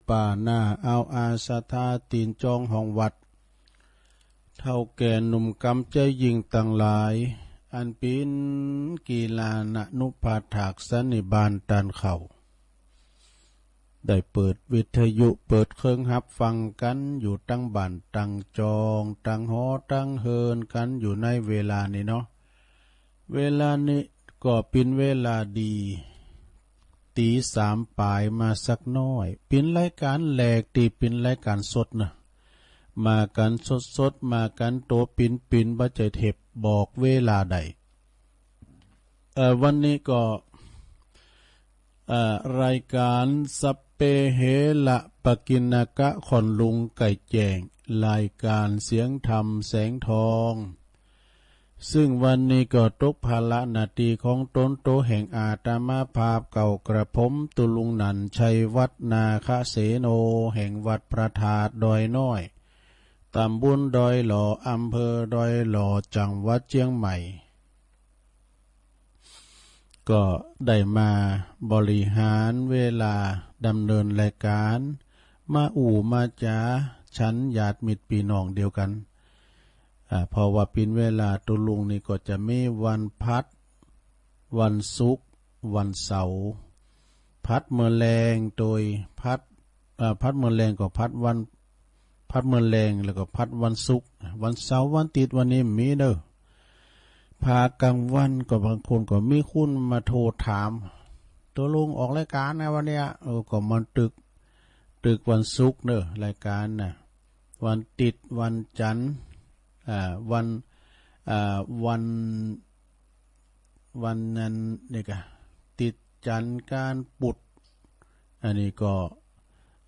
ป่าหน้าเอาอาสาธาตีนจองห้องวัดเท่าแก่หนุ่มกำใจยิงต่างหลายอันปินกีฬาณนุภาถากสันนิบาลตันเข่าได้เปิดวิทยุเปิดเครื่องฮับฟังกันอยู่ตั้งบ้านตั้งจองตั้งหอตั้งเฮินกันอยู่ในเวลานี้เนาะเวลานี้ก็เป็นเวลาดีตีสามปลายมาสักน้อยเป็นรายการแหลกตีเป็นรายการสดนะมากันสดมากันโตปินบ่ใจเทปบอกเวลาใดวันนี้ก็รายการสัปเปเหละปกิณกะขอนลุงไก่แจงรายการเสียงธรรมแสงทองซึ่งวันนี้ก็ตกภาระนาทีของตนโตแห่งอาตมาภาพเก่ากระผมตุลุงนันชัยวัฒนาคเสโนแห่งวัดพระธาตุดอยน้อยตำบลดอยหล่ออำเภอดอยหล่อจังหวัดเชียงใหม่ก็ได้มาบริหารเวลาดำเนินรายการมามาจาชั้นญาติมิตรพี่น้องเดียวกันเพราะว่าเป็นเวลาตุลุงนี่ก็จะมีวันพัดวันศุกร์วันเสาร์พัดเมื่อแรงโดยพัดเมื่อแรงก็พัดวันพัดเมื่อแรงแล้วก็พัดวันศุกร์วันเสาร์วันติดวันนี้มีเด้อพากลางวันก็บางคนก็มีคุณมาโทรถามตัวลุงออกรายการนะวันเนี้ยก็มันตึกวันศุกร์เด้อรายการน่ะวันติดวันจันทร์วันนั้นนี่ก็ติดจันทร์การปุดอันนี้ก็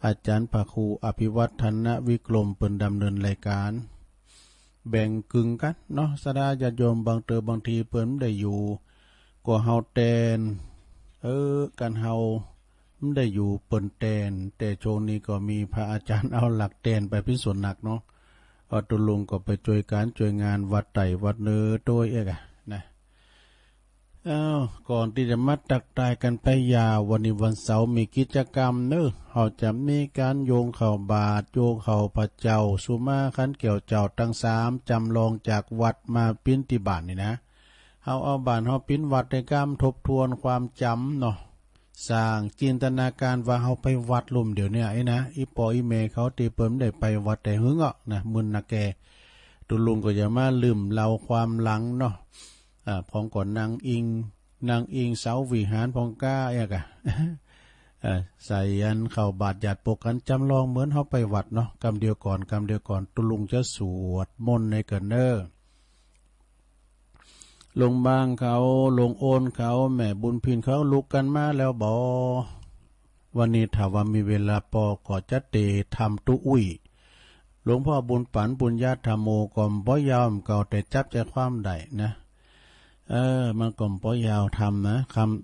อาจารย์พระครูอภิวัฒนวิกรมเป็นดำเนินรายการแบ่งกึ่งกันเนาะสดาญาติโยมบางทีเพิ่นได้อยู่ก็เฮาแตนกันเฮาไม่ได้อยู่เปิ้นแตนแต่โชงนี้ก็มีพระอาจารย์เอาหลักแตนไปเป็นส่วนหนักเนาะตุลุงก็ไปช่วยการช่วยงานวัดไต่วัดเนื้อตัวเอกนะก่อนที่จะมาตักตายกันไปยาววันนี้วันเสาร์มีกิจกรรมเนอะเขาจะมีการโยงเข่าบาทโยงเข่าพระเจ้าสุมาขันเกี่ยวเจ้าตั้งสามจำลองจากวัดมาปิ้นที่บ้านนี่นะเขาเอาบ้านเขาปิ้นวัดในกรรมทบทวนความจำเนาะสร้างจินตนาการว่าเขาไปวัดลุ่มเดี๋ยวนี้ไอ้นะอีปออีเมเขาตีเปิมได้ไปวัดแต่หึงนะมึนนะแกตุลุงก็จะมาลืมเล่าความหลังเนาะพองก่อนนางอิงเสาวิหารพองก้าเอกใส่ยันเข่าบาดหยาดปกกันจำลองเหมือนเขาไปวัดเนาะกำเดียวก่อนตุลุงจะสวดมนต์ในเกินเนอลงบางเขาลงโอนเขาแม่บุญพินเขาลุกกันมาแล้วบอวันนี้ถ้าว่ามีเวลาปอก็จะเตทำตุอุ้ยหลวงพ่อบุญปันบุญญาธรรมโมก่อมป้อยาวเก่าแต่จับใจความได้นะมันก่อมป้อยาวทำนะ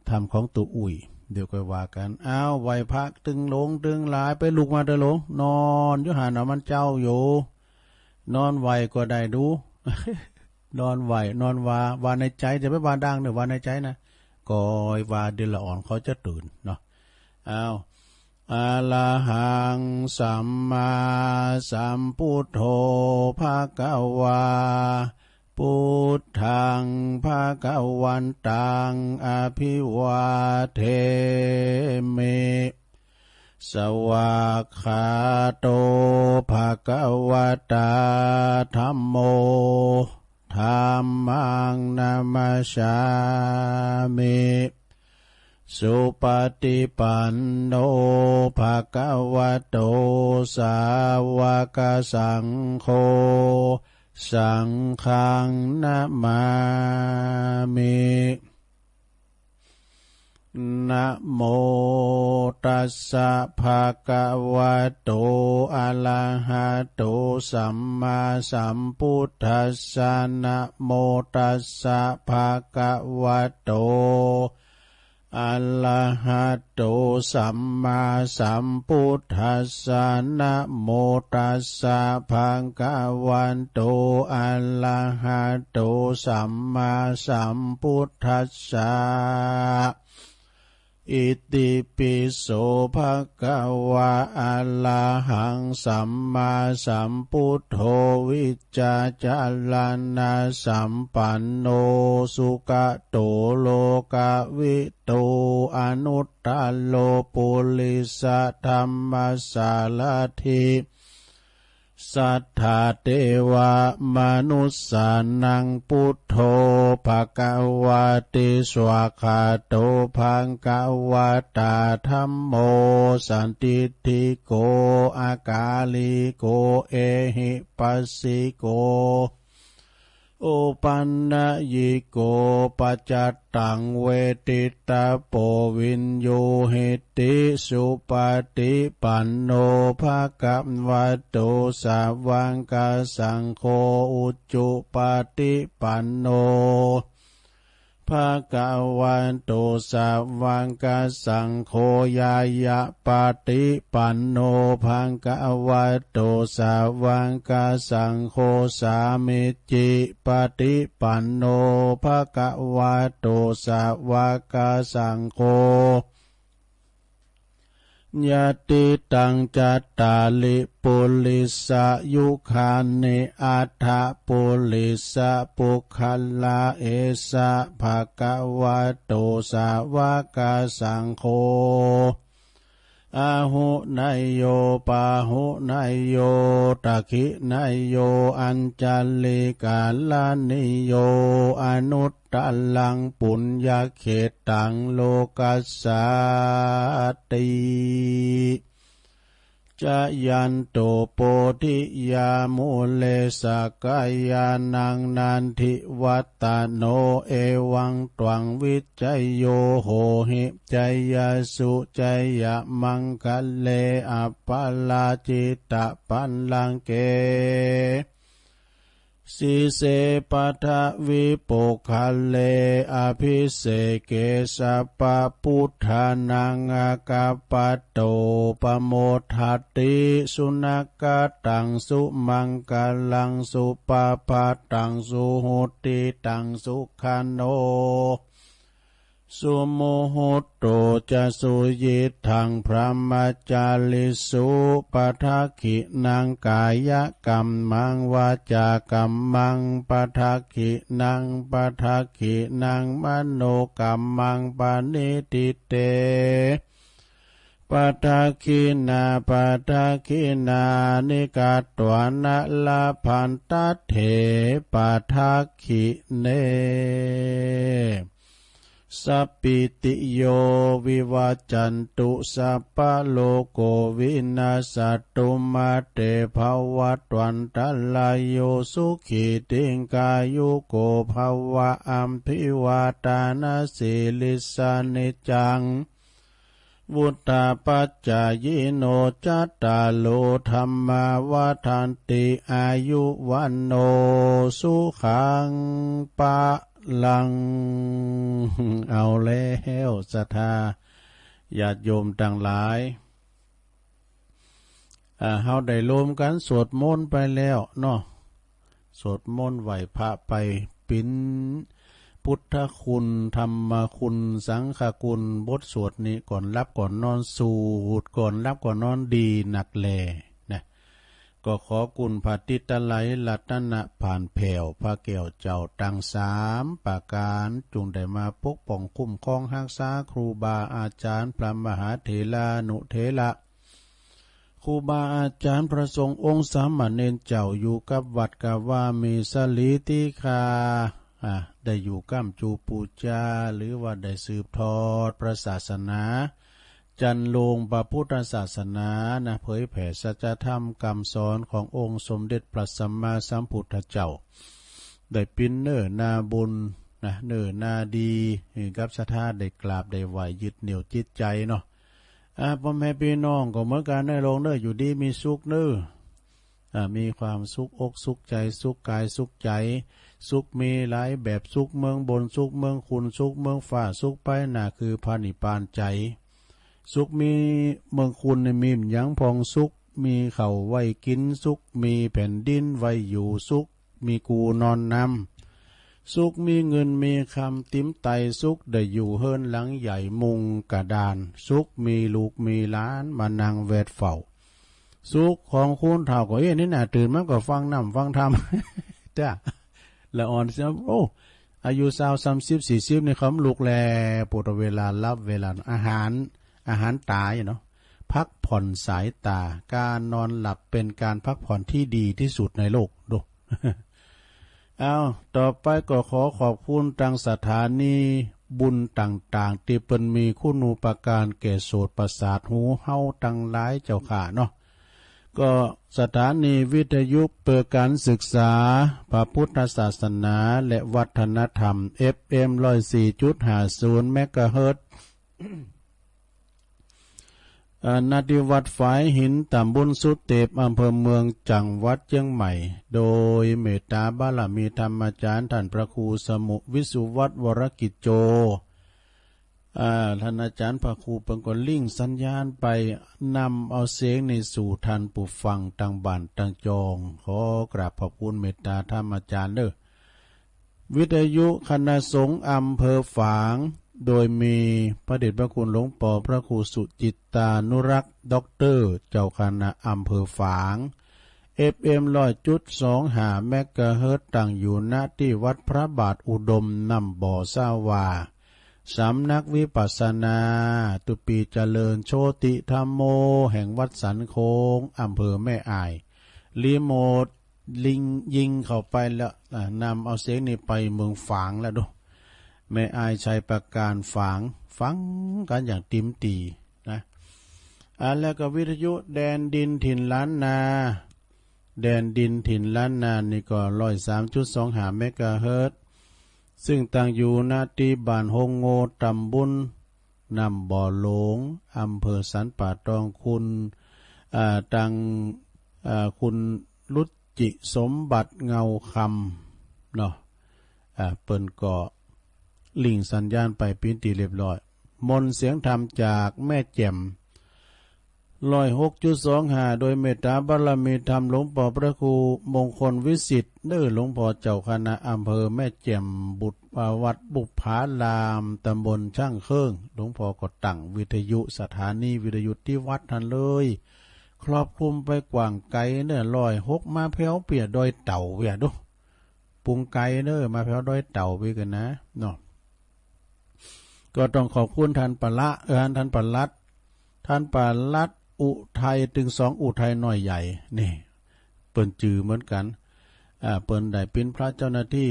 ทำของตุอุ้ยเดี๋ยวก็ว่ากันอ้าวไหวพักตึงลงตึงหลายไปลุกมาเด้อหลงนอนยุหานะมันเจ้าอยู่นอนไหวก็ได้ดู นอนไหวนอนวาในใจจะไม่วาดังเนอะวาในใจนะก่อยวาเดือดละอ่อนเขาจะตื่นเนาะอ้าวอะระหังสัมมาสัมพุทโธภะคะวาพุทธังภะคะวันตังอภิวาเทมิสวากขาโตภะคะวะตาธัมโมธัมมังนามัสสามิสุปฏิปันโนภะคะวะโตสาวกสังโฆสังฆังนะมามินะโมตัสสะภะคะวะโตอะระหะโตสัมมาสัมพุทธัสสะนะโมตัสสะภะคะวะโตอะระหะโตสัมมาสัมพุทธัสสะนะโมตัสสะภะคะวันโตอะระหะโตสัมมาสัมพุทธัสสะ อิติปิโสภะคะวะอะระหังสัมมาสัมพุทโธวิจจาจารณะสัมปันโนสุขโตโลกวิทูอนุตตโลปุริสธรรมสารถิสัทธาเทวมนุสสานังพุทโธภควาติสวากขาโตภังกวาตาธัมโมสันติติโกอากาลิโกเอหิปัสสิโกโอปันนะยิโกปัจจตังเวทิตาโปวินโยเหติสุปฏิปันโนภะคะวะโตสาวกสังโฆอุจจุปฏิปันโนภะคะวันโตสาวกสังโฆยายะปฏิปันโนภะคะวะโตสาวกสังโฆสามิจิปฏิปันโนภะคะวะโตสาวกสังโฆยะติตังจัตตาลิปุริสายุคานิอัฏฐปุริสะปุคคลาเอสะภะคะวะโตสาวกสังโฆอาหุนายโยปาหุนายโยตักขินายโยอัญจัลลิกาลานิโยอนุตตลังปุญญเขตังโลกัสสาติจะยันโตโปธิยามุเลสกายานังนันทิวัตตโนเอวังตวังวิจัยโยโหหิจยสุจยมังคะเลอปาลาจิตะปันลังเกสีเสปัทวิปุคเลอภิเสเกสปะพุทธานังอากาปะโตปโมทัตติสุนักตังสุมังกลังสุปาปะตังสุหุติตังสุขันโนสุโมโหโตจะสุยิทังพระมจาริสุปทักขินังกายกรรมังวาจากรรมังปทักขินังปทักขินังมโนกรรมังปณิทิเตปทักขินาปทักขินานิกาตวานะลาพันตัตเถปทักขิเนสัพพิติโยวิวัจจันตุสัพพะโลกวินาศตุมาเตภวัตวันตลายโยสุขิติงกายุโกภวะอัมภิวาตานาสิลิสานิจังวุตตาปัจจายโนจัตตาโลธรรมาวาทันติอายุวันโนสุขังปะลังเอาแล้วศรัทธาญาติโยมต่างหลายเฮาได้รวมกันสวดมนต์ไปแล้วเนาะสวดมนต์ไหว้พระไปปิ้นพุทธคุณธรรมคุณสังฆคุณบทสวดนี้ก่อนรับก่อนนอนสูตรก่อนรับก่อนนอนดีหนักแลนะก็ขอกุณพระติตไลรัตนะผ่านแผ่วพระแก้วเจ้าตั้ง3ประการจงได้มาปกป้องคุ้มครองรักษาครูบาอาจารย์พระมหาเถรานุเถระครูบาอาจารย์พระสงฆ์องค์สามเณรเจ้าอยู่กับวัดกะว่ามีสลีติคาได้อยู่ก้ำจูปูจาหรือว่าได้สืบทอดพระศาสนาจันลงพระพุทธศาสนานะเผยแผ่สัจธรรมคำสอนขององค์สมเด็จพระสัมมาสัมพุทธเจ้าได้ปิ้นเนื้อนาบุญนะเนื้อนาดีกับศรัทธาได้กราบได้ไหวยึดเหนี่ยวจิตใจเนาะพ่อแม่พี่น้องก็เหมือนกันได้ลงเนื้ออยู่ดีมีสุขเนื้อมีความสุขอกสุขใจสุขกายสุขใจสุขมีหลายแบบสุขเมืองบนสุขเมืองคุณสุขเมืองฟ้าสุขไปน่ะคือพระนิพพานใจสุขมีเมืองคุณมีหยังพองสุขมีเขาไว้กินสุขมีแผ่นดินไว้อยู่สุขมีกูนอนน สุขมีเงินมีคำติ้มไตสุขได้อยู่เฮิรนหลังใหญ่มุงกระดานสุขมีลูกมีล้านมานั่งเวทเฝ้าสุขของคุณเท่าก็นี่น่ะตื่นมาก็ฟังน้ำฟังธรรม จ้าละอ่อนเสียโอ้อายุ20 30 40นี่เขาลูกแลปวดเวลารับเวลาอาหารตายเนาะพักผ่อนสายตาการนอนหลับเป็นการพักผ่อนที่ดีที่สุดในโลกดู เอาต่อไปก็ขอขอบคุณทางสถานีบุญต่างๆที่เป็นมีคุณูปการแก่โสตประสาทหูเฮาตั้งหลายเจ้าข่าเนาะก็สถานีวิทยุเปิดการศึกษาพระพุทธศาสนาและวัฒนธรรม FM 104.50 เมกะเฮิรตซ์ ณ ที่วัดฝายหินตำบลสุเตปอำเภอเมืองจังหวัดเชียงใหม่โดยเมตตาบารมีธรรมอาจารย์ท่านพระครูสมุวิสุวัตวรกิจโจท่านอาจารย์พระครูเป็นคนลิงสัญญาณไปนำเอาเสียงในสู่ท่านผู้ฟังต่างบ้านต่างจองขอกราบขอบคุณเมตตาธรรมอาจารย์เด้อวิทยุคณะสงฆ์อำเภอฝางโดยมีพระเดชพระคุณหลวงปู่พระครูสุจิตตานุรักษ์ด็อกเตอร์เจ้าคณะอำเภอฝาง FM 100.25 เมกะเฮิรตซ์ตั้งอยู่ณที่วัดพระบาทอุดมนำบ่อสาวาสำนักวิปัสสนาตุปีเจริญโชติธรรมโมแห่งวัดสันโค้งอำเภอแม่อายรีโมทลิงยิงเข้าไปแล้วนำเอาเสียงนี้ไปเมืองฝางแล้วดูแม่อายชัยประการฝางฟังกันอย่างติมตีนะแล้วก็วิทยุแดนดินถิ่นล้านนาแดนดินถิ่นล้านนานี่ก็103.25 เมกะเฮิรตซ์ซึ่งตั้งอยู่ณที่บ้านฮงโงตำบลนำบ่อหลงอำเภอสันป่าตองคุณคุณรุจิสมบัติเงาคำเนาะเปิ้นก็ลิงสัญญาณไปปิ้นตีเรียบร้อยมนเสียงธรรมจากแม่แจ่ม106.25 โดยเมตตาบารมีธรรมหลวงพ่อพระครูมงคลวิสิทธิ์เด้อหลวงพ่อเจ้าคณะอำเภอแม่แจ่มบุตรวัดบุพารามตำบลช่างเครื่องหลวงพ่อก็ตั้งวิทยุสถานีวิทยุที่วัดทันเลยครอบคลุมไปกว้างไกลเด้อ106มาแพ้วเปียดอยเต่าเวียดูปุงไกลเด้อมาแพ้วดอยเต่าไปกันนะเนาะก็ต้องขอบคุณท่านปละท่านปลัดอุทัยถึง2อุทัยน้อยใหญ่นี่เปิ้นจือเหมือนกันเปิ้นได้เป็นพระเจ้าหน้าที่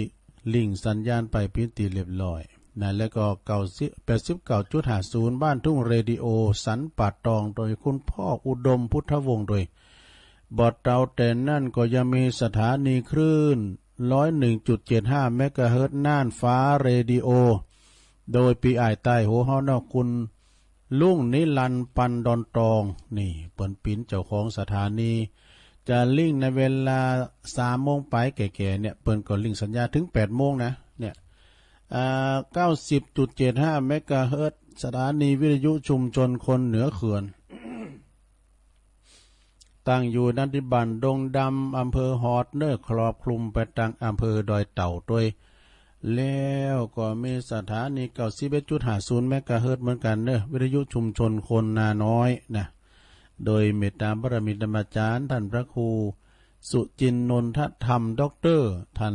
ลิงสัญญาณไปพิธีเรียบร้อยนะแล้วก็89.50 บ้านทุ่งเรดิโอสันป่าตองโดยคุณพ่ออุดมพุทธวงศ์โดยบอดเตาแต่นั่นก็ยังมีสถานีคลื่น 101.75 เมกะเฮิรตซ์น่านฟ้าเรดิโอโดยปีอ้ายใต้โหเฮานอกคุณลุงนิรันดร์ปันดอนตองนี่เปิ้นปิ่นเจ้าของสถานีจะลิงในเวลา 3 โมงไปแก่ๆเนี่ยเปิ้นก็ลิงสัญญาถึง 8 โมงนะเนี่ย90.75 เมกะเฮิรตซ์สถานีวิทยุชุมชนคนเหนือเขื่อนตั้งอยู่ณที่บ้านดงดำอำเภอฮอดเนอครอบคลุมไปทางอำเภอดอยเต่าด้วยแล้วก็มีสถานี 91.50 เมกะเฮิรตซ์เหมือนกันเนอะวิทยุชุมชนคนนาน้อยนะโดยเมตตาบารมีธรรมอาจารย์ท่านพระครูสุจินนทธรรมด็อกเตอร์ท่าน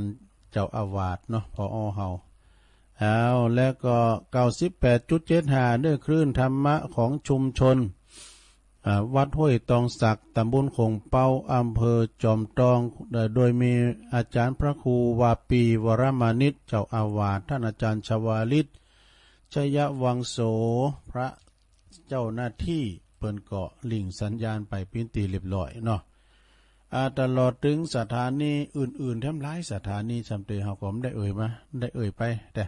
เจ้าอาวาสเนาะพอเฮาแล้วก็ 98.75 เนื้อคลื่นธรรมะของชุมชนวัดห้วยตองศักดิ์ตำบลคงเป้าอำเภอจอมตองโดยมีอาจารย์พระครูวาปีวรมานิชเจ้าอาวาสท่านอาจารย์ชวาลิศชยวังโสพระเจ้าหน้าที่เปิ้นเกาะลิงสัญญาณไปพิธีเรียบร้อยเนาะตลอดถึงสถานีอื่นๆทั้งหลายสถานีจำเตเฮาก็ได้เอ่ยไปแต่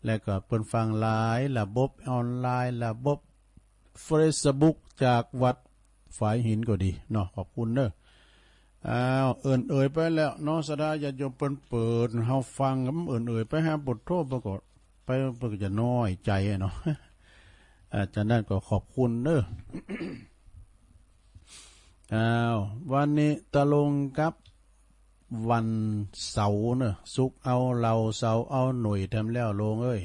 แล้วก็เปิ้นฟังหลายระบบออนไลน์ระบบFacebook จากวัดฝายหินก็ดีเนาะขอบคุณเด้อเอ่ยไปแล้วเนาะสดาญาติโยมเปิดเฮาฟังเอ่ยไปหาบทโทษประกอบไปเพิ่นก็จะน้อยใจเนาะจากนั้นก็ขอบคุณเด้อวันนี้ตะลงกับ วันเสาร์เนอะสุกเอาเราเสาร์เอาหน่วยทำแล้วลงเอ้ย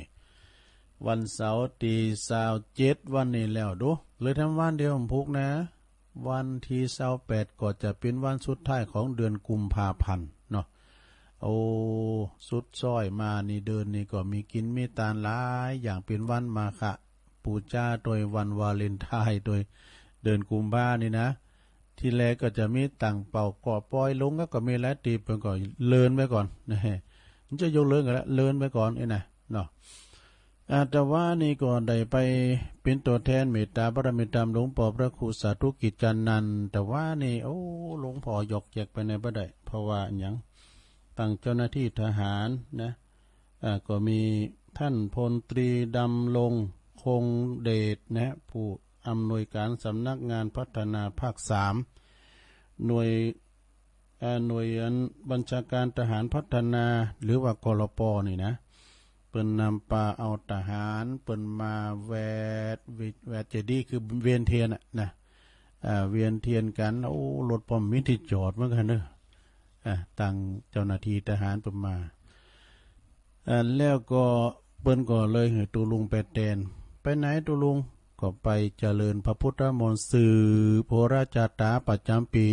วันเสาร์ตี27วันนี้แล้วดูเลยทำวันเดียวผมพุกนะวันที่28ก็จะเป็นวันสุดท้ายของเดือนกุมภาพันธ์เนาะโอ้สุดซ้อยมานี่เดือนนี้ก็มีกินมีตานหลายอย่างเป็นวันมาฆะปูชาโดยวันวาเลนไทน์โดยเดือนกุมภานี่นะที่แรกก็จะมีต่างเป่าก่อปล่อยลงก็มีหลายตีเป็นก่อนเลินไว้ก่อนนะฮะมันจะยกเลินกันแล้วเลินไว้ก่อนไอ้น่ะเนาะแต่ว่านี่ก่อนได้ไปเป็นตัวแทนเมตตาบารมีธรรมหลวงพ่อพระครูสาธุกิจจันนันท์แต่ว่านี่โอ้หลวงพ่อยกแยกไปในบ่ได้เพราะว่าอย่างตั้งเจ้าหน้าที่ทหารนะก็มีท่านพลตรีดำรงคงเดชนะผู้อำนวยการสำนักงานพัฒนาภาค3หน่วยบัญชาการทหารพัฒนาหรือว่ากลปนี่นะเปิ้นนำปาเอาทหารเปิ้นมาแวดเจดีคือเวียนเทียนนะเวียนเทียนกันโอ้รถป้อมมิที่จอดเหมือนกันเด้อตั้งเจ้าหน้าที่ทหารเปิ้นมาแล้วก็เปิ้นก็เลยให้ตูลุงไปแทนไปไหนตูลุงก็ไปเจริญพระพุทธมนต์สื่อโพราชาตาประจำปี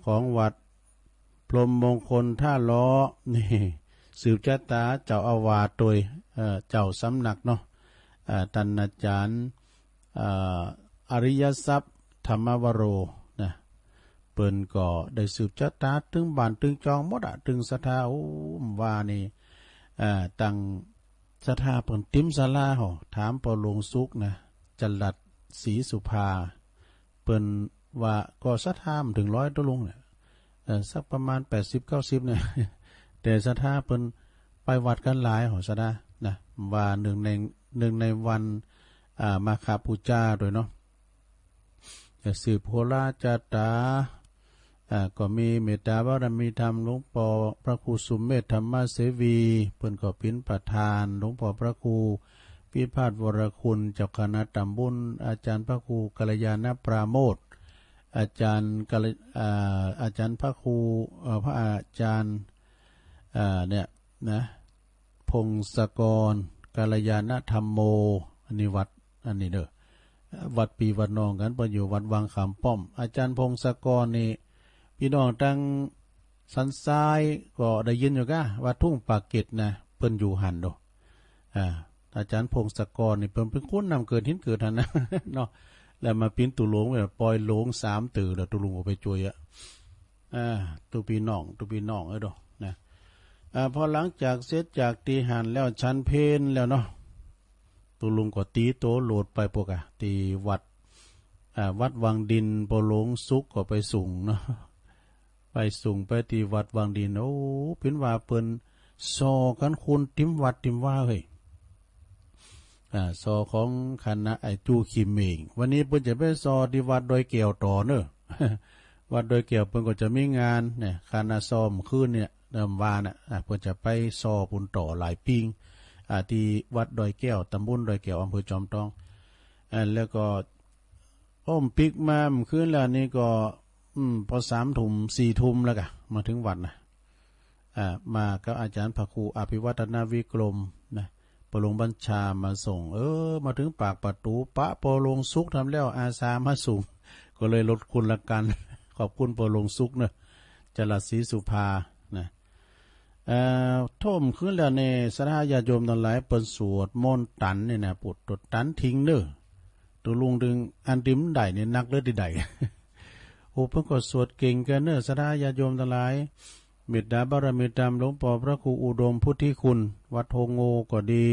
ของวัดพรหมมงคลท่าล้อนี่สืบชะตาเจ้าอาวาสโดยเจ้าสำนักเนาะท่านอาจารย์อริยทรัพย์ธรรมวโรนะเปิ้นก็ได้สืบชะตาถึงบ้านถึงจองหมดถึงศรัทธาโอ้ว่านี่ตั้งศรัทธาเปิ้นติมศาลาหอถามปอหลวงสุกนะจรัสศรีสุภาเปิ้นว่าก็ศรัทธาถึง100ตัวลุงเนี่ยสักประมาณ80-90เนี่ยแต่ศรัทธาเปิ้นไปวัดกันหลายหอศรัทธานะว่าหนึ่งในวันมาฆบูชาโดยเนาะจะสืบโหราจาตาก็มีเมตตาบารมีธรรมหลวงพ่อพระครูสุมเมธธรรมเสวีเปิ้นก็เป็นประธานหลวงพ่อพระครูพิพาทวรคุณเจ้าคณะตำบลอาจารย์พระครูกัลยาณปราโมทย์อาจารย์พระครูพระอาจารย์เนี่ยนะพงศกรกัลยาณธรรมโมอันนี้วัดอันนี้เด้อวัดปีวัดนองกันไปอยู่วัดวังขามป้อมอาจารย์พงศกรนี่พี่น้องตั้งสันทรายก็ได้ยินอยู่ก็ว่าทุ่งปากเกร็ดนะเปิ้นอยู่หันโดอาจารย์พงศกรนี่เปิ้นเป็นคนนำเกิดหินเกิดหันนะเนาะแล้วมาปิ้นตุหลงแบบปล่อยหลง3ตื่อแล้วตุลุงก็ไปช่วยตุพี่น้องดอกนะพอหลังจากเสร็จจากตีหันแล้วชั้นเพนแล้วเนาะตุลุงก็ตีโตโหลดไปพวกตีวัดวังดินปอหลงสุกก็ไปสูงเนาะไปสูงไปตีวัดวังดินโอ้เป็นว่าเปิ้นซอกันคุณติมวัดติมว่าเฮ้ยซอของคณะไอจูคิมเองวันนี้เปิ้นจะไปซอที่วัดดอยแก้วต่อเนอะ วัดดอยแก้วเปิ้นก็จะมีงานเนี่ยคณะซ้อมคืนเนี่ยเดิมวานเปิ้นจะไปซอปุ่นต่อหลายปิงที่วัดดอยแก้วตำบลดอยแก้วอำเภอจอมทองแล้วก็ปิกมาคืนแล้วนี่ก็พอ3 ทุ่ม4 ทุ่มแล้วก็มาถึงวัดนะมากับอาจารย์พระครูอภิวัฒนาวิกรมนะปลงบัญชามาส่งมาถึงปากประตูปะปลงสุกทำแล้วอาสามาส่งก็เลยลดคุณละกัน ขอบคุณปลงสุกเนอะจรัสศรีสุภานะท่มขึ้นแล้วในสถาญาโยมทั้งหลายเปิ้นสวดมนต์ตันนี่นะปุดตดตันทิ้งเด้อตัวลุงดึงอันติมได้เนี่ยนักเลือดได้ โอ้เพิ่นก็สวดเก่งกันเนอะสถาญาโยมทั้งหลายเมตตาบารมีธรรมหลวงพ่อพระครูอุดมพุทธิคุณวัดโทโงก็ดี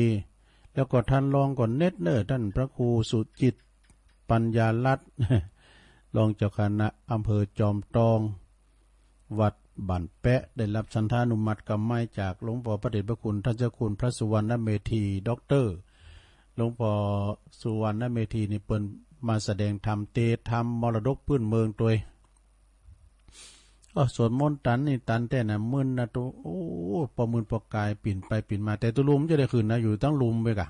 แล้วก็ท่านรองก่อนเน็ตเนอท่านพระครูสุจิตปัญญาลัตน์ รองเจ้าคณะอำเภอจอมทองวัดบ้านแปะได้รับสันทานุมัติกำไม้จากหลวงพ่อพระเดชพระคุณท่านเจ้าคุณพระสุวรรณเมธีด็อกเตอร์หลวงพ่อสุวรรณเมธีนี่เปิ้นมาแสดงธรรมเตธรรมมรดกพื้นเมืองตัวสวดมนต์ตันนี่ตันแต่น่ะมึนนะตัวโอ้ประมืนประกายปิ่นไปปิ่นมาแต่ตัวลุมจะได้คืนนะอยู่ตั้งลุมไปกะ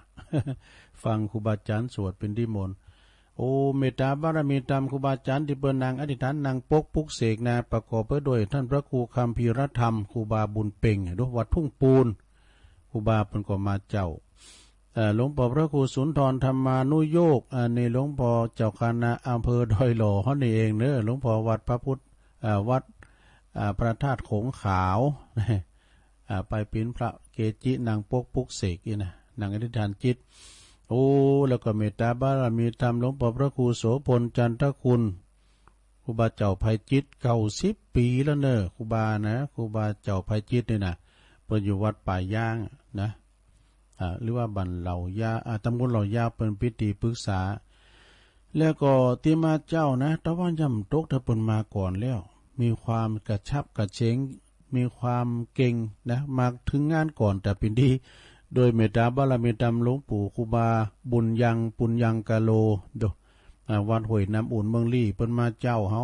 ฟังครูบาอาจารย์สวดเป็นที่มนต์โ โอเมตตาบารมีธรรมครูบาอาจารย์ที่เปิ้นนางอธิษฐานนางปกปุกเสกนาประกอบไปด้วยท่านพระครูคัมภีรธรรมครูบาบุญเป่งด้วยวัดทุ่งปูนครูบาเปิ้นก็มาเจ้าหลวงพ่อพระครูสุนทรธรรมานุโยกในหลวงพ่อเจ้าคณะอำเภอดอยหล่อเขานี่เองเนอะหลวงพ่อวัดพระพุทธวัดพระธาตุโขงขาวไปเป็นพระเกจินางปกปุกเสกนี่นะนางอธิษฐานจิตโอ้แล้วก็เมตตาบารมีธรรมหลวงพ่อพระครูโสพลจันทคุณครูบาเจ้าภัยจิต90 ปีแล้วเนอะครูบานะครูบาเจ้าภัยจิตนี่นะเปิดอยู่วัดป่าย่างนะหรือว่าบันเหล่ายาตำบลเหล่ายาเป็นพิธีปรึกษาแล้วก็ที่มาเจ้านะตะวันย่ำตกถ้าเปินมาก่อนแล้วมีความกระชับกระเฉงมีความเก่งนะมาถึงงานก่อนแต่เป็นดีโดยเมตตาบารมีธรรมหลวงปู่ครูบาบุญยังปุญญังกะโลโดวัดห้วยน้ำอุ่นเมืองลี่เปินมาเจ้าเฮา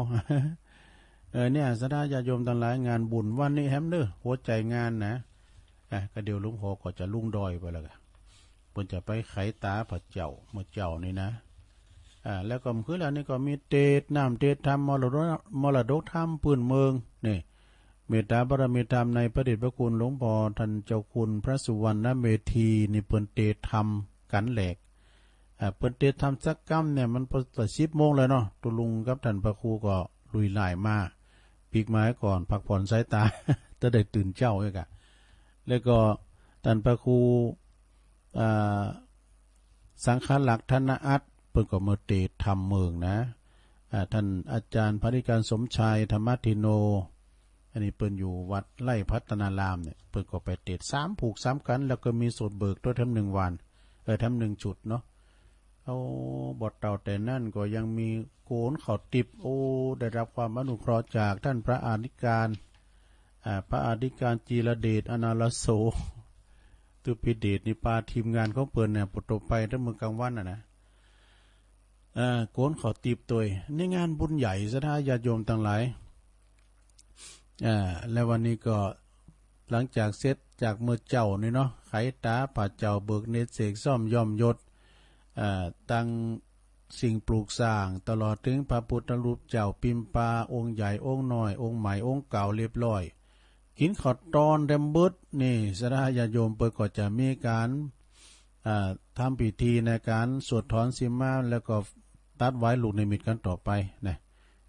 เนี่ยสถาญาติโยมทั้งหลายงานบุญวันนี้แฮมเด้อหัวใจงานนะก็เดี๋ยวหลวงพ่อก็จะลุ่งดอยไปแล้วกันเพิ่นจะไปไขตาพระเจ้าเมื่อเจ้านี่นะแล้วก็คือแล้วนี่ก็มีเตศน้ำเตศธรรมมรดกธรรมพื้นเมืองนี่เมตตาบารมีธรรมในพระเดชพระคุณหลวงพ่อท่านเจ้าคุณพระสุวรรณเมธีนี่เปิ้นเตศธรรมกันแหลกเปิ้นเตศธรรมสักกำเนี่ยมันพอ10 โมงแล้วเนาะตุลุงกับท่านพระครูก็ลุยหลายมาปีกไม้ก่อนพักผ่อนสายตา จะได้ตื่นเจ้าอีกแล้วก็ท่านพระครูสังฆลักษณ์ธนอัตเปิ้นก็มาเตศธรรมเมืองนะท่านอาจารย์พระธิการสมชายธรรมทิโนอันนี้เปิ้นอยู่วัดไร่พัฒนารามเนี่ยเปิ้นก็ไปเตศ3ผูก3กันแล้วก็มีสวดเบิกด้วยทำ1 วันทำ1 จุดเนาะเอาบทเต่าแต่นั่นก็ยังมีโกนเขาติบโอ้ได้รับความอนุเคราะห์จากท่านพระอธิการพระอธิการจีรเดชอนาลโสตุปิเดชนิปาทีมงานเขาเปิดเนี่ยปตไปทั้งมือกลางวันนะโกนเขาติบตัวนี่งานบุญใหญ่สถาญาติโยมทั้งหลายแล้ววันนี้ก็หลังจากเสร็จจากเมื่อเจ้านี่เนาะไขตาป่าเจ้าเบิกเนตรเสกซ่อมย่อมยศตั้งสิ่งปลูกสร้างตลอดถึงพระพุทธรูปเจ้าปิมปาองค์ใหญ่องค์น้อยองค์ใหม่องค์เก่าเรียบร้อยกินขอดตอนเต็มบึดนี่สถาญาติโยมเปิดก็จะมีการทำพิธีในการสวดถอนสิมาแล้วก็ตัดไว้ลูกนิมิตกันต่อไปนะ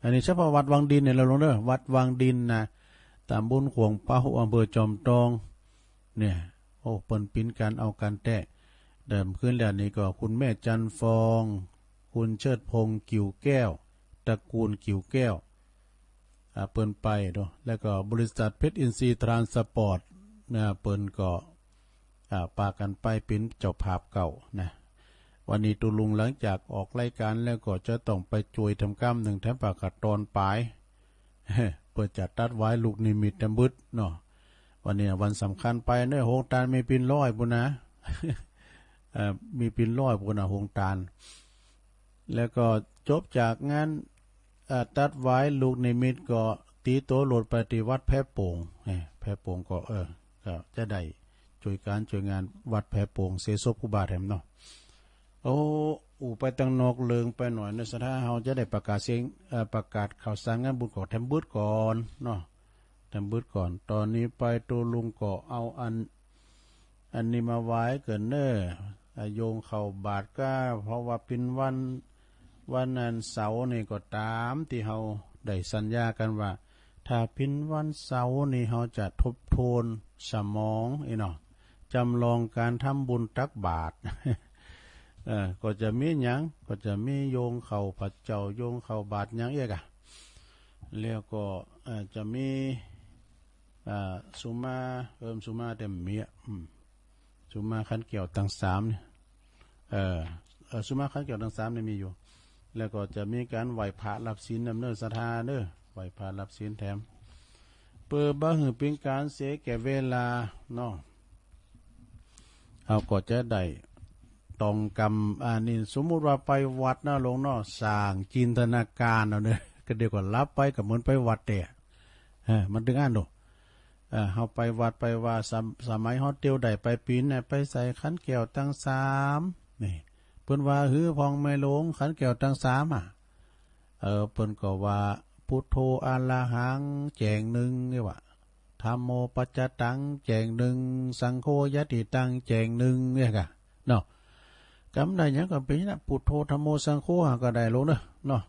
อันนี้เฉพาะวัดวังดินเนี่ยเราลงเด้อวัดวังดินนะตำบลขวงเป้าอำเภอจอมทองเนี่ยโอ้เปิ้นปิ้นการเอาการแตะเดิมขึ้นแล้วนี่ก็คุณแม่จันฟองคุณเชิดพงษ์กิ่วแก้วตระกูลกิ่วแก้วเปิ้นไปเนาะแล้วก็บริษัทเพชรอินทรีย์ทรานสปอร์ตนะเปิ้นก็ปากันไปเป็นเจ้าภาพเก่านะวันนี้ตุลุงหลังจากออกรายการแล้วก็จะต้องไปจวยทำกรรม1แถมปากกัดตอนปลายเปิดจัดตัดไว้ลูกนิมิตเต็มบึดเนาะวันนี้วันสำคัญไปเนอะโฮงตาลมีปีนร้อยปุ่นนะ มีปีนร้อยปุ่นนะโฮงตาลแล้วก็จบจากงานตัดไว้ลูกนิมิตก็ตีโตโหลดปฏิวัติแพร่โป่งแพร่โป่งก็ก็จะได้ช่วยการช่วยงานวัดแพร่โป่งเสซบกุบาแถมเนาะโอ้ไปตังนอกเลิงไปหน่อยในสถาเฮาจะได้ประกาศเสียงประกาศข่าวสารงานบุญก่อแถมบึดก่อนเนาะแถมบึดก่อนตอนนี้ไปตัวลุงก็เอาอันนี้มาไว้เกินเน้อโยงเข้าบาทก้าเพราะว่าเป็นวันนั้นเสาร์นี่ก็ตามที่เฮาได้สัญญากันว่าถ้าเป็นวันเสาร์นี่เฮาจะทบทวนสมองเนาะจำลองการทำบุญตักบาตร ก็จะมีหยังก็จะมีโยงเข้าพระเจ้าโยงเข้าบาตรหยังอีกแล้วก็จะมีสุมาสุมาเต็มเมียสุมาขันเกี่ยวตั้ง3เนี่ยสุมาขันเกี่ยวตั้ง3เนี่ยมีอยู่แล้วก็จะมีการไหว้พระรับศีลนำเนินศรัทธาเด้อไหว้พระรับศีลแถมเปิดบ่หือเป็นการเสียแก่เวลาเนาะเอาก็จะได้ตองกรรมนี่สมมุติว่าไปวัดนะลงเนาะสร้างจินตนาการเอาเนี่ยก็เดี๋ยวก็รับไปกับเหมือนไปวัดแต่มันถึงอ่านดูเฮาไปวัดไปว่าสมัยฮอดเตียวได้ไปปีนไปใส่ขันแก้วตั้ง3นี่ เปิ้นว่าหือพองไม่หลงขันแก้วทั้ง3เปิ้นก็ว่าพุทโธอะระหังแจงหนึ่งนี่ว่าธัมโมปัจจตังแจงหนึ่งสังโฆยติตังแจงหนึ่งเนี่ยกะเนาะกำได้หยังก็เป็นนะพุทโธธัมโมสังโฆก็ได้ลงเนาะ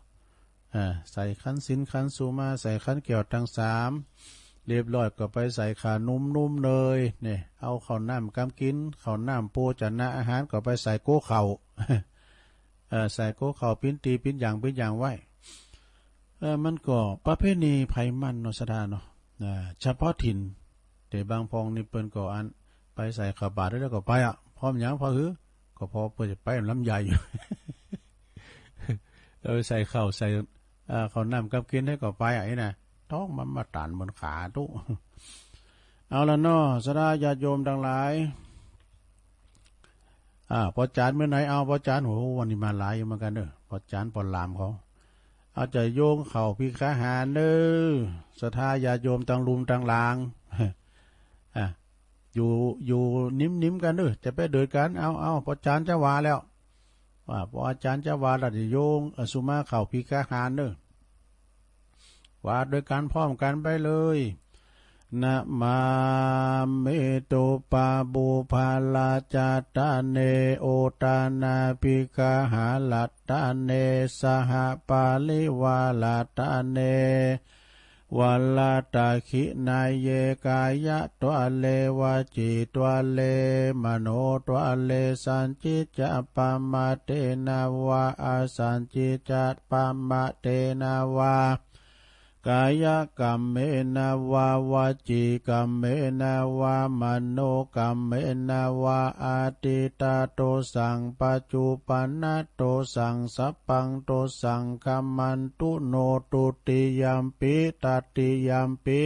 ใส่ขันศีลขันสุมาใส่ขันแก้วทั้ง3เรียบร้อยก็ไปใส่ขานุ่มๆเลยเนี่ยเอาข้าวน้ำกำกินข้าวน้ำโภชนะอาหารก็ไปใส่โก้เข่า ใส่โก้เข่าปิ้นตีปิ้นอย่างไว้มันก็ประเพณีไผมันเนาะสะดาเนาะเฉพาะถิ่นแต่บางพองนี่เปิ้นก็อันไปใส่ข้าวบาตรแล้วก็ไปพร้อมหยังพอหือก็พอเปิ้นจะไปลำใหญ่อยู่ ใส่ข้าวใส่ข้าวน้ำกำกินให้ก็ไปไอ้น่ะท้องมันมาตันบนขาตุเอาละเนาะสดาญาติโยมทั้งหลายพอจานเมื่อไหนเอาพอจานโหวันนี้มาหลายอยู่เหมือนกันเด้อพอจานปอลามเขาเอาใจโยงเข่าพิฆาหารเด้อสดาญาติโยมทั้งลุมทั้งลางอยู่นิ่มกันเด้อจะไปเดินกันเอาพอจานจะว่าแล้วว่าพออาจารย์จะว่าละโยงสุมาเข่าพิฆาหารเด้อว่าโดยการพร้อมกันไปเลยนะมาเมโตปาบุภาลาจาตาเนโอตานาปิกาหาลัตตาเนสหปาลิวาลัตตาเนวัลลาตาขินายเยกายะตัวเลวาจิตัวเลมโนตัวเลสันจิจะปามาเตนาวาอาสันจิจะปามาเตนาวากายกรรมเมนาวาวาจิกรรมเมนาวามโนกรรมเมนาวาอาติตาโตสังปัจจุปันนโตสังสัพพังโตสังคัมมันตุโนตุติยัมปิตติยัมปิ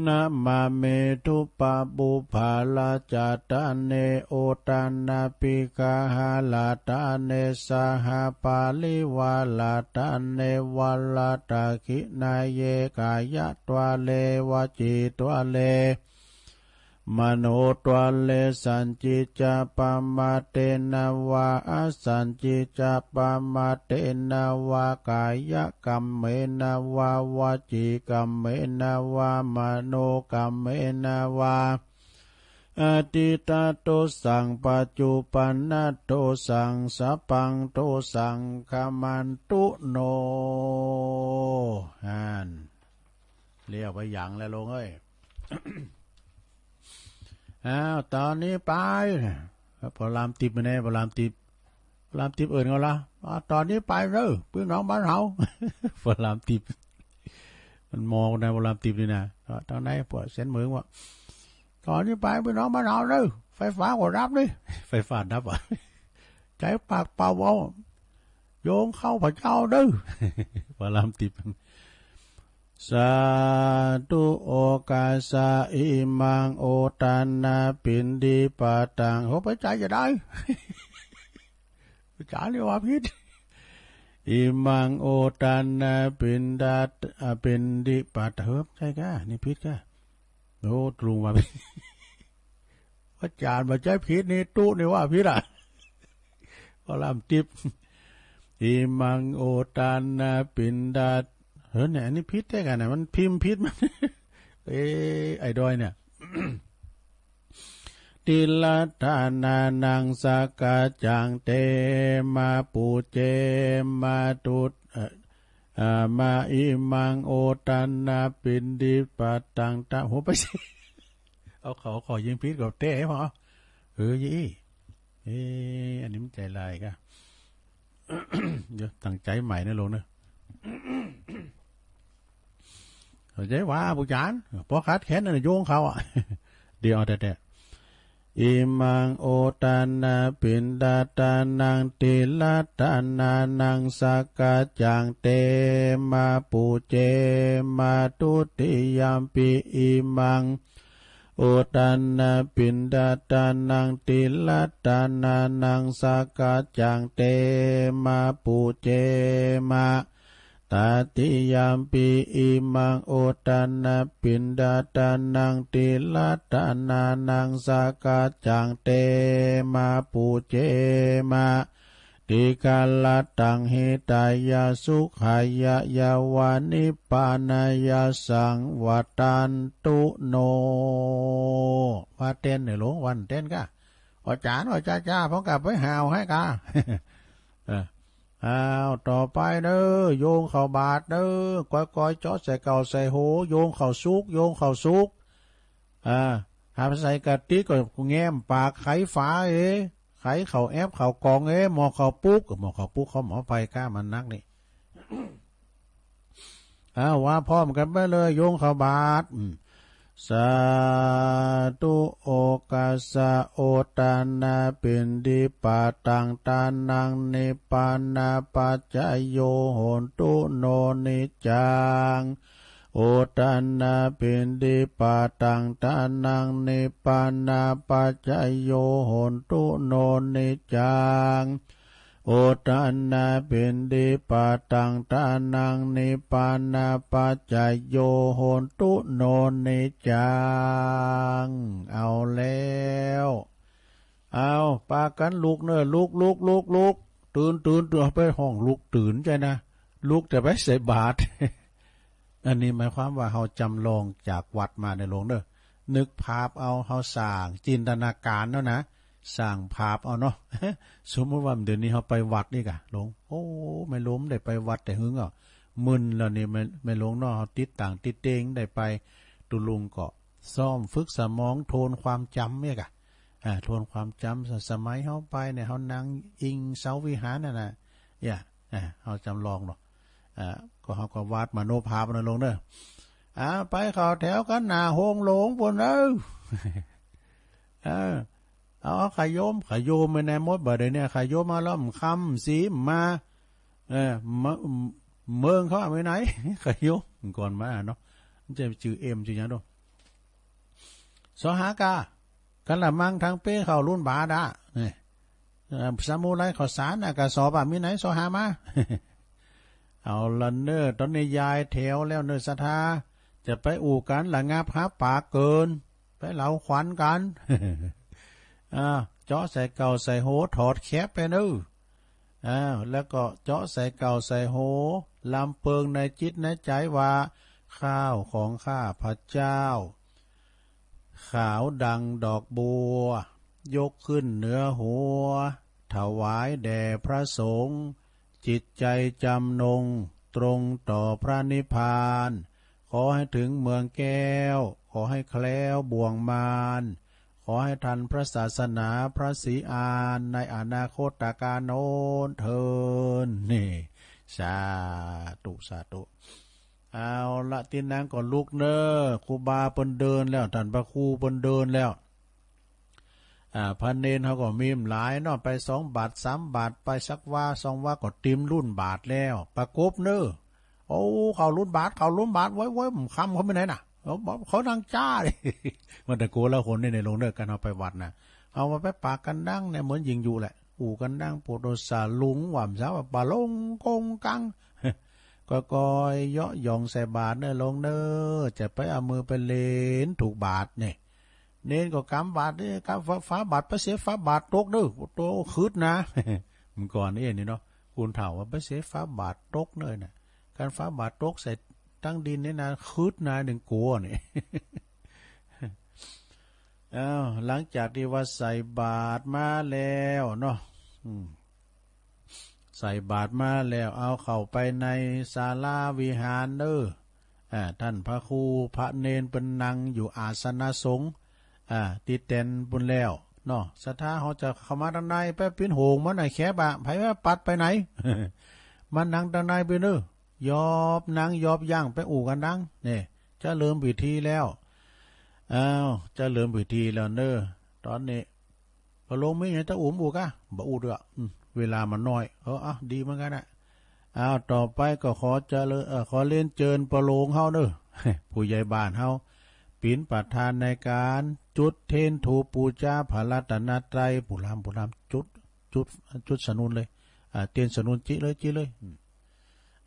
นะมาเมตุปะบุภาลาจาตาเนโอตานาปิกาหาลาตาเนสหปาลิวาลาตาเนวัลลาตาขินายเยกายะตัวเลวจิตัวเลมโนตัวเลสันจิจะปามาเตนาวาอสันจิจะปามาเตนาวากายกรรมเมนาวาวาจิกรรมเมนาวามโนกรรมเมนาวาอติตาโตสังปัจจุปันนโตสังสัพพังโตสังคัมมันตุโนเรียกไว้อย่างแล้วลงเอ้ย ตอนนี้ไปพอลามติบมาแน่พอลามติบเอิญเขาละตอนนี้ไปเลยพี่น้องบ้านเรา พอลามติบมันมองนะพอลามติบนี่นะตอนไหนพอเส้นมือว่าตอนนี้ไปพี่น้องบ้านเราเลยไฟฟ้าก็รับเลยไฟฟ้าดับใจปากเป่าเอาโยงเข้าพระเจ้าเด้อ พอลามติบสาธุโอกาสาอิมังโอตานาปินดีปาตังโหไปใจจะได้ ใจเรียกว่าพิษอิมังโอตานาปินดาปินดีปาเถิบใช่กะนี่พิษกะโอ้ตรุงมาพิษอาจารย์มาใจพิษนี่ตู้นี่ว่าพิษก็ลำติบอิมังโอตานาปินดาเนี่ยอันนี้พิษได้กันนะมันพิมพ์พิษมัน ไอ้ดอยเนี่ย ติลตานานังสากาจังเตมาปูเจมาตุมาอิมังโอตันนาปินดิปัตตังตาหัวไปสิ เอาเขาขอยิงพิษกับเต้พอยี่อันนี้มันใจลายกัน เดี๋ยวตั้งใจใหม่นะลงเนอะ ใจว่าผู้จานพอขาดแขนนั่นโยงเขาเดี๋ยวแต่อิมังโอตานาปินดาตานังติลาตานานังสากาจังเตมาปูเจมาตุติยามปิอิมังโอตานาปินดาตานังติลาตานานังสากาจังเตมาปูเจมา ตาติยามปีอิมังโอตานะปินดาตานังติลัตานานังสากาจังเตมาปูเจมาติกาลตังหิตายาสุขายะยาวานิปานายาสังวัตันตุโนว่าเต้นในหลวงวันเต้นกะอาจารย์อาจ้าผมกลับไปหาวให้กะ อ้าวต่อไปเด้อโยงเข้าบาทเด้อก้อยๆเจาะใส่เก่าใส่โหโยงเข้าซุกโยงเข้าซุกหาใส่กะติก็แง้มปากไขฝาไขเข่าแอบเข่ากองหมอเข่าปุ๊กเขาหมอไปกล้ามันนักนี่ ว่าพร้อมกันไปเลยโยงเข้าบาทสาธุโอกาสะโอตานาปินดิปาตังตานังนิปานาปัจจโยโหนตุโนนิจังโอตานาปินดิปาตังตานังนิปานาปัจจโยโหนตุโนนิจังโอตานาเป็นดิปาตังตานังนิปานาปัจจโยโหนตุโนนิจังเอาแล้วเอาปากันลุกเนอะลุกตื่นไปห้องลุกตื่นใจนะลุกจะไปใส่บาตร อันนี้หมายความว่าเราจำลองจากวัดมาในหลวงเนอะนึกภาพเอาเราสร้างจินตนาการเนาะนะสร้างภาพเอาเนาะ สมมติว่าเดี๋ยวนี้เขาไปวัดนี่กะหลวงโอ้ไม่ล้มได้ไปวัดแต่หึงมึนแล้วนี่ไม่หลวงเนาะเขาติดต่างติดเตงได้ไปตุลุงก็ซ่อมฝึกสมองโทนความจำเนี่ยกะโทนความจำสมัยเขาไปเนี่ยเขานั่งอิงเสาวิหารน่ะนะเขาจำลองเนาะก็เขาก็วาดมโนภาพนะหลวงเนอะไปเข้าแถวกันหน้าโฮงหลวงปุ่นเอาขยมไม่แน่มดบ่ได้เนี่ยขยมมาล้อมคำสีมาเมืองเขาเอาไว้ไหน ขยมก่อนมาเนาะจะชื่อเอ็มชื่อยังด้วยสหากากันละมั่งทางเป้เขารุ่นบาดาเนี่ยสมุไรข้าวสารกระสอบมีไหนสหามา เอาละเนอตอนนี้ยายแถวแล้วเนอสทาจะไปอู่กันละงับหาปากเกินไปเหลาขวัญกัน เจาะใส่เก่าใส่โหถอดแคบไปนึแล้วก็เจาะใส่เก่าใส่โหลำเปิงในจิตในใจว่าข้าวของข้าพระเจ้าขาวดังดอกบัวยกขึ้นเหนือหัวถวายแด่พระสงฆ์จิตใจจำนงตรงต่อพระนิพพานขอให้ถึงเมืองแก้วขอให้แคล้วบ่วงมารขอให้ทันพระศาสนาพระศรีอานในอนาคตการโน้นเทินนี่สาธุเอาละตินางก่อนลุกเนอครูบาเปิ้นเดินแล้วท่านพระครูเปิ้นเดินแล้วพันเนนเขาก็มีหลายเนาะไป2 บาท 3 บาทไปสักว่า2 ว่าก็ติมรุ่นบาทแล้วประกบเนอโอ้เขารุ่นบาทไว้คำเขาไปไหนน่ะเขาดังจ้าเลย มันแต่โกแล้วคนนี่ในลงเด้อกันเอาไปวัดนะเอามาไปปากกันดังเนี่ยเหมือนยิงอยู่แหละอู่กันดังโปรโตสาลุงหว่ำสาวปาลงกงกัง ก็กอยเยาะยองใส่บาทเนอลงเนอจะไปเอามือไปเลนถูกบาทเนี่ยเน้นก็กำบาทนี่กำฟ้าบาทไปเสียฟ้าบาทตกเด้อโตคืดนะ มันก่อนนี่เนาะคุณเถ่าว่าไปเสียฟ้าบาทตกเนยน่ะการฟ้าบาทตกใส่ตั้งดินนี่นะคืดนะหนึ่งกัวนี่ หลังจากที่ว่าใส่บาทมาแล้วเนาะใส่บาทมาแล้วเอาเข้าไปในศาลาวิหารเด้อท่านพระครูพระเนนเป็นนั่งอยู่อาสนะสงฆ์ติดเต็นบุญแล้วเนาะศรัทธาเขาจะเข้ามาด้านในไปปิ้นโหงมันไหนแคบไผว่าปัดไปไหน มันนั่งด้านในไปเด้อยอบนั่งยอบย่างไปอู่กันดังนี่จะเริ่มพิธีแล้วจะเริ่มพิธีแล้วเด้อตอนนี้พอลงไม่เห็นจะอู่อู่กะบ่อู่ด้วยเวลามันน้อยดีเหมือนกันนะต่อไปก็ขอเล่นเจิญประโลงเฮาเด้อ ผู้ใหญ่บ้านเฮาปิ่นประธานในการจุดเทนถูปูจาพระรัตนตรัยปุรามจุดสนุนเลยเตียนสนุนจิเลย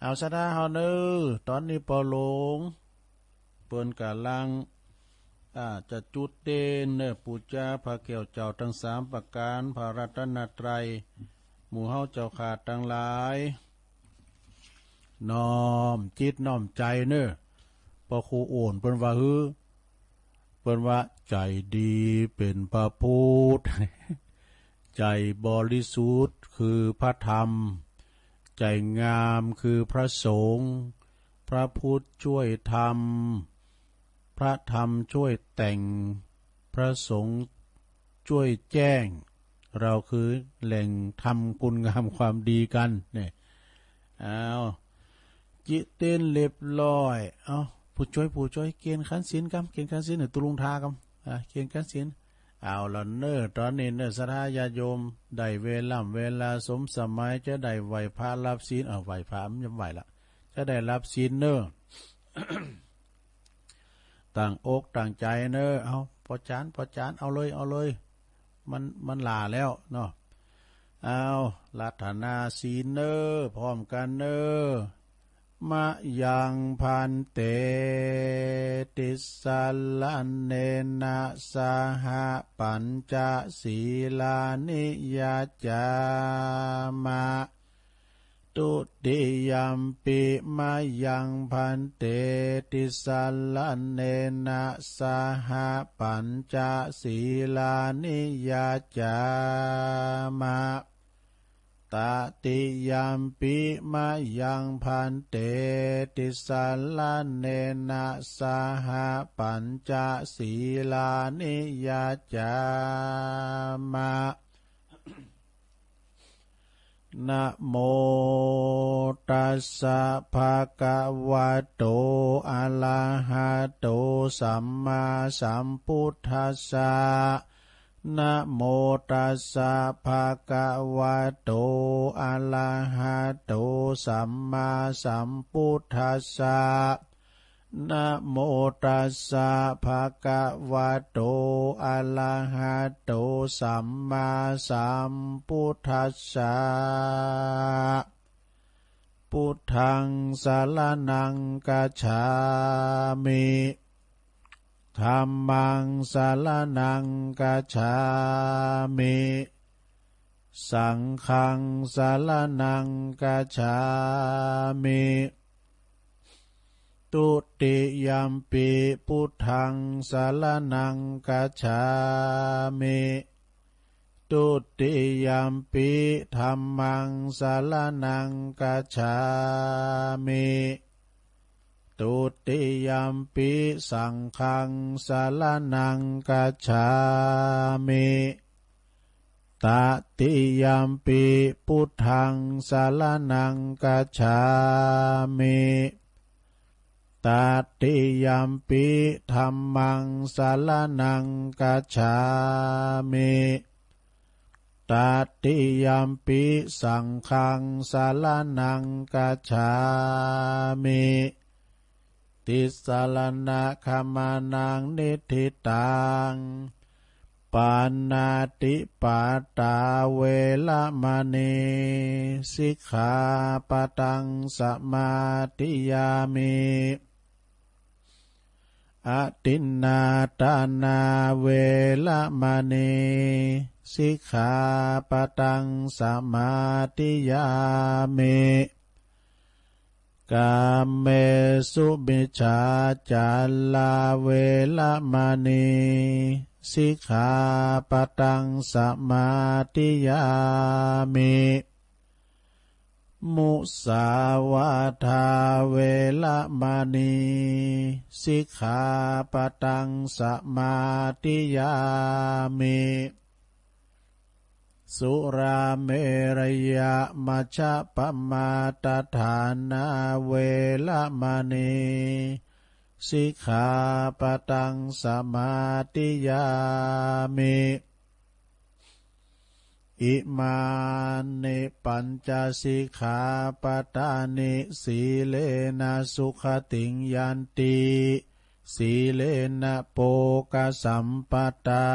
เอาซะดาเฮาเด้อตอนนี้ปอหลงเปิ้นกะลังจะจุดเด่นเนอปูจาพระแก้วเจ้าทั้ง3ประการพระรัตนตรัยหมู่เฮาเจ้าขาดทั้งหลายน้อมจิตน้อมใจเนอพอครูโอนเปิ้นว่าเปิ้นว่าใจดีเป็นพระพุทธ ใจบริสุทธิ์คือพระธรรมใจงามคือพระสงฆ์พระพุทธช่วยทำพระธรรมช่วยแต่งพระสงฆ์ช่วยแจ้งเราคือแหล่งทำคุณงามความดีกันเนี่ยเอาจิตเต้นเรียบร้อยเอาผู้ช่วยเกียนขันศีลกำเกียนขันศีลตุลุงทากำเกียนขันศีลเอาละเนอตอนนี้เนอสถาญาโยมได้เวลาสมสมัยจะได้ไหวพระรับศีลไหวพระมันจะไหวละจะได้รับศีลเนอ ต่างอกต่างใจเนอเอาพอจานเอาเลยมันลาแล้วเนาะเอาลัทนาศีลเนอพร้อมกันเนอมะยังพันเตติสัลลันเนนะสหปัญจศีลานิยจามะตุติยัมปิมะยังพันเตติสัลลันเนนะสหปัญจศีลานิยจามะตติยัมปิมะยังพันเตติสัลลันเนนะสหปัญจศีลานิยจามะนะโมตัสสะภะคะวะโตอะระหะโตสัมมาสัมพุทธัสสะนะโมตัสสะภะคะวะโตอะระหะโตสัมมาสัมพุทธัสสะนะโมตัสสะภะคะวะโตอะระหะโตสัมมาสัมพุทธัสสะพุทธังสรณังคัจฉามิธัมมังสรณังคัจฉามิสังฆังสรณังคัจฉามิตุติยัมปิพุทธังสรณังคัจฉามิตุติยัมปิธัมมังสรณังคัจฉามิตุติยัมปิสังฆังสรณังคัจฉามิตติยัมปิพุทธังสรณังคัจฉามิตติยัมปิธัมมังสรณังคัจฉามิตติยัมปิสังฆังสรณังคัจฉามิติสรณะคัมมานังนิทิตังปานาติปาตาเวละมณีสิกขาปะทังสมาธิยามิอทินนาทานาเวละมณีสิกขาปะทังสมาธิยามิกามเมสุมิจฉาจาราเวละมณีสิกขาปะทังสมาธิยามิมุสาวาทาเวละมณีสิกขาปะทังสมาธิยามิสุราเมรยะมัชฌะปมาตฐานาเวละมณีสิกขาปะทังสมาธิยามิอิมานิปัญจสิกขาปทานิสีเลนะสุขติงยันติสีเลนะโภคสัมปตา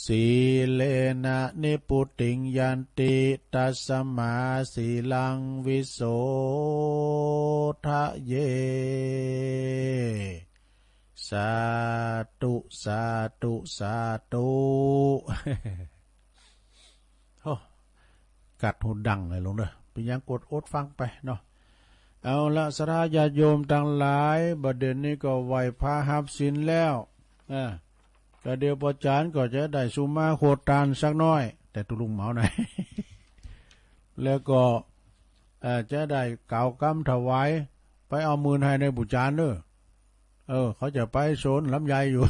สีเลนะนิปุติงยันติตัสมาสีลังวิโสทะเยสาธุสาธุสาธุโอ้กัดหูดังเลยลงเด้อไปยังกดอดฟังไปเนาะเอาละสราญาโยมทั้งหลายบัดเดี๋ยวนี้ก็ไหวพระหับศีลแล้วก็เดี๋ยวพอจานก็จะได้สุมาโคตานสักน้อยแต่ตุลุงเหมาหน่อย แล้วก็จะได้เก่ากำถวายไปเอามือให้ในบุจานเด้อเขาจะไปโซนลำไยอยู่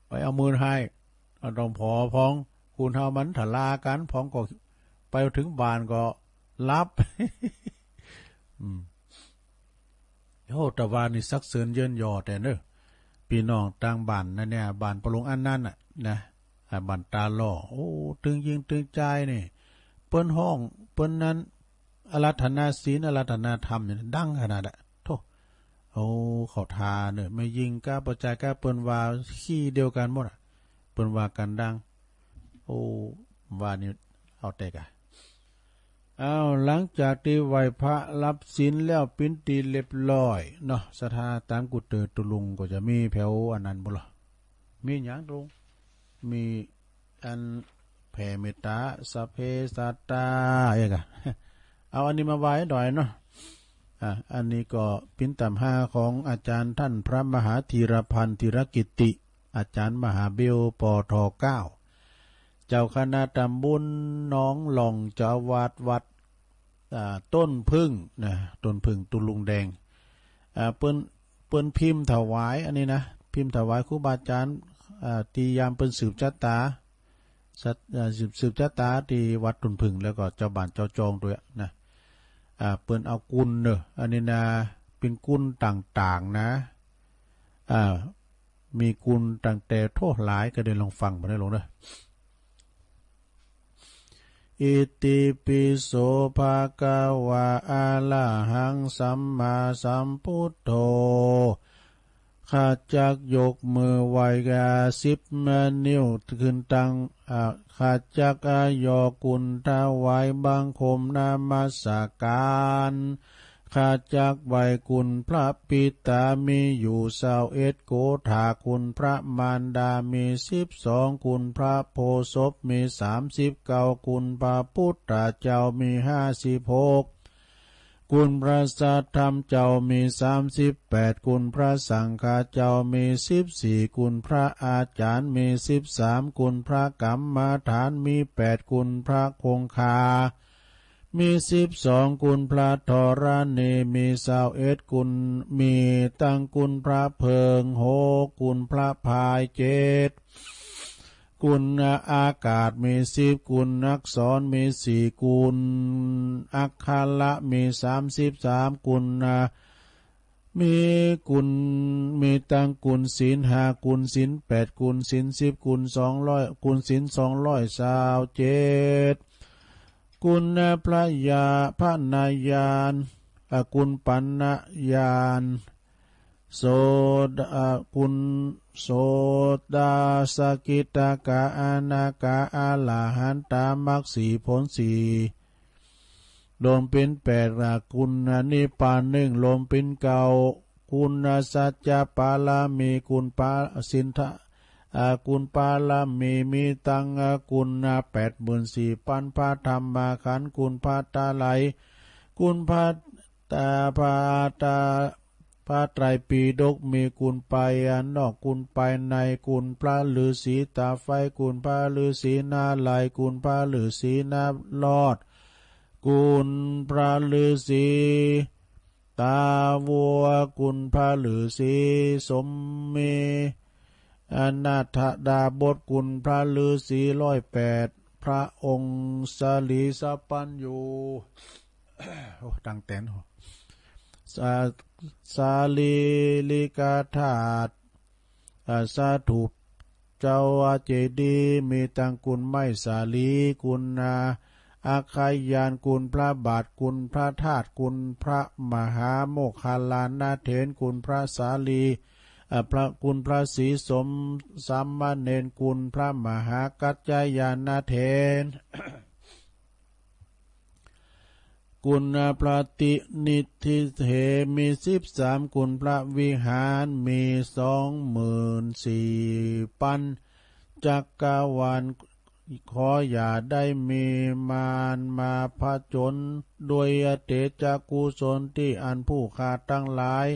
ไปเอามือให้ต้องพอพองคุณเฮามันถลากันพองก็ไปถึงบ้านก็รับโอ้ตะวันนี่สักเสือนเยินยอแต่เนอะพี่น้องต่างบ้านนั่นเนี่ยบ้านปะลงอันนั้นน่ะนะบ้านตาล่อโอ้ตึงยิงตึงใจนี่เปิ้นห้องเปิ้นนั้นอาราธนาศีลอาราธนาธรรมเนี่ยดังขนาดน่ะโธ่โอ้เขาทาเนี่ยไม่ยิงกล้าประจายกล้าเปิ้นว่าขี้เดียวกันหมดเปิ้นว่ากันดังโอ้ว่านี่เอาแต่กะหลังจากที่ไหวพระรับศีลแล้วปิ้นตีเรียบร้อยเนาะสถาตามกุฏเตอตุลุงก็จะมีแผวอันนั้นบ่ล่ะมีหยังตรงมีอันแผ่เมตตาสัพเพสัตตาอย่างกะเอาอันนี้มาไว้หน่อยเนาะอันนี้ก็ปิ้นตำ5ของอาจารย์ท่านพระมหาธีรพันธ์ธีรกิติอาจารย์มหาเบลปท9เจ้าคณะตำบลหนองหล่องเจ้าวาดวัดต้นพึ่งนะต้นพึ่งตุลุงแดงเปิ้นพิมพ์ถวายอันนี้นะพิมพ์ถวายครูบาอาจารย์ตียามเปิ้นสืบชะตาสืบชะตาที่วัดต้นพึ่งแล้วก็เจ้าบ้านเจ้าจองด้วยนะเปิ้นเอากุลเนอะอันนี้นะเป็นกุลต่างๆนะมีกุลต่างแต่โทษหลายก็ได้ลองฟังมาได้ลงเด้ออิติปิโสภะคะวะอะระหังสัมมาสัมพุทโธข้าจักยกมือไหวกา10 นิ้วขึ้นตั้งข้าจักยอกุณถวายบังคมนามัสการข้าจักไหวคุณพระปิตามีอยู่21 โกฏาคุณพระมารดามี12คุณพระโพธิ์ศพมี39คุณพระพุทธเจ้ามี56คุณพระสัทธรรมเจ้ามี38คุณพระสังฆเจ้ามี14คุณพระอาจารย์มี13คุณพระกรรมฐานมี8คุณพระคงคามี12คุณพระธรณีมี21คุณมีตั้งคุณพระเพิง6คุณพระพาย7คุณอากาศมี10คุณอักษรมี4คุณอักขระมี33คุณมีคุณมีตั้งคุณศีล5คุณศีล8คุณศีล10คุณ200คุณศีล227คุณพระยาพระนายานคุณปัญญานโสดคุณโสดาสกิตากะอนาคาอรหันตามรรค4ผล4ลมเป็น8คุณนิพพาน1ลมเป็น9คุณสัจจะปาลามีคุณปาสินทะคุณปาลามีตังคุณ84,000พระธรรมขันธ์คุณพระตาไหลคุณพระตาพระไตรปิฎกมีคุณไปนอกคุณไปในคุณพระฤาษีตาไฟคุณพระฤาษีหน้าไหลคุณพระฤาษีหน้าลอดคุณพระฤาษีตาวัวคุณพระฤาษีสมเมอนาถดาบทคุณพระฤาษี108พระองค์สลีสัพพัญญูโอ้ดังแตนสาลีลิกาธาตุสาธุเจ้าเจดีมีตังคุณไม้สาลีคุณอาคายานคุณพระบาทคุณพระธาตุคุณพระมหาโมคคลานาเถรคุณพระสาลี พระคุณพระศรีสมสามเณรคุณพระมหากัจจายานาเถร กุณพระตินิธิเถมี13กุณพระวิหารมี24,000จักกรวาลขออย่าได้มีมารมาผจญด้วยเตจกุศลที่อันผู้ขาดทั้งหลาย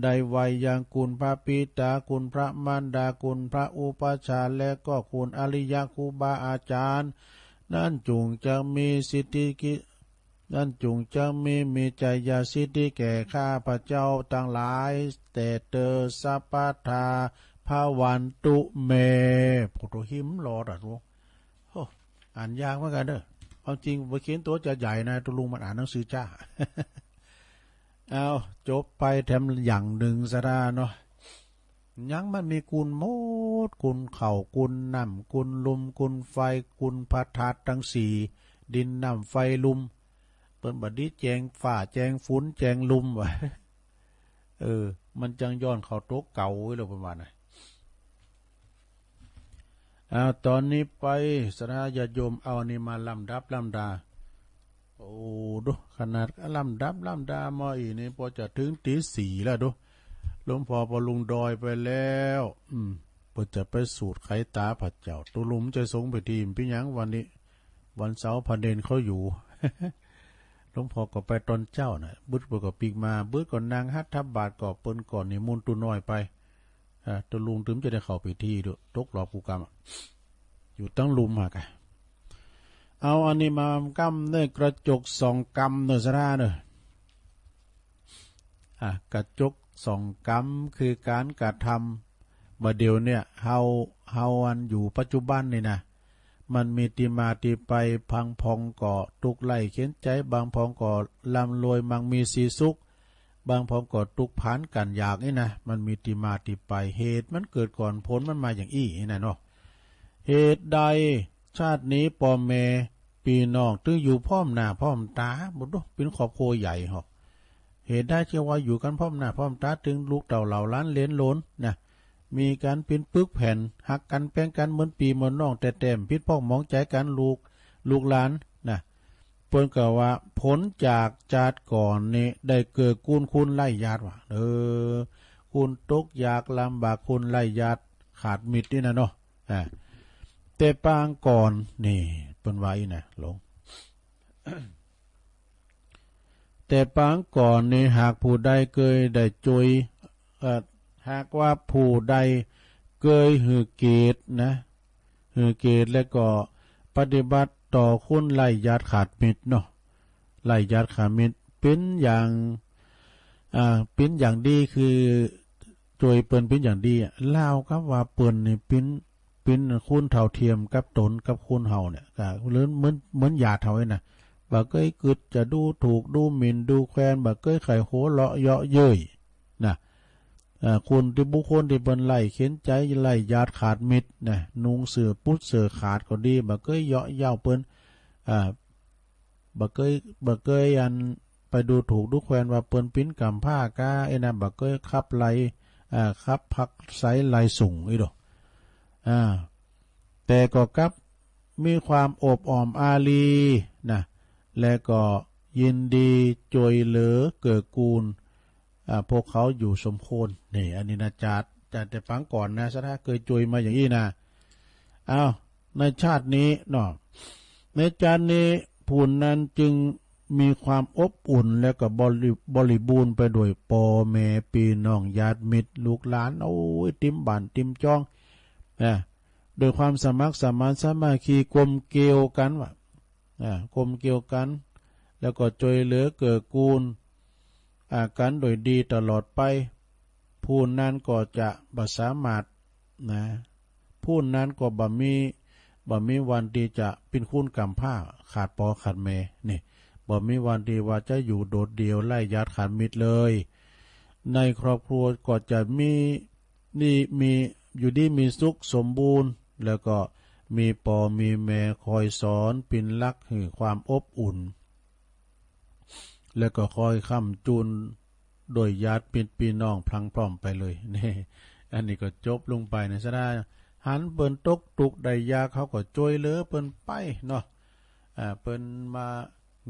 ได้ไว้อย่างคุณพระปิตาคุณพระมารดาคุณพระอุปชาและก็คุณอริยครูบาอาจารย์นั่นจุงจะมีสิทธินั่นจุงจะมีใจยาสิทธิแก่ข้าพระเจ้าทั้งหลายแต่เตอสัพพทาภาวันตุเมพุทธหิมรอดรู้อ่านยากเหมือนกันเด้อเอาจริงไปเขียนตัวจะใหญ่นะตุลุงมันอ่านหนังสือจ้า เอาจบไปแถมอย่างหนึ่งซะได้เนาะยังมันมีกุลโมดกุลเข่ากุลน้ำกุลลมกุลไฟกุลพัดธาตุทั้งสี่ดินน้ำไฟลุมเปิ้นบัดนี้แจงฝ่าแจงฝนแจงลุมวะ มันจังย้อนเข้าโต๊ะเก่าไว้แล้วประมาณนั้นตอนนี้ไปสราญาโยมเอานี่มาลำดับลำดาโอ้ดูขนาดลำดับลำดามาอีนี่พอจะถึงตี 4แล้วดูหลวงพ่อพอลุงดอยไปแล้วพอจะไปสูตรไขตาผัดเจ้าตุลุมจะส่งไปทีมพี่ยังวันนี้วันเสาร์พันเดนเขาอยู่ หลวงพ่อก็ไปตอนเจ้าน่ะบึดก็ปีกมาบึดก่อนนางฮัททับบาทก็เปิ้นก่อนนี่มุนตุน้อยไปตุลุงถึงจะได้เข้าไปที่ด้วยตกหลอกกูกรรมอยู่ตั้งลุมหากะเอาอันนี้มากำเนื้อกระจกสองกำเนื้อสระเนื้อกระจกสองกำคือการกระทำมาเดียวเนี่ยเฮาอันอยู่ปัจจุบันนี่นะมันมีติมาติไปพังพองก่อตุกไล่เข็นใจบางพองก่อลำรวยมังมีสีสุขบางพองก่อตุกผานกันอยากนี่นะมันมีติมาติไปเหตุมันเกิดก่อนผลมันมาอย่างอี้นี่นะเนาะเหตุใดชาตินี้ปอแม่ปีน้องตึงอยู่พร้อมหน้าพร้อมตาบุตรเป็นครอบครัวใหญ่หรอกเหตุได้เชื่อว่าอยู่กันพร้อมหน้าพร้อมตาถึงลูกเต่าเหล่าล้านเลี้ยนล้นนะมีการเป็นปึกแผ่นหักกันแป้งกันเหมือนปีเหมือนน้องแต่เต็มพิษพ้องมองใจกันลูกหลานนะเปิ้นก็ว่าผลจากจาดก่อนนี่ได้เกิดคุณไล่ญาติว่ะคุณตกอยากลำบากคุณไล่ญาติขาดมิตรนี่นะเนาะแต่ปางก่อนนี่เปิ้นว่าอีนะหลง แต่ปางก่อนนี่หากผู้ใดเคยได้จุยหากว่าผู้ใดเคยหือเกตนะหือเกตแล้วก็ปฏิบัติต่อคุณไล่ญาติขาดมิตรเนาะไล่ญาติขาดมิตรเป็นอย่างดีคือโดยเปิ้นเป็นอย่างดีเล่าครับว่าเปิ้นนี่เป็นคุณเท่าเทียมกับตนกับคุณเฮาเนี่ยก็เหมือนญาติเฮาน่ะบ่เคยกึดจะดูถูกดูหมิ่นดูแคลนบ่เคยไขโหเลาะเยาะเย้ยนะคุณที่บุคคลที่เปิ้นไล่เข็นใจไล่ญาติขาดมิตรนะนุงเสื้อปุดเสื้อขาดก็ดีบ่เคยเยาะเย้าเปิ้นบ่เคยอันไปดูถูกดูแคลนว่าเปิ้นปิ้นกำผ้ากาไอ้น่ะบ่เคยขับไล่ขับพักไสไล่สูงอีดอกแต่ก็กับมีความอบอ้อมอารีนะและก็ยินดีจวยเหลือเกิดกูลพวกเขาอยู่สมควรนี่อันนี้นะจัดแต่ฟังก่อนนะซะถ้าเคยจวยมาอย่างนี้นะในชาตินี้เนาะในชาตินี้ผู้นั้นจึงมีความอบอุ่นและก็บริบูรณ์ไปด้วยพ่อแม่พี่น้องญาติมิตรลูกหลานโอ้ยติมบ้านติมจ้องโดยความสมัครสมานสามัคคีกลมเกลียวกันว่ะกลมเกลียวกันแล้วก็ช่วยเหลือเกื้อกูลกันโดยดีตลอดไปผู้นั้นก็จะบ่สามารถนะผู้นั้นก็บ่มีวันที่จะเป็นคุณกำผ้าขาดปอขาดแม่นี่บ่มีวันที่ว่าจะอยู่โดดเดี่ยวไล่ญาติขาดมิตรเลยในครอบครัวก็จะมีอยู่ดีมีสุขสมบูรณ์แล้วก็มีพ่อมีแม่คอยสอนเป็นหลักให้ความอบอุ่นแล้วก็คอยค้ำจุนโดยญาติพี่น้องพลังพร้อมไปเลยนี่ อันนี้ก็จบลงไปนะซะได้หันเปิ้นตกตุกได้ยาเขาก็ช่วยเหลือเปิ้นไปเนาะเปิ้นมา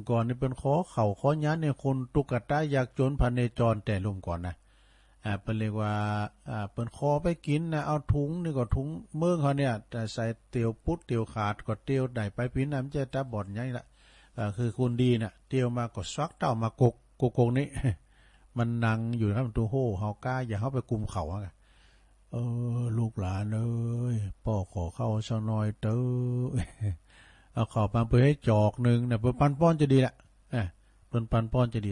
ก่อนนี่เปิ้นขอเข่าขอยันเนี่ยคนตุกตะอยากจนพเนจรแต่ลุ่มก่อนนะเปิ้นเรียกว่าเปิ้นขอไปกินนะเอาถุงนี่ก็ถุงเมืองเขาเนี่ยแต่ใส่เตียวปุ๊ดเตียวขาดก็เตียวได้ไปพินน้ำจะตาบอดอย่างนี้ละคือคุณดีน่ะเตียวมาก็ซักเต้ามากกนี่ มันนั่งอยู่ครับตัวโหเฮากล้าอย่าเข้าไปกุมเขาอ่ะลูกหลานเอ้ยพ่อขอเข้าซะหน่อยเต้อ เอาเข้าปันไปให้จอกนึงน่ะเปิ้นปันป้อนจะดีละเปิ้นปันป้อนจะดี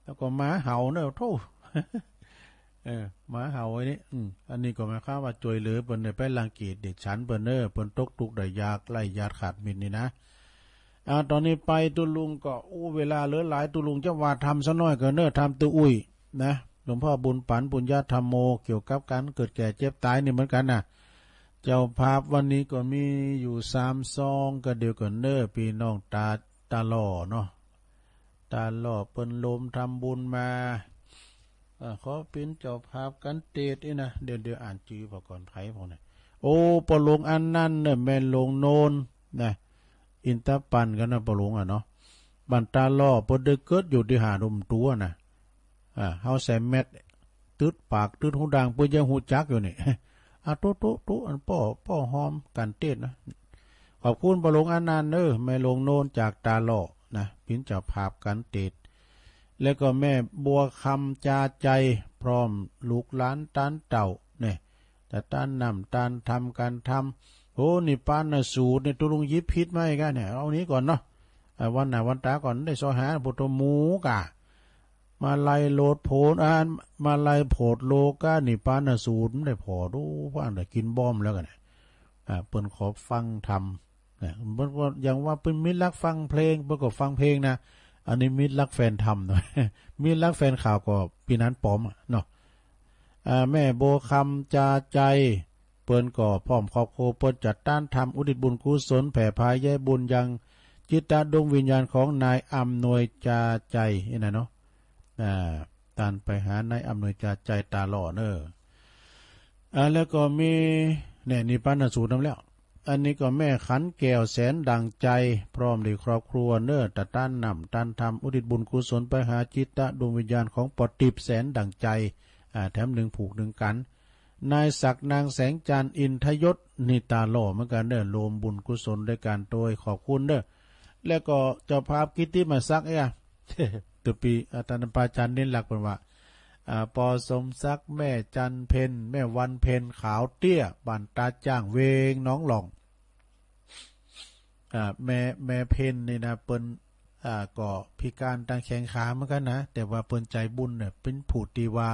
แล้วก็หมาเห่าเนาะโธ่ หมาเห่าไว้นี่อันนี้ก็หมายความว่าจวยเหลือเปิ้นได้ไปรังเกียจเด็กฉันเปิ้นเปิ้นตกทุกข์ได้ยากไล่ญาติขาดมิตรนี่นะตอนนี้ไปตุลุงก็เวลาเหลือหลายตุลุงจะว่าทำซะน้อยก็ทำตุอุ้ยนะหลวงพ่อบุญปันปุญญาธรรมโมเกี่ยวกับการเกิดแก่เจ็บตายนี่เหมือนกันน่ะเจ้าภาพวันนี้ก็มีอยู่3ซองก็เดียวกันพี่น้องตาหล่อเนาะตาหล่อเปิ้นลมทำบุญมาขอเป็นเจ้าภาพกันเตดนี่นะเดี๋ยวอ่านจื่อพอก่อนไผพวกนี้ปลงอันนั้นเนี่ยแม่นลงโนนนะอินตะปันกันนะปลงเนาะบันตาล่อเปิ้นได้เกิดอยู่ที่หาดมตัวน่ะเฮาใส่เม็ดตึดปากตึดหูดังเปิ้นยังหูจักอยู่นี่ตุ๊อันป้อหอมกันเตดนะขอบคุณปลงอันนั้นแม่ลงโนนจากตาล่อนะเป็นเจ้าภาพกันเตดแล้วก็แม่บัวคำจาใจพร้อมลูกหลานตานเต่าเนี่ยแต่ตานนำตานทำการทำนี่ปานสูตรเนี่ยตุลุงยิบพิษไหมกันเนี่ยเอานี้ก่อนเนาะวันไหนวันตาก่อนได้ซอหาปุตหมูกะมาไล่โลดโผนมาไล่โผดโลกานี่ปานสูตรไม่ได้พอดูว่าอันไหนกินบ้อมแล้วกันเนี่ยเปิ้นขอฟังทำเนี่ยเปิ้นก็อย่างว่าเป็นมิตรรักฟังเพลงเปิ้นก็ฟังเพลงนะอันนี้มิตรรักแฟนทำหน่อย มิตรรักแฟนข่าวก็ปีนั้นปอมเนาะแม่โบคำจาใจเปิ้นก็พร้อมครอบครัวเปิ้นจัดต้านทำอุทิศบุญกุศลแผ่พายแย่บุญยังจิตตดวงวิญญาณของนายอำนวยจาใจนี่นะเนาะตานไปหานายอำนวยจาใจตาหล่อแล้วก็มีเนี่ยนี่ปานสูตรนำแล้วอันนี้ก็แม่ขันแก้วแสนดังใจพร้อมด้วยครอบครัวตะต้านนำต้านทำอุทิศบุญกุศลไปหาจิตตะดวงวิญญาณของปอติบแสนดังใจแถม1ผูก1กันนายศักนางแสงจันทร์อินทยศนิตาหล่อเหมือนกันรวมบุญกุศลด้วยการโดยขอบคุณแล้วก็เจ้าภาพกิตติมาซักตัวปีอาจารย์ปาจันเน้นหลักเป็นว่าปอสมศักดิ์แม่จันเพนแม่วันเพนขาวเตี้ยบันตาจ้างเวงน้องหลองแม่เพนนี่นะเปิ้นก็พิการทางแขนขาเหมือนกันนะแต่ว่าเปิ้นใจบุญเนี่ยเป็นผู้ที่ว่า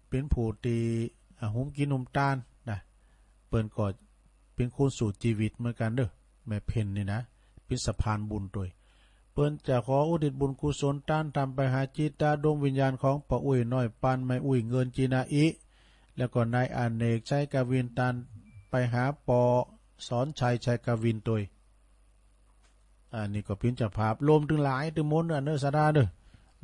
เป็นผู้ที่หุ้มกินนมตาลนะเปิ้นก็เป็นคนสู่ชีวิตเหมือนกันแม่เพนนี่นะเป็นสะพานบุญด้วยเปิ้นจะขออุทิศบุญกุศลต้านทำไปหาจิตตาดวงวิญญาณของป้าอุ้ยน้อยปานไม่อุ้ยเงินจีนาอิแล้วก็นายอเนกชัยกวินตานไปหาปอสอนชัยกวินตัวนี่ก็พินจะภาพรวมถึงหลายถึงมนสะดา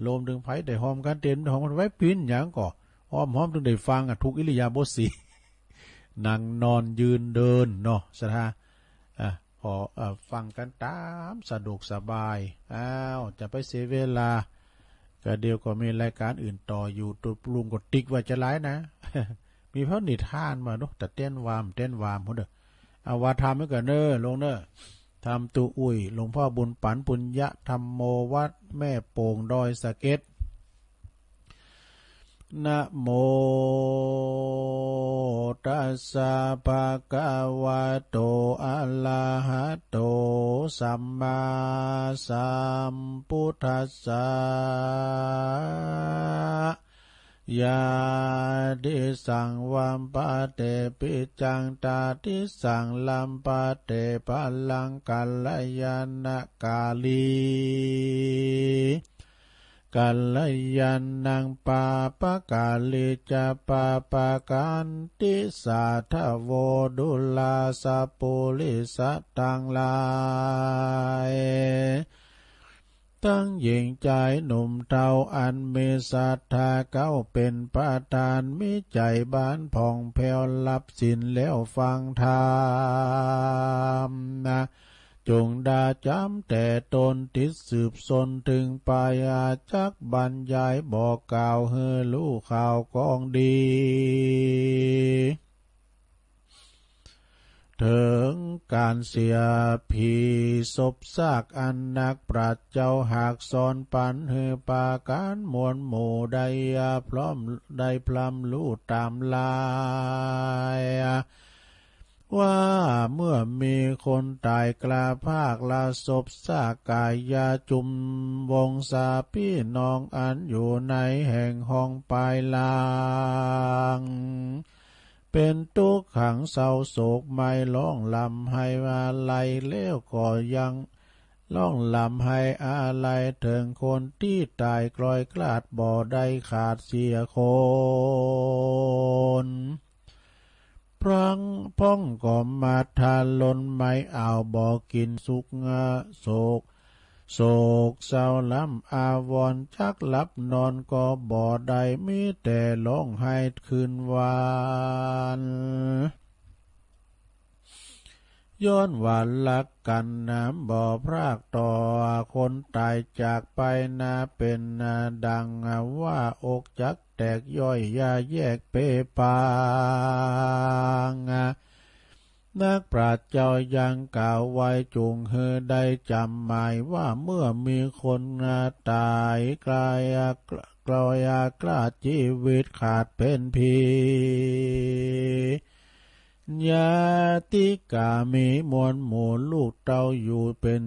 รวมถึงไผได้หอมกันเต็มหอมกันไว้พินหยังก็หอมถึงได้ฟังทุกอิริยาบถสีนั่งนอนยืนเดินเนาะสะดาพอฟังกันตามสะดวกสบายจะไปเสียเวลาก็เดียวก็มีรายการอื่นต่ออยู่ตัวปรุงก็ติ๊กว่าจะไลฟ์นะ มีเพราะนิทานมาเนาะแต่เต้นวามพุ่นเอาว่าทำให้กันลงทำตุอุ้ยหลวงพ่อบุญปันปุญญะธรรมโมวัดแม่โป่งดอยสะเก็ดนะโมตัสสะภะคะวะโตอะระหะโตสัมมาสัมพุทธัสสะยาดิสังวัมปะเตปิจังตาติสังลัมปะเตปะลังกัลยาณกาลีกัลยาณังปาปะกาลิจะปาปะกันติสาทะโวดุลาสะปุริสะตังลาย ตั้งหญิงใจหนุ่มเทาอันมีศรัทธาเก้าเป็นประธานมิใจบ้านผ่องแผ้วรับศีลแล้วฟังธรรมนะจงดาจำแต่ตนติดสืบสนถึงปายาจักบรรยายบอกกล่าวเฮรู้ข่าวกองดีถึงการเสียผีศพซากอันนักปราชญ์เจ้าหากสอนปันเฮปาการมวลหมู่ใดพร้อมได้พลัมรู้ตามลายว่าเมื่อมีคนตายกลาภาคลาศพซากกายยาจุมวงศาพี่น้องอันอยู่ในแห่งห้องปลายลางเป็นทุกข์ขังเศร้าโศกไม่ร้องลำให้อะไรเลี้ยวก็ยังร้องลำให้อะไรถึงคนที่ตายกลอยกลาดบ่ได้ขาดเสียคนพรังพ้องก็มาทานลนไม่เอาบ่กินสุกโศกโศกเศร้าล้ำอาวรณ์ชักหลับนอนก็บ่ได้มีแต่ร้องไห้คืนวานย้อนหวานลักกันน้ำบ่อพรากต่อคนตายจากไปนาเป็นนาดังว่าอกจักแตกย่อยยาแยกเปปางนักปราชญ์เจ้ายังกล่าวไว้จุงเฮได้จำหมายว่าเมื่อมีคนตายกลายกลอยกล้าชีวิตขาดเป็นผีญาติกามีมวลหมู่ลูกเต้าอยู่เป็น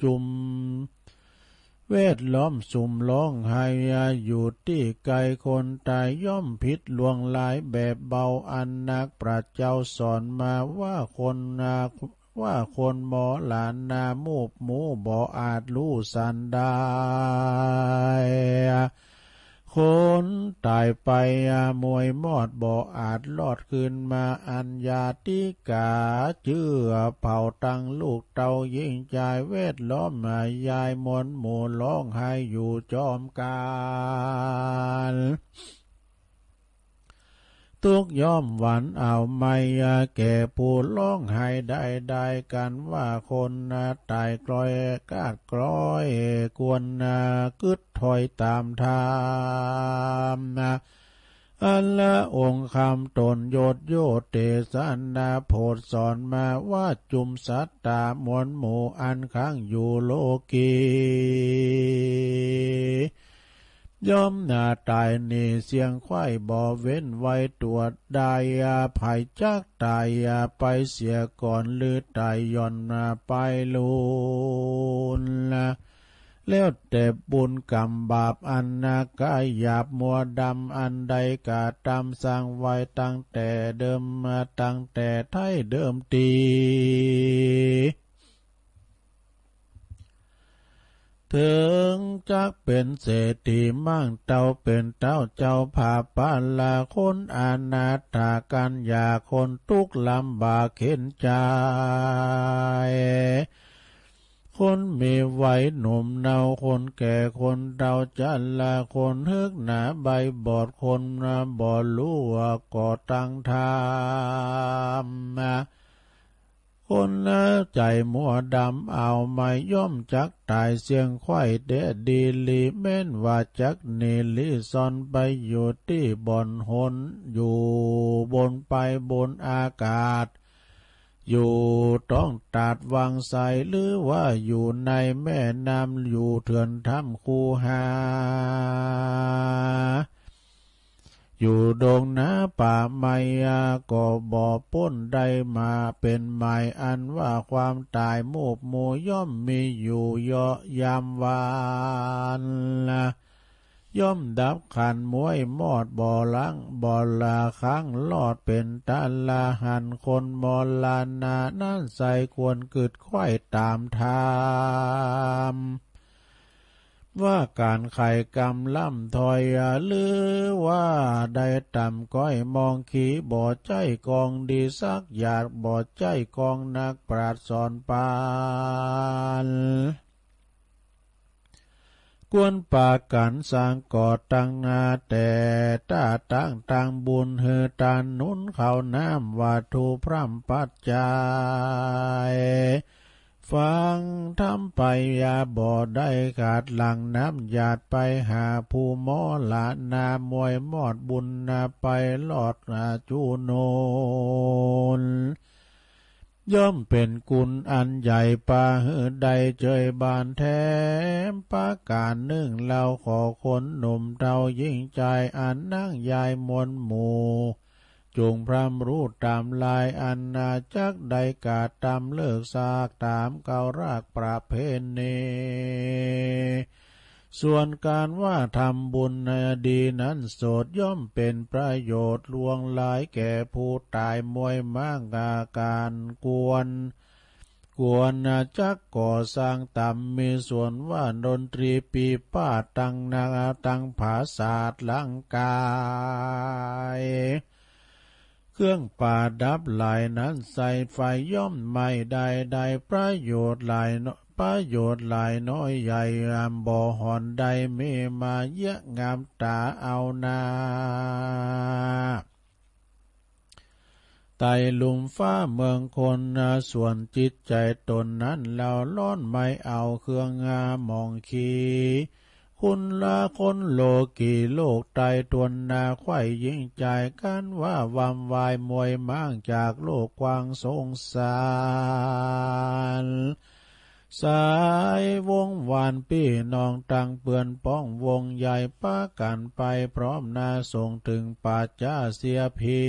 จุมเวทล้อมสุ่มร้องไห้อยู่ที่ไกลคนตายย่อมผิดลวงหลายแบบเบาอันนักปราชญ์เจ้าสอนมาว่าคนหมอหลานนามูบหมูบ่อาจรู้สันได้คนตายไปมวยมอดบ่อาจลอดคืนมาอัญญาติกาเจือเผาตั้งลูกเต้ายิ่งใจเวทล้อมยายมนหมู่ร้องไห้อยู่จอมกาลทุกย่อมหวันเอาไม่แก่ผู้ร้องไห้ได้กันว่าคนตายกลอยกาดกลอยกวนกึดถอยตามธรรมอัลละองค์คำตนโยเตสันนาโพธสอนมาว่าจุมสัตตามวลหมู่อันข้างอยู่โลกีย่อมหน้าตายนี่เสียงไข้บ่เว้นไว้ตัวได้ภัยจักตายไปเสียก่อนหรือตายย่อนไปลูนแล้วแต่บุญกรรมบาปอันนากายหยาบมัวดำอันใดกาตามสร้างไว้ตั้งแต่เดิมมาตั้งแต่ไทยเดิมทีถึงจักเป็นเศรษฐีมั่งเต้าเป็นเต้าเจ้าผาปาลาคนอนาถากันยาคนทุกข์ลำบากเข็นใจคนมีไว้หนุ่มเนาคนแก่คนเฒ่าจันลาคนฮึกหนาใบบอดคนบ่รู้ว่าก่อตั้งธรรมคนใจมัวดำเอาไม่ย่อมจักตายเสียงไข้เดดีลีแม้นว่าจักเนลิซอนไปอยู่ที่บนหนอยู่บนไปบนอากาศอยู่ต้องตัดวังใสหรือว่าอยู่ในแม่น้ำอยู่เถื่อนถ้ำคูหาอยู่ดงนาป่าไม้ก็บ่พ้นได้มาเป็นหมายอันว่าความตายมูบหมู่ย่อมมีอยู่เยาะยามวานย่อมดับขันมวยมอดบ่อลังบ่อลาค้างลอดเป็นตาลาหันคนมอลานานั่นใส่ควรกึดไข่ตามธรรมว่าการไข่กำล่ำถอยหรือว่าได้ต่ำก้อยมองขีบ่อใจกองดีสักหยาดบ่อใจกองนักปราชญ์สอนปาน กวนปากันสร้างก่อตั้งนาแต่ตาตั้งบุญเฮตานนุนเขาน้ำวัตถุพร่ำปัจจัยฟังทำไปอย่าบ่ได้ขาดหลังน้ำหยาดไปหาผู้หมอละนามวยมอดบุญนาไปลอดจูโนนย่อมเป็นกุลอันใหญ่ปาหือใดเจยบานแท้ปาการหนึ่งเราขอคนหนุ่มเท่ายิ่งใจอันนั่งยายมวลหมู่จงพรำรู้ตามลายอันนาจักใดกาตามเลิกซากตามเการากประเพณีส่วนการว่าทำบุญในอดีตนั้นโสดย่อมเป็นประโยชน์ลวงหลายแก่ผู้ตายมวยมั่งอาการกวนจักก่อสร้างต่ำมีส่วนว่าดนตรีปีป้าตั้งนาตั้งภาษาลังกายเครื่องป่าดับหลายนั้นใส่ไฟย่อมไม่ได้ประโยชน์หลายน้อยใหญ่งามบ่อหอนใดมีมาเยอะงามตาเอานาไต่ลุมฟ้าเมืองคนส่วนจิตใจตนนั้นเราล้อนไม่เอาเครื่องงามองขีคุณละคนโลกีโลกไตตวนนาไข่ยิ่งใจกันว่าวำวายมวยมั่งจากโลกกว้างสงสารสายวงวานพี่น้องตังเปือนป้องวงใหญ่ป้ากันไปพร้อมนาส่งถึงป่าจ้าเสียพี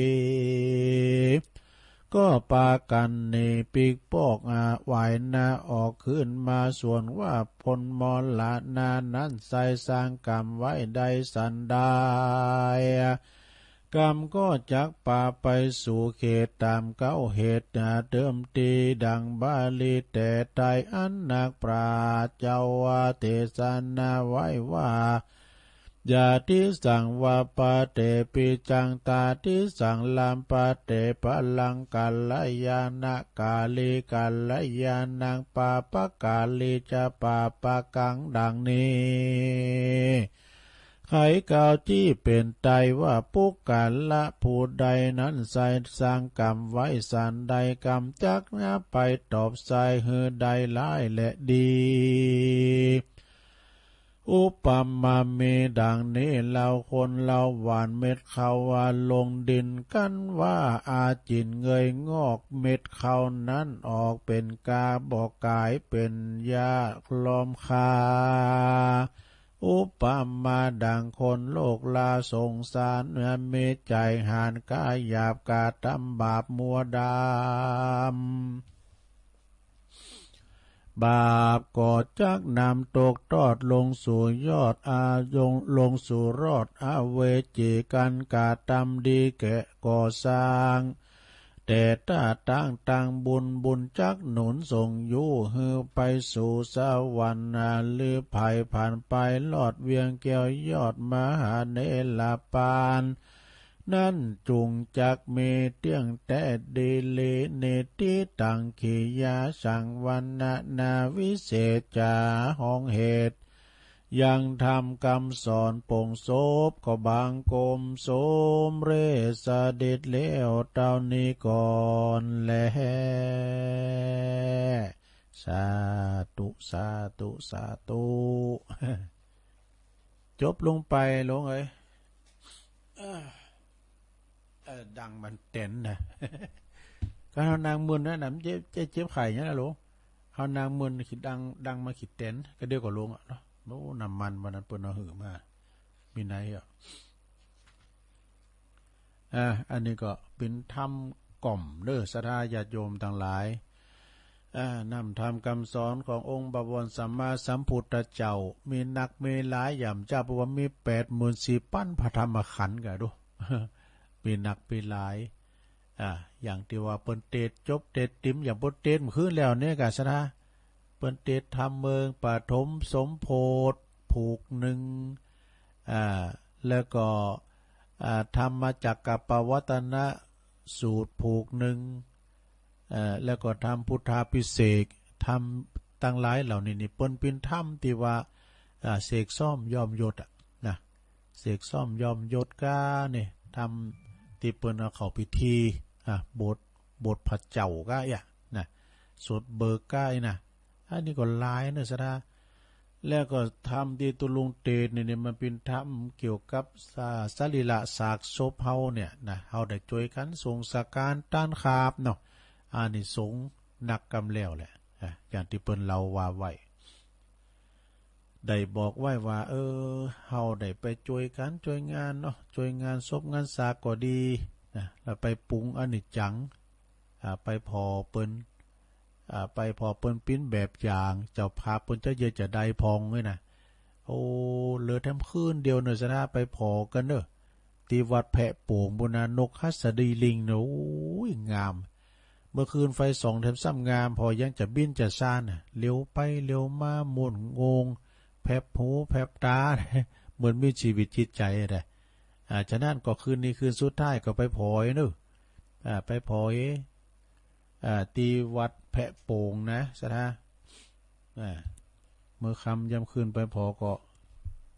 ก็ปากันนี่ปีกปอกไหวนาออกขึ้นมาส่วนว่าพลมอละนานั้นใส่สร้างกรรมไว้ได้สันได้กรรมก็จักป่าไปสู่เขตตามเก้าเหตุเดิมตีดังบาลีแต่ไตอันนักปราชญ์เจ้าวาเทศนาไว้ว่าอย่าที่สั่งว่าปาเตปิจังตาที่สั่งลามปาเตปะลังกัลยาณกาลีกัลยาณังปาปะกาลีจะปาปะกังดังนี้ไขกล่าวที่เป็นไตว่าปุกกันละผู้ใดนั้นใส่สร้างกรรมไว้สันใดกรรมจักไปตอบใส่หือใดร้ายและดีอุปมาเมดังนี้เราคนเราหวานเม็ดเขาว่าลงดินกันว่าอาจินเงยงอกเม็ดเขานั้นออกเป็นกาบอกกายเป็นยาคลอมคาอุปมาดังคนโลกลาสงสารเมื่อเมใจหานกายหยาบกาทำบาปมัวดำบาปก่อจักนำตกทอดลงสู่ยอดลงสู่รอดอาเวจีกันกาตำดีแก่ก่อสร้างแต่ถ้าตั้งบุญจักหนุนส่งยู่ฮือไปสู่สวรรค์หรือภัยผ่านไปลอดเวียงแก้วยอดมหาเนลปานนั่นจุงจักเมเตียงแต่เดเลเนติตังขียาสังวันนาวิเศษจาห้องเหตุยังทำคำสอนปงโซบก็บางกลมโสมเรสเด็ดเลี้ยวเต้านี้ก่อนแลสาธุจบลงไปลงเอ้ยดังมันเต้นนะก็เอานางมืนนะน้ำเจ็บไข่เนี่ยนะลุงเอานางมืนขีดดังมาขีดเต้นก็เดียวกับลุงอ่ะเนาะโอ้น้ำมันวันนั้นเปิ้นเอาหือมามีไหนอ่ะอันนี้ก็เป็นธรรมกล่อมเด้อศรัทธาญาติโยมทั้งหลายนำธรรมคำสอนขององค์บวรสัมมาสัมพุทธเจ้ามีนักมีหลายอย่างเจ้าเพราะว่ามี84,000พระธรรมขันธ์กันดูมีนักมีหลายอย่างที่ว่าเปิ้นเทศจบเทศติมอย่างเปิ้นเทศมื้อคืนแล้วเนี่ยก็ศรัทธาเปิ้นเทศธรรมเมืองปฐมสมโพธิผูกหนึ่งแล้วก็ธรรมจักรปวัตนะสูตรผูกหนึ่งแล้วก็ทำพุทธาภิเษกทำตั้งหลายเหล่านี้นี่เปิ้นเป็นธรรมที่ว่า เสกซ่อมยอมยศนะเสกซ่อมยอมยศก้าเนี่ยทำที่เปิ้นเอาเข้าพิธีบทพระเจ้าก้านะสวดเบิกก้านะอันนี้ก็หลายเนอะสระแล้วก็ทำที่ตุลุงเตนเนี่ยมันเป็นธรรมเกี่ยวกับสรีระสากศพเฮาเนี่ยนะเฮาได้ช่วยกันส่งสการต้านขาบเนาะอานิสงส์หนักกำแล้วแหละอย่างที่เปิ้นเราว่าไว้ได้บอกไว้ว่าเฮาได้ไปช่วยกันช่วยงานเนาะช่วยงานศพงานสากก็ดีนะแล้วไปปรุงอนิจจังไปพอเปิ้นปิ้นแบบอย่างเจ้าภาพเปิ้นจะเยอะจะได้พองเลยนะโอ้เหลือแถมคืนเดียวเนอะซะนะไปพอกันเนอะที่วัดแพะโป่งบุญนกฮัสดีลิงเนอะโอ้ยงามเมื่อคืนไฟส่องแถมซ้ำงามพอยังจะบินจะซ่านเลี้ยวไปเลี้ยวมาหมุนงงแผบหูแผบตาเหมือนมีชีวิตจิตใจเลยฉะนั้นก็คืนนี้คืนสุดท้ายก็ไปพอยเนอะไปพอยตีวัดแพะโป่งนะสะท่าเมื่อคำยำคืนไปพอก็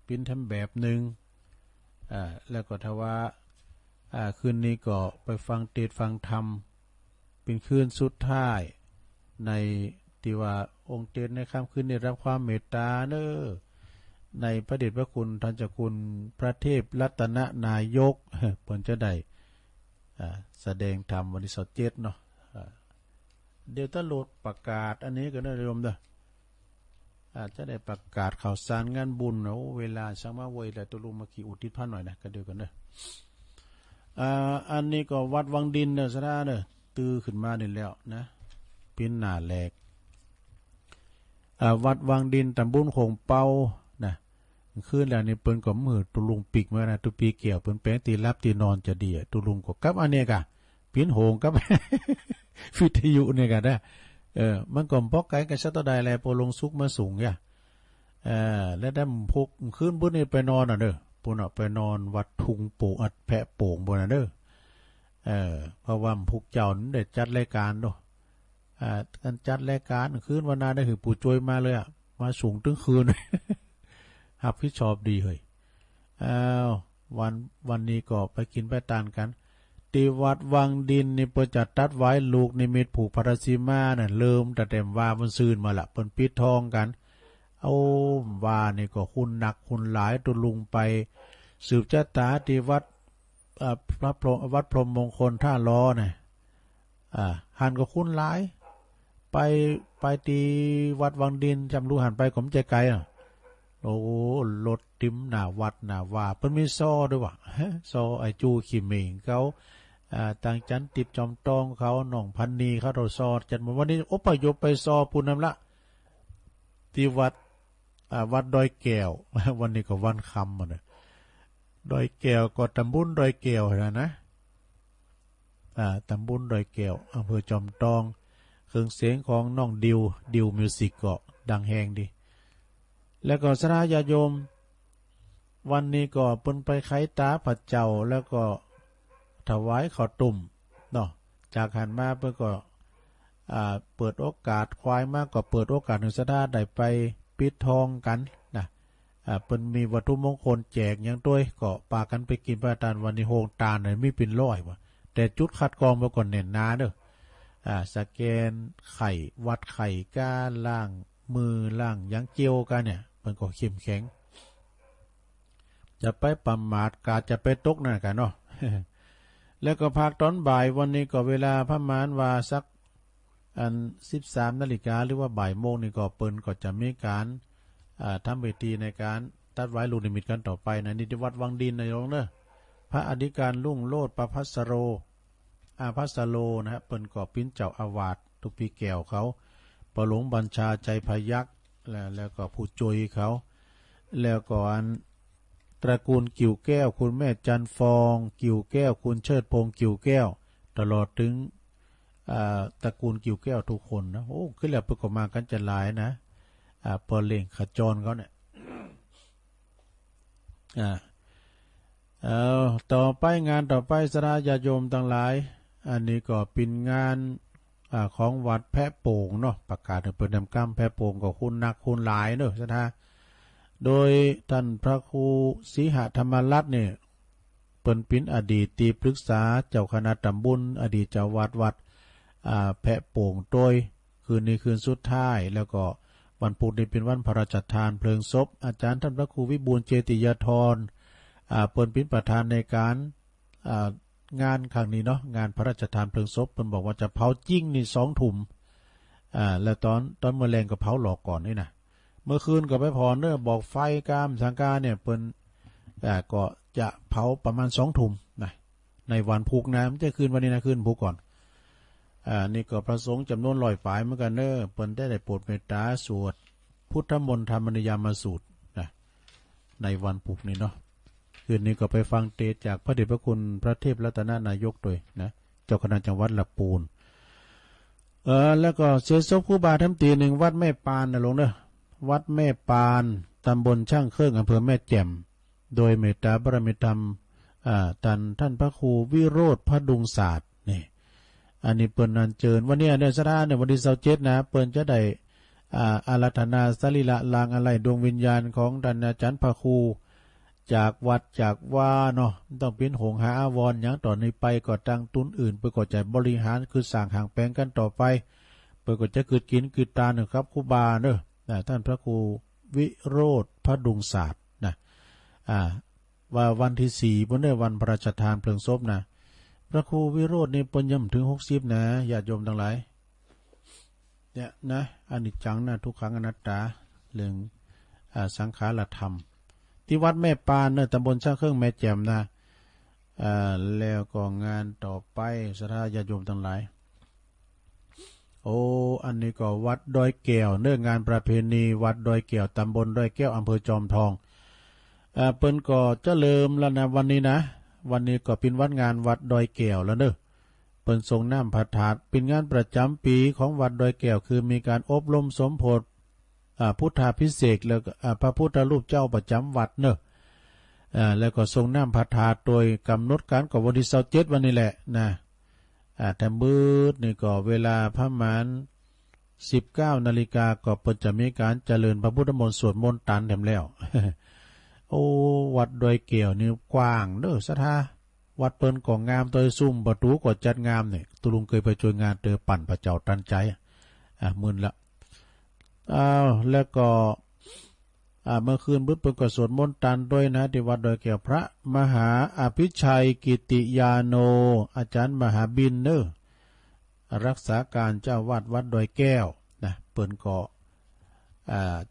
ปิ้นทำแบบหนึ่งแล้วก็ทว่าคืนนี้ก็ไปฟังเทศฟังธรรมเป็นคืนสุดท้ายในที่ว่าองค์เทศในค่ำคืนได้รับความเมตตาเนอในพระเดชพระคุณท่านเจ้าคุณพระเทพรัตนนายกเพิ่นจะได้แสดงธรรมวันที่27เนาะเดี๋ยวถ้าโหลดประกาศอันนี้ก็ได้โยมเด้ออาจจะได้ประกาศข่าวสารงานบุญเนาะเวลาช่างมาไว้แล้วตุลุมาขี่อุทิศพระหน่อยนะก็เดียวกันเด้ออันนี้ก็วัดวังดินเด้อซะนะเด้อตื้อขึ้นมานี่แล้วนะเป็นหน้าแหลกวัดวังดินตำบลโขงเป้านะคืนแล้วนี่เปิ้นก็มือตุลุงปิกมานะตุปีเกี่ยวเปิ้นแป้งตีรับตีนอนจะดีตุลุงก็กับอันนี้กะปิ้นโหงกับ วิทยุเนี่ยกันนะมันก็พกไกลกันสักตัวใดแลพอลงสุกมาสูงย่ะแล้วได้พกขึ้นบุญนี่ไปนอนเด้อปุ่นไปนอนวัดทุงโป่งอัดแพะโป่งบนเด้อเพราะว่าพวกเจ้านั้นได้จัดรายการด้วยการจัดรายการคืนวันนั้นได้คือปู่จวยมาเลยมาสูงถึงคืน หับพิชอบดีเฮ้ยวันนี้ก็ไปกินไปตานกันที่วัดวังดินนี่เปิดจัดตัดไว้ลูกนิมิตผูกพระสีมาเนี่ยเริ่มแต่เต็มว่ามันซืนมาละเปิดปิดทองกันเอาว่านี่ก็คุณหนักคุณหลายตุลุงไปสืบชะตาที่วัดวัดพรหมมงคลท่าล้อเนี่ยหันก็คุณหลายไปที่วัดวังดินจำรู้หันไปผมใจไกลโอ้รถติ้มหน้าวัดหน้าว่าเพิ่นมีซอด้วยวะซอไอจูขี้เมงเขาต่างจันติบจอมตองเขาหนองพันนีเขาเราซอจันวันนี้อพยพไปซอปูนำละที่วัดดอยแก้ววันนี้ก็วันคำมันดอยแก้วก็ตำบลดอยแก้วนะตำบลดอยแก้วอำเภอจอมตองเครื่องเสียงของน้องดิวมิวสิกก็ดังแหงดีแล้วก็สระญาโยมวันนี้ก็เปิ้นไปไขตาพระเจ้าแล้วก็ถวายข้าวตุ่มเนาะจากหันมาเปิ้นก็เปิดโอกาสควายมากก็เปิดโอกาสหนึ่งสระได้ไปปิดทองกันนะเปิ้นมีวัตถุมงคลแจกอย่างด้วยก็ปากันไปกินประทานวันนี้โฮงตาลมีเป็นร้อยว่ะแต่จุดคัดกรองมาก่อนเน่นนาเด้อสแกนไข่วัดไข่ก้าล่างมือล่างยังเจียวกันเนี่ยมันก็เข้มแข็งจะไปประมาทกาจะไปตกนั่นกันเนาะ แล้วก็ภาคตอนบ่ายวันนี้ก็เวลาประมาณว่าสัก13 นาฬิกาหรือว่าบ่ายโมงนี่ก็เปิ้นก็จะมีการทำพิธีในการตัดไว้ลูกนิมิตกันต่อไปนะนิติวัดวังดินในโรงเนอะพระอธิการลุ่งโลดประภัสโรภัสโลนะฮะเปิ้นก็ปิ้นเจ้าอาวาสทุกปีแก้วเขาประหลวงบัญชาใจพยักแล้วก็ผู้จยเขาแล้วก็ตระกูลกิ่วแก้วคุณแม่จันฟองกิ่วแก้วคุณเชิดพงษ์กิ่วแก้วตลอดถึงตระกูลกิ่วแก้วทุกคนนะโอ้ขึ้นแล้วเพิ่นก็มากันจะหลายนะปอเล่งขจรเขาเนี่ยต่อไปงานต่อไปสระญาโยมทั้งหลายอันนี้ก็เป็นงานของวัดแพะโป่งเนาะประกาศเปิดนำกล้ามแพะโป่งก็คุณนักคุณหลายเนาะสถา โดยท่านพระครูศรีหธรรมรัตน์เนี่ยเปิ้นเป็นอดีตที่ปรึกษาเจ้าคณะตำบลอดีตเจ้าวาดวัดแพะโป่งโดยคืนนี้คืนสุดท้ายแล้วก็วันพุธนี้เป็นวันพระราชทานเพลิงศพอาจารย์ท่านพระครูวิบูลย์เจติยธรเปิ้นเป็นประธานในการงานครั้งนี้เนาะงานพระราชทานเพลิงศพเปิ้นบอกว่าจะเผาจริงนี่2 ทุ่มแล้วตอนเมื่อแรงก็เผาหลอกก่อนนี่นะเมื่อคืนก็ไปพอเนอะบอกไฟกามสังกาเนี่ยเปิ้นก็จะเผาประมาณ2 ทุ่มนะในวันพุกนะไม่ใช่คืนวันนี้นะคืนพุกก่อนนี่ก็พระสงฆ์จำนวน100 ฝ่ายเหมือนกันเนอะเปิ้นได้โปรดเมตตาสวดพุทธมนต์ธรรมนิยามสูตรนะในวันพุกนี้เนาะคืนนี้ก็ไปฟังเทศจากพระเดชพระคุณพระเทพรัตนนายกด้วยนะเจ้าคณะจังหวัดลำพูนแล้วก็เสียศพครูบาทำตีหนึ่งวัดแม่ปานนะลงเนอะวัดแม่ปานตำบลช่างเครื่องอำเภอแม่แจ่มโดยเมตตาบารมีธรรมท่านพระครูวิโรธพดุงศาสตร์นี่อันนี้เปิ้นอัญเชิญวันนี้เนี่ยสถานเนี่ยวันที่27นะเปิ้นจะได้อาราธนาสรีระลางอะไรดวงวิญญาณของท่านอาจารย์พระครูจากวัดจากว่าเนาะต้องเป็นหงหาอาวรอย่างต่อในไปก็ตั้งตุนอื่นเพื่อก็จะบริหารคือสร้างห่างแปลงกันต่อไปเพื่อก็จะเกิดกินเกิดตาเนี่ยครับครูบาเนอะท่านพระครูวิโรธพดุงศาสตร์นะว่าวันที่4วันเนวันพระราชทานเพลิงศพนะพระครูวิโรธนี่ปัญญมถึง60นะญาติโยมทั้งหลายเนี่ยนะอนิจจังนะทุกขังอนัตตาเรื่องสังขารธรรมที่วัดแม่ปานเนอะตำบลช่างเครื่องแม่แจ่มนะแล้วก็งานต่อไปสถาญาติโยมทั้งหลายอันนี้ก็วัดดอยแก้วเรื่องงานประเพณีวัดดอยแก้วตำบลดอยแก้วอำเภอจอมทองเปิ้นก็จะเริ่มแล้วนะวันนี้นะวันนี้ก็เป็นวัดงานวัดดอยแก้วแล้วเนอะเปิ้นทรงน้ำพระธาตุเป็นงานประจำปีของวัดดอยแก้วคือมีการอบรมสมโภชพุทธาภิเษกแล้วพระพุทธรูปเจ้าประจำวัดเนอะแล้วก็ทรงน้ำพระธาตุโดยกำหนดการกับวันที่27วันนี้แหละนะแต่มืดนี่ก็เวลาประมาณ19 นาฬิกาก็เปิดจะมีการเจริญพระพุทธมนต์สวดมนต์ตันแถมแล้ว วัดดอยเกี่ยวนี่กว้างเด้อสถาวัดเปิ้นก็งามโดยซุ่มประตูก็จัดงามเนี่ยตุลุงเคยไปช่วยงานเตอปั่นพระเจ้าตันใจมื่นละแล้วก็เมื่อคืนบึ้บเปิ้นก็สวดมนต์ตันด้วยนะที่วัดดอยเกี่ยวพระมหาอภิชัยกิติยาโนอาจารย์มหาบินเนอรักษาการเจ้าวาดวัดดอยแก้วนะเปิ้นก็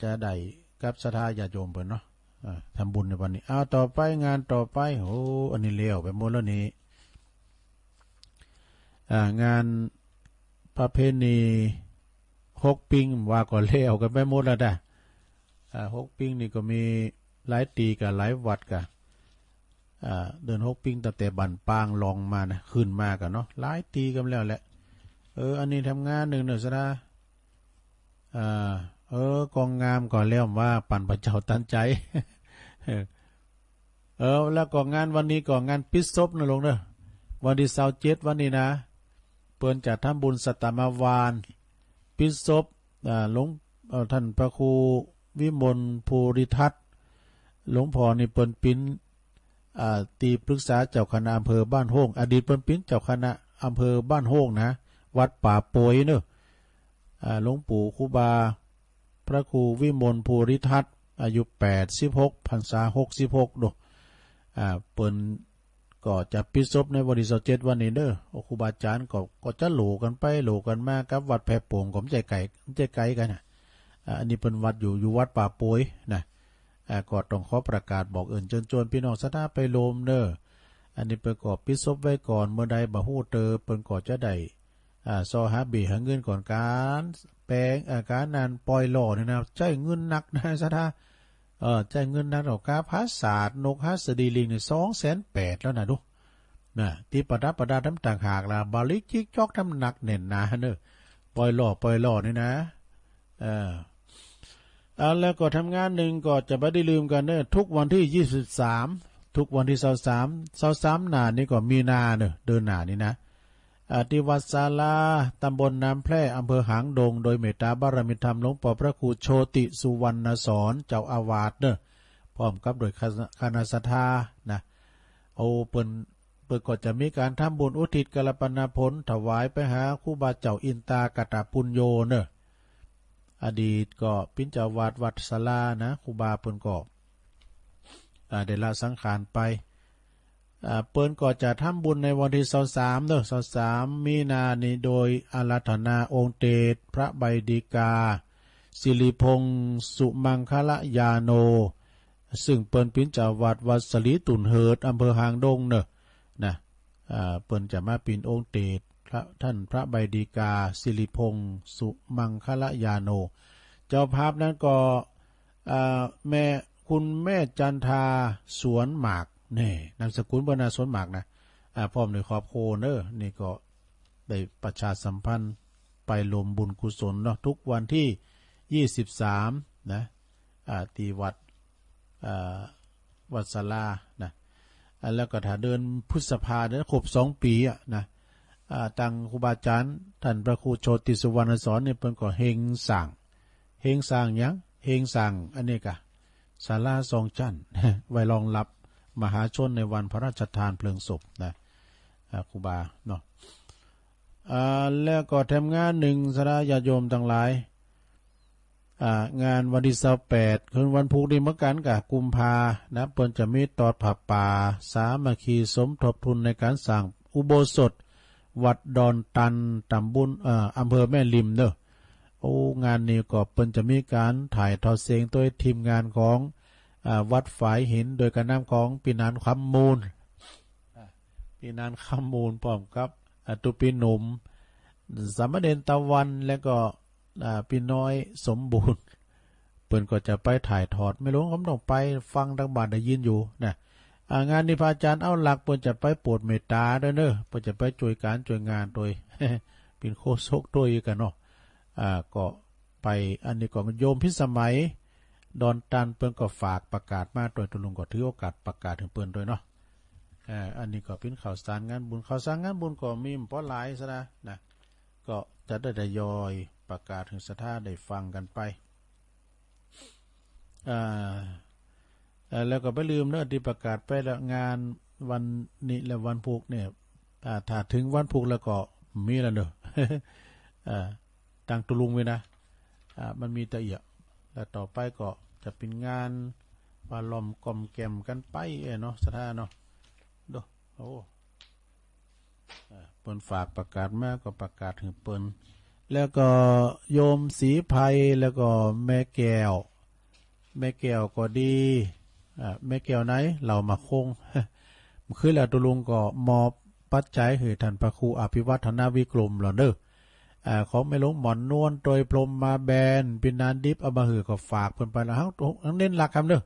จะได้กับศรัทธาญาติโยมเปิ้นเนาะทำบุญในวันนี้ต่อไปงานต่อไปอันนี้เลี้ยวไปหมดแล้วนี้งานประเพณีฮกปิ้งว่าก็เลี้ยวกันไปหมดแล้วได้ฮกปิ้งนี่ก็มีหลายตีกับหลายวัดกับเดินฮกปิ้งตั้งแต่บันปางลองมานะขึ้นมากันเนาะหลายตีกันแล้วแหละอันนี้ทำงานหนึ่งเนอะซะนะกองงามก่อนแล้วว่าปั่นพระเจ้าตันใจ แล้วก็งานวันนี้ก็งานปิดศพนะลงเนอะวันที่27วันนี้นะเปิ้นจะทำบุญสัตมาวานปิดศพหลวงท่านพระครูวิมลภูริทัตน์หลวงพ่อนี่เปิ้นปิ้นตีปรึกษาเจ้าคณะอำเภอบ้านโฮงอดีตเปิ้นปิ้นเจ้าคณะอำเภอบ้านโฮงนะวัดป่าโปยเนอะหลวงปู่ครูบาพระครูวิมลภูริทัตน์อายุ86พรรษา66ดูเปิ้นก็จะปิดศพในวันที่27วันนี้เด้อครูบาอาจารย์ก็จะโหลกันไปโหลกันมากับวัดแพโป่งก็ไม่ใจไกลกันนะอันนี้เป็นวัดอยู่วัดป่าโปยนะก็ต้องขอประกาศบอกเชิญชวนพี่น้องศรัทธาไปโลมเด้ออันนี้ประกอบปิดศพไว้ก่อนเมื่อใดบ่ฮู้เตอเปิ้นก็จะได้ซอหาบีหาเงินก่อนการแปลงการนานปล่อยหล่อนี่นะใจเงินนักนะศรัทธาใจเงินนักออกกาภาษาดนกฮัสดีลิงนี่280,000แล้วนะดูนะที่ประดับประดาน้ำต่างหากล่ะบาลิกจิกจอกน้ำหนักเน่นนะเนอะปล่อยหล่อนี่นะแล้วก็ทำงานหนึ่งก็จะไม่ได้ลืมกันเนอะทุกวันที่23ทุกวันที่23หน้านี่ก็มีนาเนอะเดินหน้านี่นะ ที่วัดศาลาตำบลน้ำแพร่อำเภอหางดงโดยเมตตาบารมีธรรมหลวงพ่อพระครูโชติสุวรรณสอนเจ้าอาวาสเนอะพร้อมกับโดยคณะศรัทธานะเอาเปิ่นก็จะมีการทำบุญอุทิศกัลปนาผลถวายไปหาครูบาเจ้าอินตากตปุญโญเนอะอดีตก็เป็นเจ้าวาดวัดศาลานะครูบาเปิ่นก็ได้ละสังขารไปเปิ้นก็จะทำบุญในวันที่23เนอะ23มีนานี้โดยอาราธนาองค์เตศพระใบดีกาสิริพงษ์สุมังคละยาโนซึ่งเปิ้นเป็นเจ้าวัดวัดสลีตุนเหิดอำเภอหางดงเนอะนะเปิ้นจะมาปีนองค์เตศพระท่านพระใบดีกาสิริพงษ์สุมังคละยาโนเจ้าภาพนั้นก็แม่คุณแม่จันทาสวนหมากนี่นามสกุลบรรณาสวนหมากนะพร้อมด้วยครอบครัวเนอะนี่ก็ได้ประชาสัมพันธ์ไปรวมบุญกุศลเนาะทุกวันที่23นะที่วัดศาลานะแล้วก็ถ้าเดินพฤษภาเนี่ยครบ2 ปีนะตังครูบาอาจารย์ท่านพระครูโชติสุวรรณสอนเนี่ยเพิ่นก็เฮงสร้างหยังเฮงสร้างอันนี้กะศาลา2 ชั้น ไว้รองรับมหาชนในวันพระราชทานเพลิงศพนะครูบาเนาะแล้วก็ทำงาน1สระญาติโยมทั้งหลายงานวันที่28คืนวันพุธนี้เหมือนกันกับกุมภานะเปิ้นจะมีตอดผับป่าสามัคคีสมทบทุนในการสร้างอุโบสถวัดดอนตันตำบลอำเภอแม่ริมเด้องานนี้ก็เปิ้นจะมีการถ่ายทอดเสียงโดยทีมงานของวัดฝายหินโดยการนำของปีนานคำมูลพร้อมกับตุปีหนุ่มสามเณรตะวันและก็ปีน้อยสมบูรณ์เปิ้นก็จะไปถ่ายทอดไม่รู้ผมต้องไปฟังทางบ้านได้ยินอยู่นะงานนี้พระอาจารย์เอาหลักเปิ้นจะไปโปรดเมตตาด้วยเนอะเปิ้นจะไปช่วยการช่วยงานโดย เป็นโคศกด้วยกันเนาะก็ไปอันนี้ก็โยมพิสมัยดอนตันเปิ้นก็ฝากประกาศมาโดยตุลุงก็ถือโอกาสประกาศถึงเปิ้นด้วยเนาะอันนี้ก็เป็นข่าวสารงานบุญก็มีพอหลายซะนะก็จะได้ทยอยประกาศถึงศรัทธาได้ฟังกันไปแล้วก็ไม่ลืมเนอะที่ประกาศไปแล้วงานวันนี้และวันพุธเนี่ยถ้าถึงวันพุธแล้วก็มีแล้วเนอะ ตั้งตุลุงไว้นะมันมีตะเอียแล้วต่อไปก็จะเป็นงานปาลอมกลมแกมกันไปเนาะศรัทธาเนาะดูโอ้เปิ้นฝากประกาศมาก็ประกาศถึงเปิ้นแล้วก็โยมศรีภัยแล้วก็แม่แก้วก็ดีแม่แก้วไหนเรามาคง คือแล้วตุลุงก็มอบปัจจัยให้ท่านพระครูอภิวัฒนาวิกรมเหล่าเด้อของแม่หลวงหมอนนวลโดยพรมมาแบนปินานดิบเอามาหือก็ฝากเพิ่นไปแล้วทั้งเน้นหลักครับเด้อ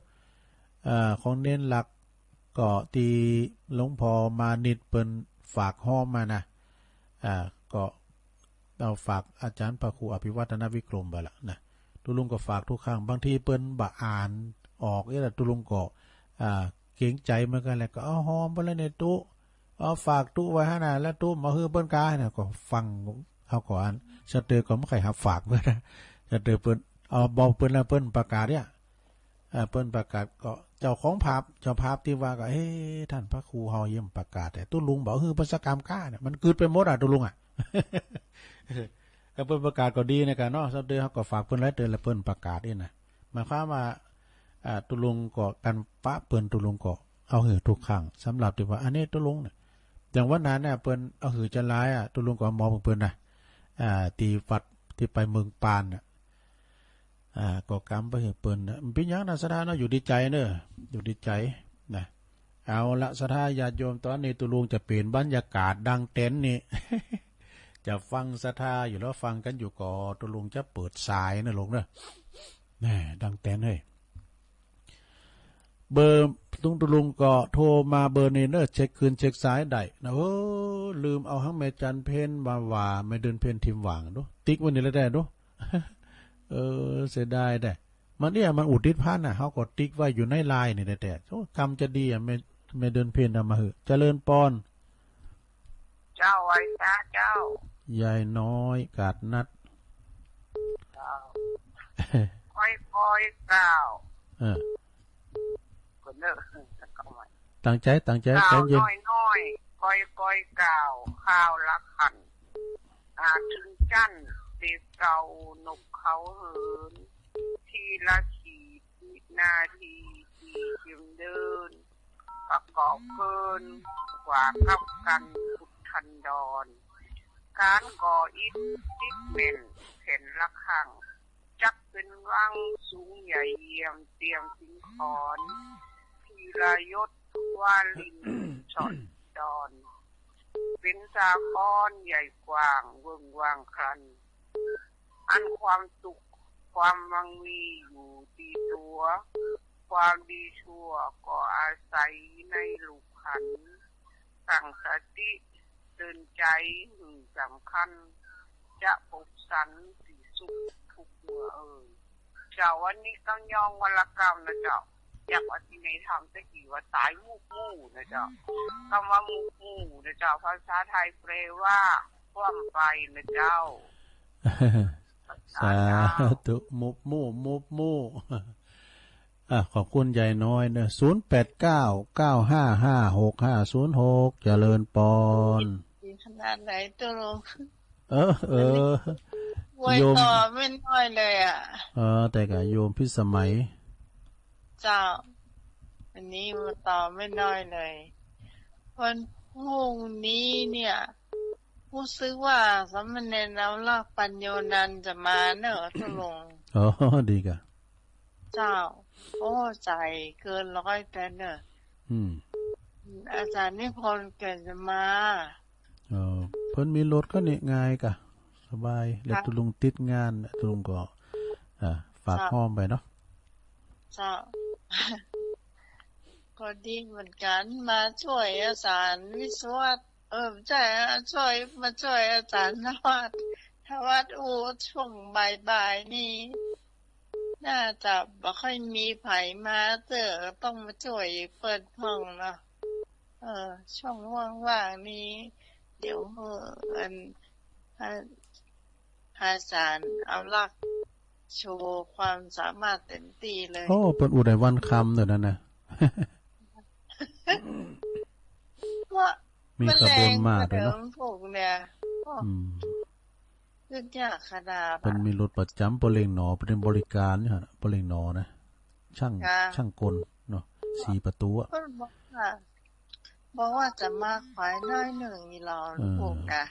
ของเน้นหลักก็ตีหลวงพ่อมานิดเปิ้นฝากห้อมมานะก็เอาฝากอาจารย์พระครูอภิวัฒนาวิกรมไปละนะตุลุงก็ฝากทุกครั้งบางทีเปิ้นบ่อ่านออกแต่ตุลุงก็เกรงใจเหมือนกันแหละก็เอาหอมไปเลยในตู้เอาฝากตู้ไว้ให้นะแล้วตู้มาฮือเปิ้นกายนะก็ฟังเฮาก่อนสเตอร์ก็ไม่ใครหับฝากเพิ่นนะสเตอร์เปิ้นเอาบอกเปิ้นแล้วเปิ้นประกาศเนี่ยเปิ้นประกาศก็เจ้าภาพที่ว่าก็ท่านพระครูเฮาเยี่ยมประกาศแต่ตู้ลุงบอกฮือประชกรรมกล้าเนี่ยมันเกิดไปหมดตู้ลุงเปิ้นประกาศก็ดีในการเนาะสเตอร์เฮาก็ฝากเปิ้นแล้วเตือนแล้วเปิ้นประกาศนี่นะหมายความว่าตุลุงก็กันปะเปิ้นตุลุงก็เอาหือทุกครั้งสำหรับที่ว่าอันนี้ตุลุงเนี่ยอย่างวันนั้นเนี่ยเปิ้นเอาหือจะร้ายตุลุงก็มองเปิ้นนะตีวัดที่ไปเมืองปานน่ะก็กำไปเปิ้นมันเป็นหยังนะศรัทธาเนาะอยู่ดีใจเด้ออยู่ดีใจนะเอาละศรัทธาญาติโยมตอนนี้ตุลุงจะเปลี่ยนบรรยากาศดังเต็นท์นี่ จะฟังศรัทธาอยู่แล้วฟังกันอยู่ก่อตุลุงจะเปิดสายนะลุงเด้อแหน่ดังเต็นท์เฮ้ยเบอร์ตุลุงก็โทรมาเบอร์นี้เนอะเช็คคืนเช็คสายได้นะลืมเอาทั้งแม่จันเพ็ญมาว่าไม่เดินเพ็ญทิมหว่างดูติ๊กวันนี้แล้วได้ดูเสียดายได้มันเนี่ยมันอุทิศพันน่ะเขาก็ติ๊กไว้อยู่ในไลน์นี่แต่คำจะดีไม่เดินเพ็ญเอามาเหอะเจริญปอน เจ เจ้าไว้ซาเจ้าย ายน้อยกาดนัด เจ้าค่อยๆกล่าวคนเนอะเข้ามาตั้งใจกล่าวน้อยๆค่อยๆกล่าวข้าวละขันถึงจันตีเก่านกเขาเหินทีละขีดนาทีทีเพียงเดินประกอบเกินกว่ากับกันพุทธันดรการก่ออิฐติ๊กเป็นเห็นละขังจักเป็นวังสูงใหญ่เยี่ยมเตรียมสิงขอนทีละยศวาลินชอนดอนเป็นสาครใหญ่กว้างเวิ้งว่างครันอันความสุขความมั่งมีอยู่ตีตัวความดีชั่วก็อาศัยในลูกขันตั้งสติเตือนใจสำคัญจะพบสันสีสุขทุกเมื่อเจ้าวันนี้ต้องยองวันละกรรมนะเจ้าอยากว่าที่ในธรรมจะกี่ว่าตายมูกมู่นะเจ้าคำว่ามูกมู่นะเจ้าภาษาไทยแปลว่าคว่ำไปนะเจ้าสาธุมุบมู่ขอบคุณใหญ่น้อยเนอะ089955560506เจริญปอนขนาดไหนตัวลงโยมต่อไม่น้อยเลยแต่กับโยมพิสมัยเจ้าอันนี้มาต่อไม่น้อยเลยวันพรุ่งนี้เนี่ยรู้สึกว่าสามเณรเอาลากปัญโยนันจะมาเนอะตัวลงดีกะเจ้าโอ้ใจเกิน100แต่เนอะอาจารย์นิพนธ์แกจะมาเพิ่นมีรถก็นี่ง่ายกะสบายแล้วตุลุงติดงานตุลุงก็ฝากห้อมไปเนาะเจ้าก็ดีเหมือนกันมาช่วยอาจารย์วิศวะใช่ช่วยมาช่วยอาจารย์นวัดช่วงบ่ายๆนี่น่าจะบ่ค่อยมีไผมาต้องมาช่วยเปิดห้องเนาะช่วงว่างๆนี้เดี๋ยวอาจารย์เอาลักโชว์ความสามารถเต็มที่เลยเปิดอุดได้วันคำเดี๋ยวนั้นนะมีขบวนมาด้วยเนาะพวกเนี่ยขึ้นยากขนาดมันมีรถประจำปเลงหนอเป็นบริการเนี่ยปเลงหนอนะช่างกลเนาะ4ประตูบอกว่าจะมาขายน้อยหนึ่งอีหลอนพวกนะ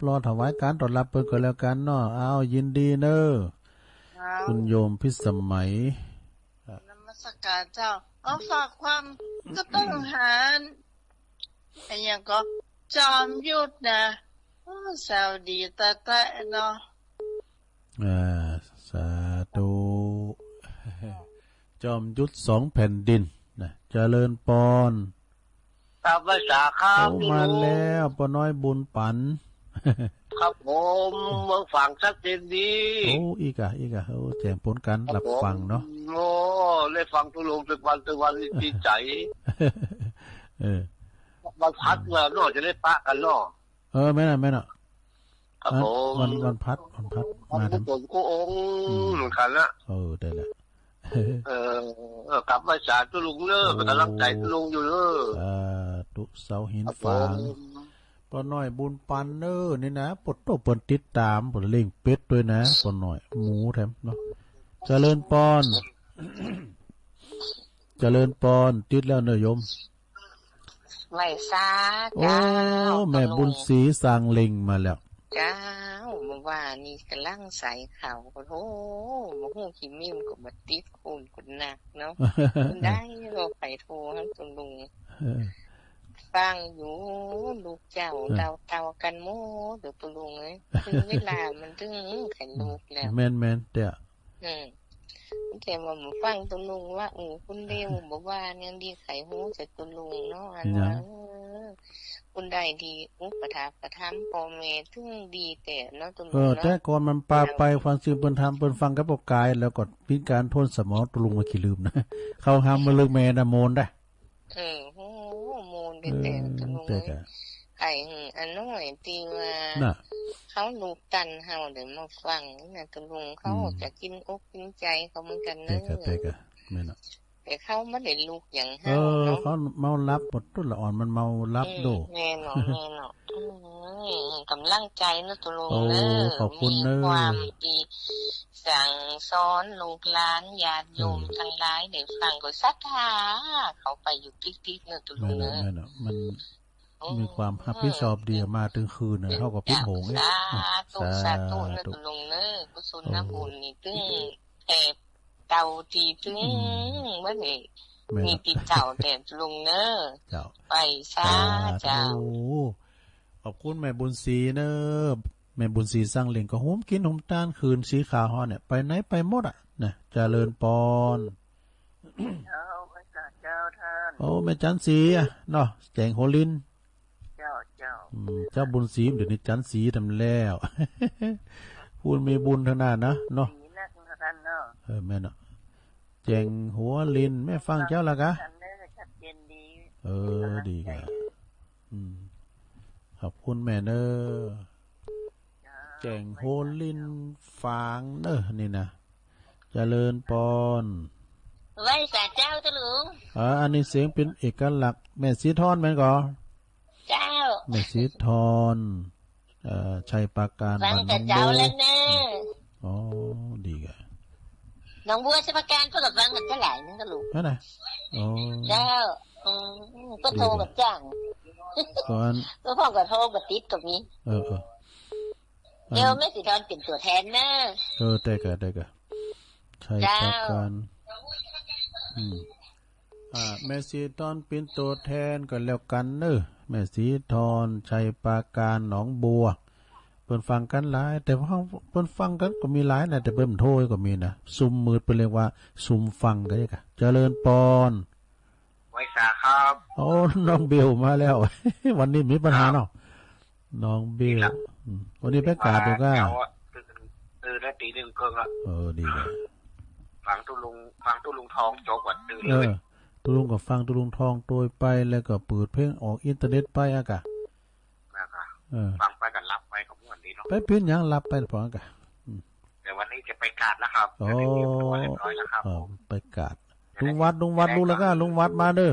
รอถวายการต้อนรับเพิ่นก็แล้วกันเนาะเอายินดีเด้อคุณโยมพิสมัยนมัสการเจ้าฝากความก็ต้องหาไอ้ยังก็จอมยุทธนะสาวดีตะเนาะสาธุจอมยุทธ2แผ่นดินนะเจริญปอนครับภาษาครับมาแล้วปอน้อยบุญปันครับผมเมืองฝั่งชัดเจนดีอีกอะแจ้งผลการรับฟังเนาะเลยฟังทุลงทุกวันดีใจวันพัดมาเนาะจะได้ปะกันเนาะแม่น่ะครับผมวันพัดมาทำก็องค์กันละได้ละกลับมาสาทุลุงเนอะเป็นกำลังใจทุลุงอยู่เนอะตุเสาหินฝางปอน้อยบุญปันเนอนี่นะปดโตปนติดตามปดเล่งเป็ดด้วยนะปอน้อยหมูแถมเนาะเจริญปอนติดแล้วเนยโยมไหลซาเจ้าแม่บุญศรีสร้างเล็งมาแล้วเจ้าเมื่อวานนี้กำลังใส่ข่าวโอ้โหมาหูขี้มิมก็มาติดคนคนหนักเนาะได้เราไปโทรให้ตรงลุงฟังอยู่ลูกเจ้าเตากันโม่เดี๋ยวตรงลุงเลยถึงเวลามันถึงไข่ลูกแล้วแม่นเด้อแต่ว่าผมฟังตรงลุงว่าคุณเดียวบอกว่ายังดีไข่หูจากตรงลุงเนาะอันนั้นคุณได้ดีประทับพ่อแม่ถึงดีแต่เนาะตรงลุงเนาะแต่ก่อนมันปาไปฟังซื่อเปิ้นทำเปิ้นฟังกับปกายแล้วก็พิการทนสมองตรงลุงมาขี้ลืมนะเขาห้ามมาลึกแม่นะโมนได้โมนแต่ตรงลุง ไอ้อันน้อยตีว่าน่ะเขาลูกตันเฮาเดี๋ยวมาฟังนะตกลงเขาจะกินอกกินใจเขาเหมือนกันเนอะแต่กะแม่นแต่เขาไม่ได้ลูกอย่างเฮาเนาะเขาเมารับหมดตุ้นละอ่อนมันเมารับโดแน่นอนกำลังใจนะตกลงเนอะมีความดีสั่งสอนลูกหลานญาติโยมทั้งหลายได้ฟังก็ศรัทธาเขาไปอยู่ติ๊กๆเนอะตกลงเนอะมันมีความรับผิดชอบดีมาถึงคืนน่ะเฮาก็ปิดโหงเนี่ยสาธุนะตกลงเนอะกุศลบุญนี่ตึงแอบเต่าตีตึงบ่ได้มีติดเจ้าแต่ลุงเนอะเจ้าไปซะเจ้าขอบคุณแม่บุญศรีเนอะแม่บุญศรีสร้างเหล่งก็โหมกินหมต้านคืนสีขาวฮอเนี่ยไปไหนไปหมดอ่ะนะเจริญปอนโอ้แม่จันสีอ่ะเนาะแจงโหลินเจ้าบุญศรีเดี๋ยวนี้จันสีทำแล้วพูดมีบุญทางนั้นนะเนาะแม่เนาะแจงหัวลินแม่ฟังเจ้าละกะดีกะขอบคุณแม่เนอแจงโหลินฟางเนอนี่นะเจริญปอนไว้สาเจ้าตะลุงอันนี้เสียงเป็นเอกลักษณ์แม่สีทอนแม่นก่อเจ้าแม่สีทอนชัยปราการบ้านน้องโบแล้วเนอ๋อดีกะน้องบัวชัยปราการก็กับฟังกันเท่าไหร่นั่นตะลุงนั่นน่ะอ๋อเจ้าก็โทรกับจ้างก่อนก็พ่อก็โทรกับติดกับนี้เดี๋ยวแม่สีทอนเป็นตัวแทนนะได้กะชัยปราการแม่สีทอนเป็นตัวแทนก็แล้วกันเนอะแม่สีทอนชัยปราการหนองบัวเพิ่นฟังกันหลายแต่เพิ่นฟังกันก็มีหลายนะแต่เพิ่นโทรก็มีนะซุ่มมืดเพิ่นเรียกว่าซุ่มฟังก็ได้กะเจริญปอนไว้สาครับโอ้น้องเบลมาแล้ว วันนี้มีปัญหาเนาะน้องเบลวันนี้ไปกาดดูก้าได้ตี1เกินละดีเลยฟังตุลุงทองจบกว่าตื่นเลยตุลุงก็ฟังตุลุงทองโดยไปแล้วก็เปิดเพลงออกอินเทอร์เน็ตไปอะกะฟังไปกันรับไปของวันนี้เนาะไปพิ้นยังรับไปพออะกะแต่วันนี้จะไปกาดแล้วครับเรียบร้อยแล้วครับไปกาดลุงวัดรู้แล้วก็ลุงวัดมาเด้อ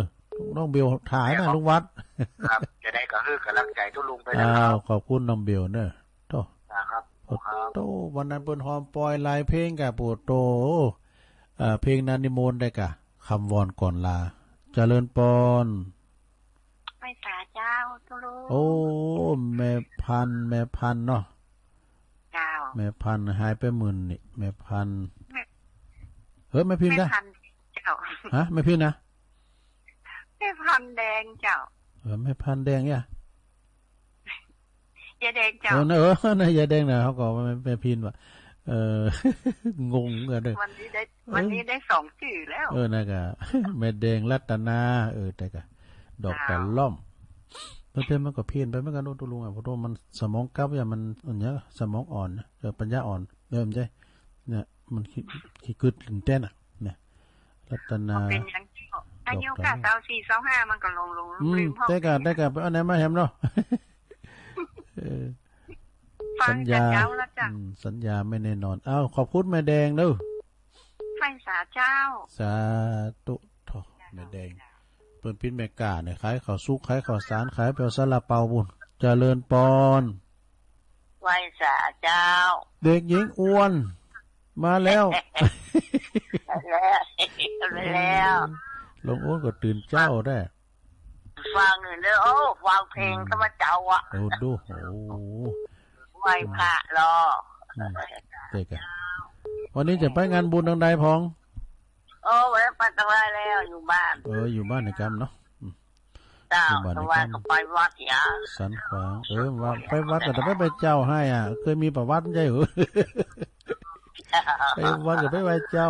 น้องเบลถ่ายนะลุงวัดครับจะได้ก็คือกำลังใจทุลุงไปนะครับขอบคุณน้องเบลเนอะโตครับโตวันนั้นเปิ้นหอมปล่อยลายเพลงกะปู่โตเพลงนั้นนิมนต์ได้กะคำวอนก่อนลาเจริญปอนไปสาเจ้าตุลุงโอ้แม่พันเนาะเจ้าแม่พันหายไป10,000นี่แม่พันแม่พินจ้ะฮะแม่พินนะแม่พันแดงเจ้าแม่พันแดงเนี่ยยาแดงเจ้านะยาแดงนะเขาก็แม่พินว่ะงงกันเลยวันนี้ได้2ชื่อแล้วนะกะแม่แดงรัตนาแต่กะดอกกะล่อมเพิ่นมันก็เพี้ยนไปเหมือนกันโตลุงอ่ะเพราะมันสมองกับอย่างมันอันเนี้ยสมองอ่อนปัญญาอ่อนมันใช่เนี่ยมันขี้กึดถึงเต้นอ่ะเนี่ยรัตนาเป็นจังอายุกะ24 25มันก็ลงลืมพ่อได้กะไปอันไหนมาแฮมเนาะสัญญาสัญญาไม่แน่นอนขอบคุณแม่แดงเด้อไฟสาเจ้าสาธุทอแม่แดงเปิ้นปิ้นแม่กาเนี่ยขายข้าวสุกขายข้าวสารขายเปียวซาลาเปาบุญเจริญปอนไฟสาเจ้าเด็กหญิงอ้วนมาแล้วลงโอ้ก็ตื่นเจ้าได้ฟังเด้อฟังเพลงข้าพเจ้าอ่ะดูไหว้พระรอเด็กอ่ะวันนี้จะไปงานบุญทางใดพองไว้ไปตะวันแล้วอยู่บ้านอยู่บ้านในกรรมเนาะตะวันก็ไปวัดอย่าสันขวางว่าไปวัดแต่ไม่ไปเจ้าให้เคยมีประวัติใช่หรือไปวัดก็ไปไหว้เจ้า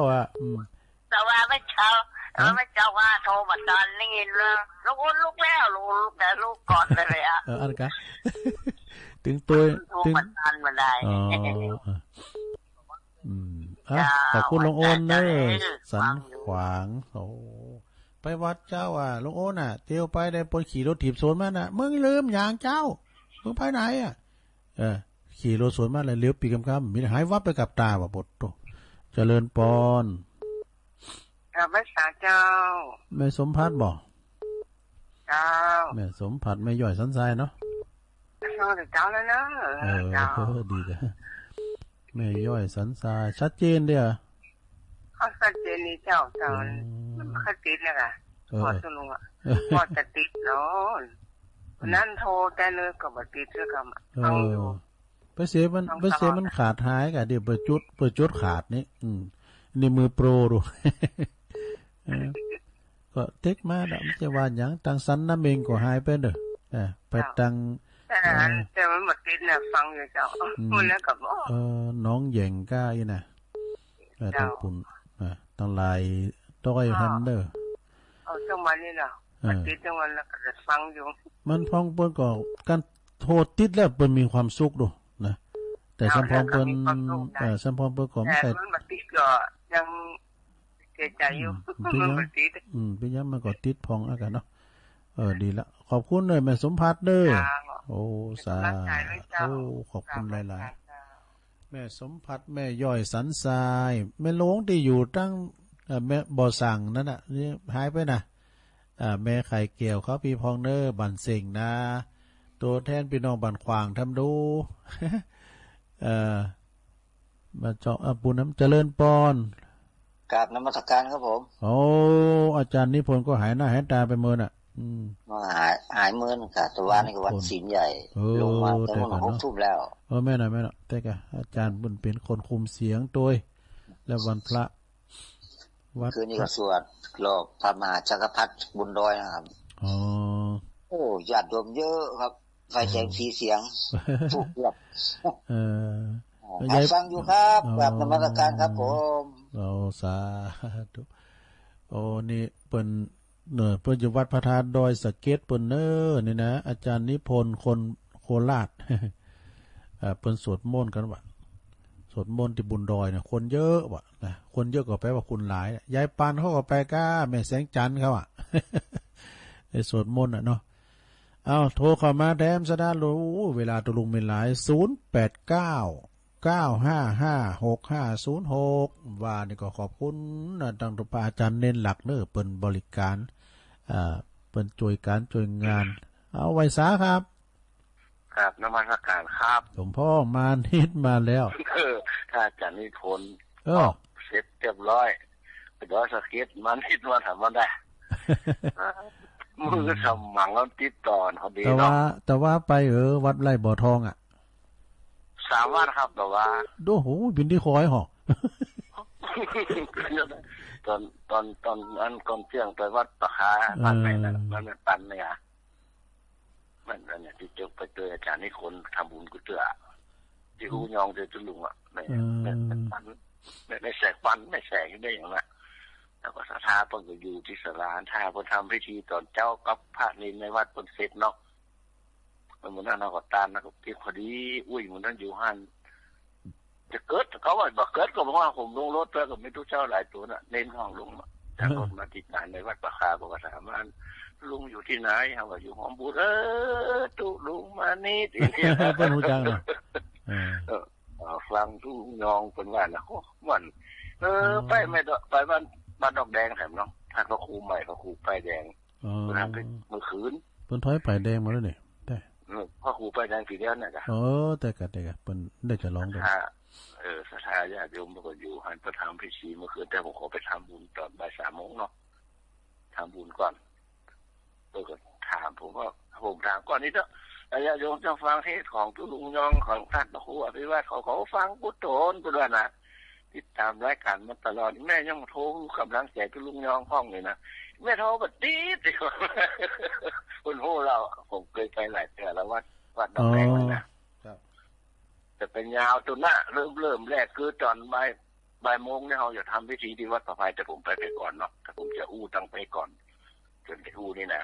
แต่ว่าไม่เจ้าว่าโทรมาตอนนี้เลยลูกแล้วลูกแต่ลูกก่อนเลยอันกันถึงตัวถึงมาได้ขอบคุณลงโอนเนอสันขวาง ไปวัดเจ้าลุงโอ้น่ะเตียวไปได้ปนขี่รถถีบสวนมาน่ะมึงลืมอย่างเจ้ามึงไปไหนขี่รถสวนมาเลยเลี้ยวปีกำมีหายวับไปกับตาว่ะบดโตเจริญปอนแม่สาเจ้าแม่สมพัฒน์บอกเจ้าแม่สมพัฒน์แม่ย่อยสันทรายเนาะเจ้าแล้วเนาะเจ้าดีเลยแม่ย่อยสันทรายชัดเจนเดียวเขาชัดเจนนี่เจ้ามันไม่ติดเลยค่ะพอสนุกพอจะติดเนาะนั่นโทรแต่เนื้อกับติดเรื่องกับเอาอยู่ไปเสียมันขาดหายกะเดี๋ยวเปิดจุดขาดนี่นี่มือโปรดูก็เทคมาแล้วมันจะว่าอย่างตังสันน้ำเองก็หายไปเด้อไปตังแต่มันหมดติดเนี่ยฟังอยู่เจ้ามันแล้วกับน้องแย่งก้าอีน่ะต้องปุ่นต้องลายต้อยฮันเดอร์จังหวะนี้น่ะติดจังหวะแล้วก็ฟังอยู่มันพองเปิ้นก็การโทษติดแล้วเปิ้นมีความสุขดูนะแต่สัมพองเปิ้นสัมพองเปิ้นก็ไม่ใช่มันมาติดก็ยังเสียใจอยู่มันมาติดเป็นยังมันก็ติดพองอากันเนาะดีละขอบคุณเลยแม่สมพัฒน์เด้อโอ้สาขอบคุณหลายๆแม่สมพัฒน์แม่ย่อยสันทรายแม่หลวงที่อยู่ตั้งแม่บ่อสั่งนั่นน่ะนี่หายไปน่ะแม่ไข่เกี่ยวเขาพี่พองเนอร์บันเสิงนะตัวแทนพี่น้องบันขวางทำดูมาเจาะปุน้ำเจริญปอนกราบนมัสการครับผมโอ้อาจารย์นิพนธ์ก็หายหน้าหายตาไปเมินหายเมินค่ะแต่ว่านี่ก็วันศีลใหญ่ลงมาแต่มัน6 ทุ่มแล้วแม่หน่อยแต่ก็อาจารย์บุญเป็นคนคุมเสียงตัวแล้ววันพระวัดคืนนี้ก็สวดรอบพระมหาจักรพรรดิบุญดอยนะครับโอ้ญาติโยมเยอะครับไฟแสงสีเสียงทุกแบบฟังอยู่ครับแบบนมัสการครับผมสาธุนี่เปิ้นเปิ้นอยู่วัดพระธาตุดอยสะเก็ดเปิ้นนี่นะอาจารย์นิพนธ์คนโคราชเปิ้นสวดมนต์กันว่ะสวดมนต์ที่บุญดอยเนี่ยคนเยอะว่ะนะคนเยอะก็แปลว่าคุณหลายยายปานเขาก็ไปก้าแม่แสงจันทร์เขาไอ้สวดมนต์เนาะโทรเข้ามาแดมซะด้านรู้เวลาตุลุงเป็นหลาย0899556506ว่านี่ก็ขอบคุณตั้งตุปาอาจารย์เน้นหลักเด้อเปิ้นบริการเปิ้นช่วยงานเอาไว้ซะครับครับนมัสการครับหลวงพ่อมานิดมาแล้วถ้าอาจารย์นิพนธ์เสร็จเรียบร้อยไปดอยสะเก็ดมานิดมาถามว่าได้มือสมังแล้วติดต่อเขาดีเนาะแต่ว่าไปวัดไร่บ่อทอง3 วัดครับแต่ว่าโอ้โหบินที่คอยหรอตอนอันก่อนเที่ยงไปวัดปะคาบ้านไหนนั่นมันปันเนี่ยมันเนี่ยที่เจอไปเจออาจารย์นี่คนทำบุญกุเตือที่หูยองเจอจุลุงไม่ปันไม่แสกปันไม่แสกได้อย่างนั้นแล้วก็ศรัทธาเพิ่นก็อยู่ที่ศาลาท่าเพิ่นทำพิธีตอนเจ้ากับพระนินในวัดเพิ่นเสร็จเนาะมันนั้นเราก็ตามนะก็พอดีมันนั้นอยู่หั่นจะเกิดเขาว่าบ่เกิดก็บอกว่าผมลงรถไปก็ไม่รู้เจ้าหลายตัวน่ะเน้นห้องลงจากรถมาติดงานในวัดปะคาบอกว่าถามว่าลุงอยู่ที่ไหนเฮาว่าอยู่หอมบุญตุลุงมานี่ติเพิ่นฮู้จักเนาะฟังทุกยองเพิ่นว่าน่ะโอ้มันไปไม่ไปบ้านดอกแดงแถมเนาะถ้าเขาครูใหม่เขาครูป้ายแดงเพิ่นไปเมื่อคืนเพิ่นถอยป้ายแดงมาแล้วนี่ได้พ่อครูป้ายแดงสีเดียวน่ะจ้ะแต่ก็เพิ่นได้จะร้องได้ศรัทธาญาติโยมก็อยู่หันไปทำพิธีเมื่อคืนแต่ผมขอไปทำบุญตอนบ่าย 3 โมงเนาะทำบุญก่อนก็ถามผมถามก่อนนี้เถอะญาติโยมจะฟังเทศของตุลุงยองของท่านพระครูอภิวัตรเขาฟังพุทโธนก็ด้วยนะติดตามรายการมาตลอดแม่ยังโทรกำลังใจตุลุงยองห้องเลยนะแม่โทรบัดดีดิคนโหเราผมเคยไปหลายเทื่อแล้ววัดดอกแดงนะจะเป็นยาวตัวหน้าเริ่มแรกคือตอนบ่ายโมงเนี่ยเราจะทำพิธีที่วัดประภัยแต่ผมไปก่อนเนาะแต่ผมจะตั้งไปก่อนจนไปนี่นะ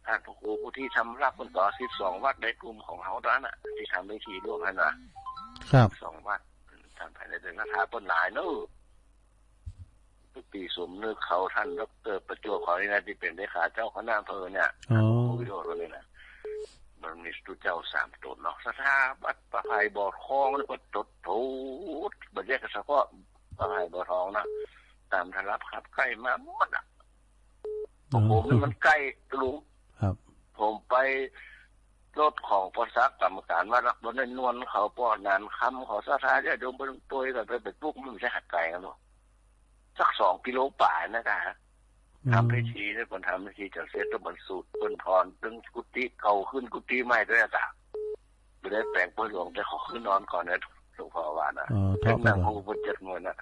ท่านพระครูผู้ที่ทำรับคนต่อ12 วัดในกลุ่มของเขาตอนน่ะที่ทำพิธีร่วมกันนะครับ2 วัดทำภายในเดือนคาต้นหลายเนาะ ทุกปีสมนึกเขาท่านดร.ประจวบเขานี่นะที่เป็นเลขาเจ้าคณะอำเภอเนี่ยวิดีโอตัวนี้นะมันมีตุเจ้า3ตนเนาะสถาบันประภัยบ่อทองหรือว่าตดถูดบ่แยกเฉพาะประภัยบ่อทองนะตามทรับครับใกล้มาหมดอ่ะผมนี่มันใกล้ลุงครับผมไปรถของปศักกรรมการมารับบนนวลเขาป้อนานคำเขาสาธาจะโดนบนตัวกันไปปุ๊บมันไม่ใช่หัดไก่กันหรอกสัก2 กิโลป่านะครับทำพิธีเนี่ยคนทำพิธีจัดเซตต้องบรรสุบนพรตึงกุฏิเก่าขึ้นกุฏิใหม่ด้วยจ้ะไม่ได้แปลงปนหลวงแต่ขอขึ้นนอนก่อนนะหลวงพ่อว่านะเป็นนางครูบน7 มื้อนะ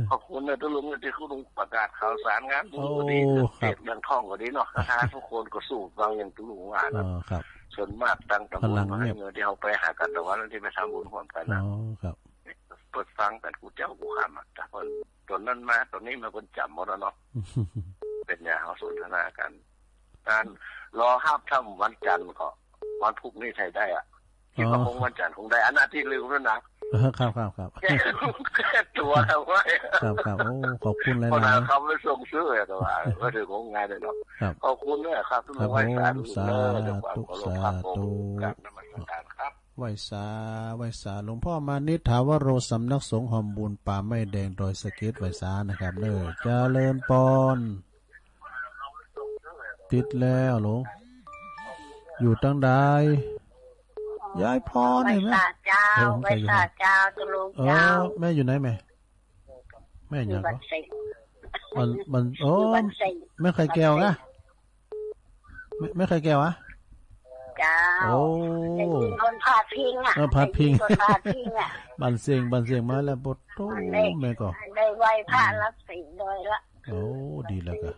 ขอบคุณนะทุกลุงที่คุณลุงประกาศข่าวสารงานบุญก็ดีเด็กดังท่องก็ดีเนาะท้าทุกคนก็สู้ฟังอย่างทุกลุงว่านะส่วนมากตั้งตำบลมาให้เงินที่เขาไปหากันแต่ว่าที่ไปทำบุญร่วมกันนะเปิดฟังกันกูเจ้ากูข้ามแต่คนตอนนั้นมาตอนนี้มาคนจำหมดแล้วเนาะเป็นอย่างเขาสนทนากันการรอห้ามทำวันจันทร์ก็วันพุธนี่ใช้ได้อ่ะคิดว่าคงวันจันทร์คงได้อันนั้นที่ลืมแล้วนะครับแค่ตัวเอาไว้ครับโอ้ขอบคุณเลยนะเขาไม่ส่งซื้อแต่ว่าก็ถือของงานเลยเนาะขอบคุณด้วยครับทุกท่านสาธุสาธุครับไหว้สาหลวงพ่อมานิถาวโรสำนักสงฆ์หอมบุญป่าไม้แดงดอยสะเก็ดไหว้สานะครับเด้อเจริญปอนติดแล้วหลวงอยู่ตั้งใดยายพรเห็นไหมไว้สาเจ้าตุลุงเจ้าแม่อยู่ไหนแม่อยู่ก็มันโอ้แม่ใครแก้วนะแม่ใครแก้วอะเจ้าโอ้คนพาพิงอ่ะพาพิงบันเสียงมาแล้วบทโตแม่ก็ได้ไหว้พระรับศีลโดยละโอ้ดีแล้วก็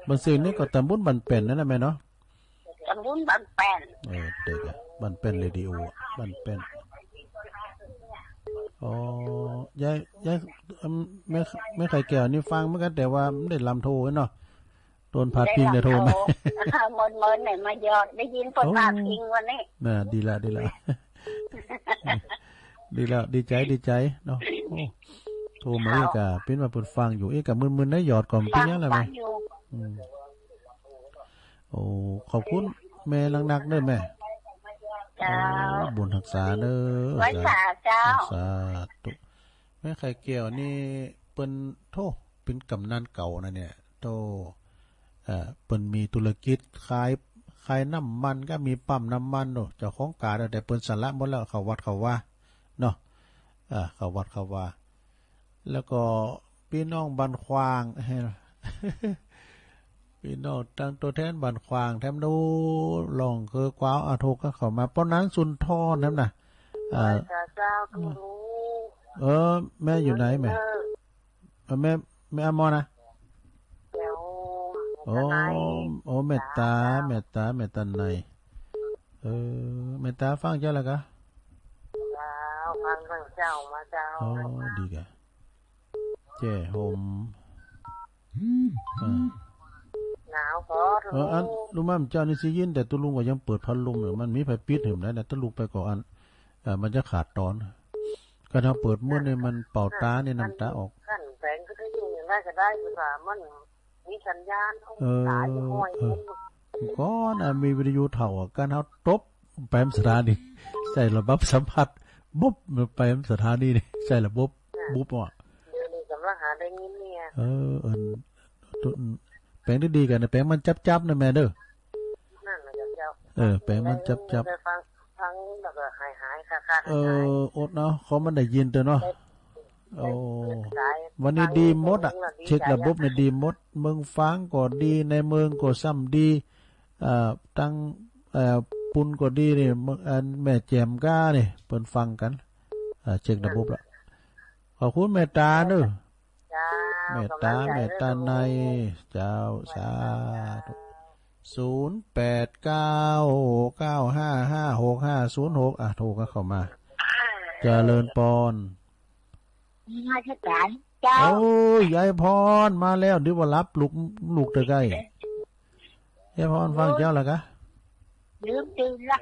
บันเสียงนี่ก็ตำบลบันเป็นนั่นแหละแม่เนาะตำบลบันเป็นเด็กบันเป็นเรดิโอบันเป็นอ๋อยายไม่ใครแก่นี่ฟังเหมือนกันแต่ว่าไม่ได้ลำโทเนาะต้นพาพิงเนี่ยโทรมาเมินเนี่ยมายอดได้ยินต้นพาพิงวันนี้น่ะดีละดีใจเนาะโทรมาอีกอะเป็นมาเปิดฟังอยู่กับมึนๆได้หยอดก่อนเป็นยังไงไหมโอ้ขอบคุณแม่ลังนักเด้อแม่เจ้าบุญรักษาเด้อไว้สาเจ้าสาธุแม่ไข่เกี่ยวนี่เปิ้นโทเป็นกำนันเก่านะเนี่ยโตเปิ้นมีธุรกิจขายน้ำมันก็มีปั๊มน้ำมันเนาะเจ้าของการแต่เปิ้นสละหมดแล้วเขาวัดเขาว่าเนาะเขาวัดเขาว่าแล้วก็พี่น้องบ้านควางพี่น้องตั้งตัวแทนบ้านควางแถมดูลองคือกว้าวอาโทก็เข้ามาป้อนนั้นสุนทรนั่นน่ะแม่อยู่ไหนแม่อมอนะโอ้เมตตาในเมตตาฟังเจ้าแล้วกะฟังเจ้ามาเจ้าดีกะเจ้โฮมหนาวพออันลุงมั่มเจ้านี่สิยินแต่ตุลุงก็ยังเปิดพัดลมอยู่มันมีไฟปิดเห็นได้นะตุลุงไปก่อนมันจะขาดตอนก็ถ้าเปิดมื้อนี่มันเป่าตาเนี่ยน้ำตาออกขั้นแสงก็ได้อยู่อย่างไรก็ได้คือว่ามันมีสัญญาณตายห้อยก่อนมีวิทยุเถ่ากันเฮาตบแปมสถานีใส่ระบบสัมผัสบุ๊บแปมสถานีนี่ใส่ระบบบุ๊บอ่ะเดี๋ยวนี้กำลังหาได้ยินเนี่ยแปลงดีๆกันนะแปลงมันจับๆนะแม่เด้อนั่นน่ะเจ้าแปลงมันจับฟังแล้วก็หายค่ะอดเนาะเขามันได้ยินเด้อเนาะโอ้วันนี้ดีหมดอ่ะเช็คระบบเนี่ยดีหมดเมืองฟ้างก็ดีในเมืองก็ซ้ำดีตั้งปุนก็ดีนี่แม่แจ่มก้านี่เปิดฟังกันเช็คระบบละขอบคุณแม่ตาเด้อแม่ตาในเจ้าสาธุ0899555650โทรก็เข้ามาเจริญปอนมาเถิดเจ้าโอ้ยยายพรมาแล้วดิว่ารับลูกตะไกยายพรฟังเจ้าแล้วกะลืมตื่นละ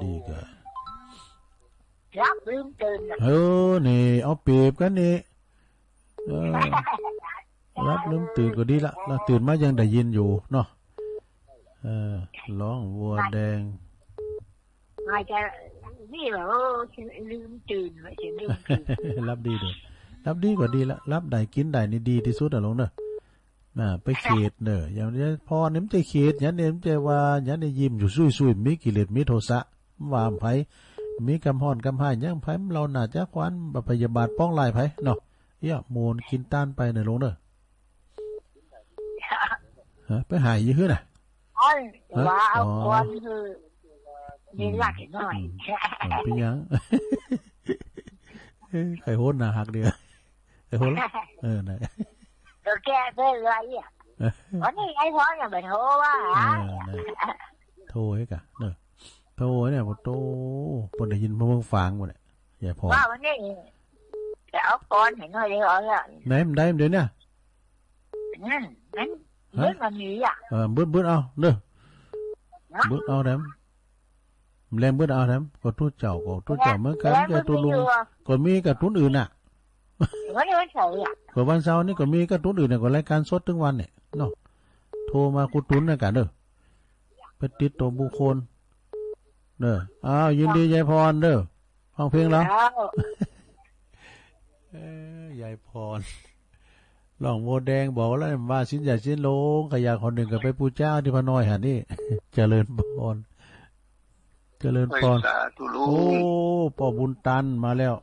ดีกะรับลืมตื่นละนี่เอาเปรียบกันนี่ รับลืมตื่นก็ดีละแล้วตื่นมายังได้ยินอยู่เนาะร้องวัวแดงอาจจะนี่แบบฉันลืมตื่นฉันลืมตื่นรับดีเลยรับดีกว่าดีละรับได้กินได้นี่ดีที่สุดอะลงเนอะไปเขตเนอะอย่างนี้พอเนี่ยมันจะเขตอย่างนี้มันจะว่าอย่างนี้ยิ้มอยู่ซุยๆมีกิเลสมีโทสะว่าไผมีกำห้อนกำหายยังไผเราน่าจะควันพยาบาทป้องลายไผเนาะเอี้ยมูลกินต้านไปเนอะลงเนอะไปหายยี่ขึ้นน่ะว่าเอาคนคือมีหลักหน่อยเป็นยังไข่โหดหนาหักเดียวไข่โหดไหนตัวแก่เป็นไรอ่ะวันนี้ไอ้พ่อเนี่ยไปโทรว่าโทรให้กะเนอะโทรเนี่ยพอโตพอได้ยินพอเพิ่งฟังหมดเนี่ยอย่าพอว่าวันนี้จะเอาก้อนเห็นหน่อยเดียวอ่ะไหนมันได้เดี๋ยวเนี่ยนั่นเบิ้ลมันมีอ่ะเบิ้ลเอาเด้อเบิ้ลเอาแถมแรงเบิ้ลเอาแถมก็ทุกเจ้าเหมือนกันแต่ตัวลุงก็มีกับทุนอื่นน่ะวันนี้วันเสาร์อ่ะก็วันเสาร์นี่ก็มีกับทุนอื่นเนี่ยก็รายการสดทั้งวันเนี่ยเนาะโทรมาคุทุนนะกันเด้อไปติดตัวบุคคลเด้อยินดียายพรเด้อฟังเพลงแล้วยายพรหลองโมแดงบอกแล้วว่าชิ้นใหญ่ชิ้นโลงขยะคนหนึ่งก็ไปปูเจ้าที่พน้อยหานี่เจริญพรโอ้ป่อบุญตันมาแล้ว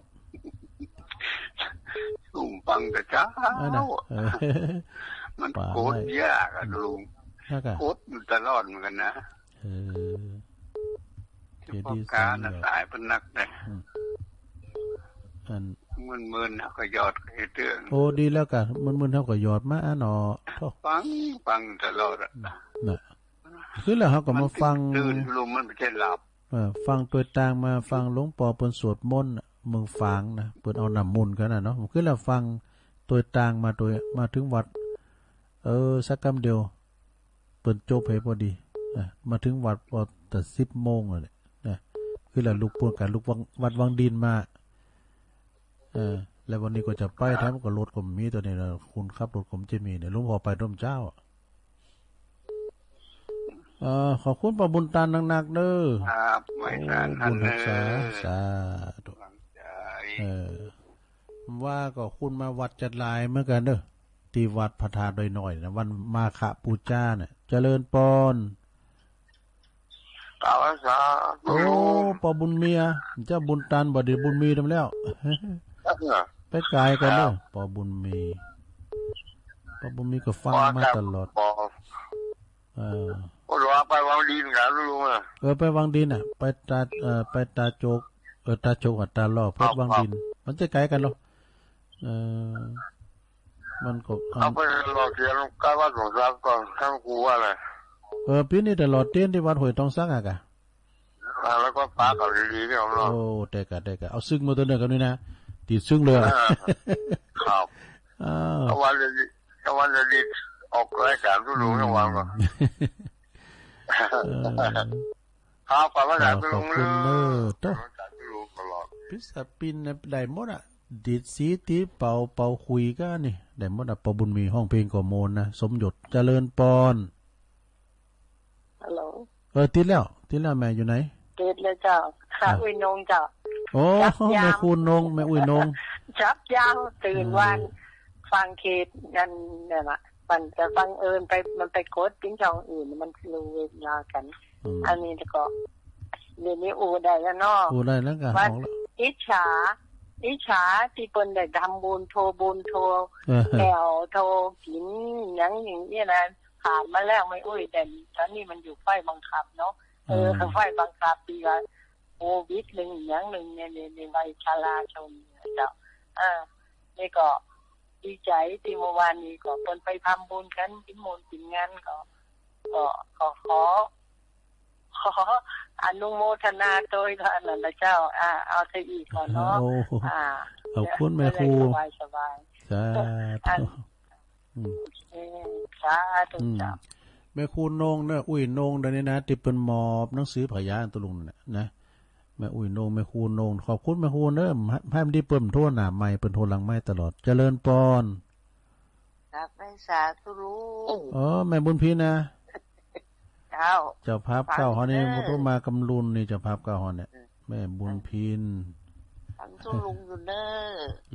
ลุงฟังกระจ้ามันโคตรยากอะลุงโคตรอยู่ตลอดเหมือนกันนะเฉพาะการสายเป็นนักเลยมึนๆเขาหยอดให้เตือนโอ้ดีแล้วกันมึนๆเขาก็หยอดมาหนอฟังตลอดน่ะคือแล้วเขาก็มาฟังตื่นลุงมันไม่ใช่หลับฟังตัวต่างมาฟังหลวงปู่เปิ้นสวดมนต์มึงฟังนะเปิ้นเอาน้ำมนต์กันน่ะเนาะคือแล้วฟังตัวต่างมาถึงวัดสักคำเดียวเปิ้นจบให้พอดีมาถึงวัดพอแต่10 โมงเลยนะคือแล้วลูกปู่กันลูกวัดวังดินมาแล้ววันนี้ก็จะไปทำกับรถผมมีตัวนี้นะคุณครับรถผมจะมีเนี่ยลุงพอไปร่มเจ้าขอบคุณป้าบุญตาหนักๆเด้อครับไม่นานบุญรักษาสาธุว่าก็คุณมาวัดจัดลายเมื่อกันเด้อที่วัดพระธาตุดอยหน่อยนะวันมาฆปูจ้าเนี่ยเจริญปอนกาวสาโอ้ป้าบุญเมียเจ้าบุญตันบ่ได้บุญมีทำแล้วไปไกลกันเด้อป้าบุญมีก็ฟังมาตลอดก็รอไปวังดินกันลุงไปวังดินไปตาโจกตาโจกกับตาล่อพบวังดินมันจะไกลกันหรอมันก็เอาไปรอเทียนใกล้วัดหลวงซักก่อนข้างกูว่าอะไรปีนี้แต่หลอดเตี้ยนที่วัดห้วยทองซักกะแล้วก็ปลาเก่าดีๆเนี่ยเราโอ้ได้กะเอาซึ่งมาตัวเดียวกันนี่นะติดซึ่งเลยครับวันจะดีออกรายการลุงทั้งวันก่อนข้าวปลาไม่ได้ลุงเลยพิษปินได้หมดอ่ะดิดสีตีเป่าคุยก็นี่ได้หมดอ่ะปอบุญมีห้องเพลงก่อโมนนะสมหยดเจริญปอนฮัลโหลติดแล้วแม่อยู่ไหนติดเลยเจ้าข้าอุ้ยนงเจ้าโอ้แม่คุณนงแม่อุ้ยนงจับยาวตื่นวันฟังเขตกันเนี่ยละมันจะฟังมันไปกดปิ้งช่องอื่นมันรู้เวลากันอันนี้ก็เดี๋ยวนี้อูได้แล้วเนาะอูได้แล้วกันของอิจฉาที่เปิ้นได้ทำบุญโทแอวโทกินอย่างนี้นะผ่านมาแล้วไม่อุ้ยแต่ตอนนี้มันอยู่ไฟบังคับเนาะไฟบังคับปีละโควิดนึงอย่างนึงเนี่ยในวัยชราชนเจ้านี่ก็ดีใจที่เมื่อวานนี้ก็เปิ้นไปทำบุญกันกินมนต์กินงานก็ขออนุโมทนาโดยท่านนะเจ้าเอาเธออีกก่อนเนาะขอบคุณแม่ครูสบายสาธุจ้าแม่ครูนงเนี่ยอุ้ยนงเดี๋ยวนี้นะที่เป็นมอบหนังสือพยานตุลุงนะ แม่อุ้ยโนงแม่คูนโนงขอบคุณแม่คูนเด้อให้มันดีเปิ้มโทษหน้าใหม่เปิ้นโทษหลังใหม่ตลอดเจริญปอนครับไปสาธุรู้แม่บุญพี่นะเจ้าภาพเก่าเฮานี่บ่ต้องมากำลุนนี่เจ้าภาพเก่าเฮาเนี่ยแม่บุญพินทั้งทุลุงอยู่เด้อ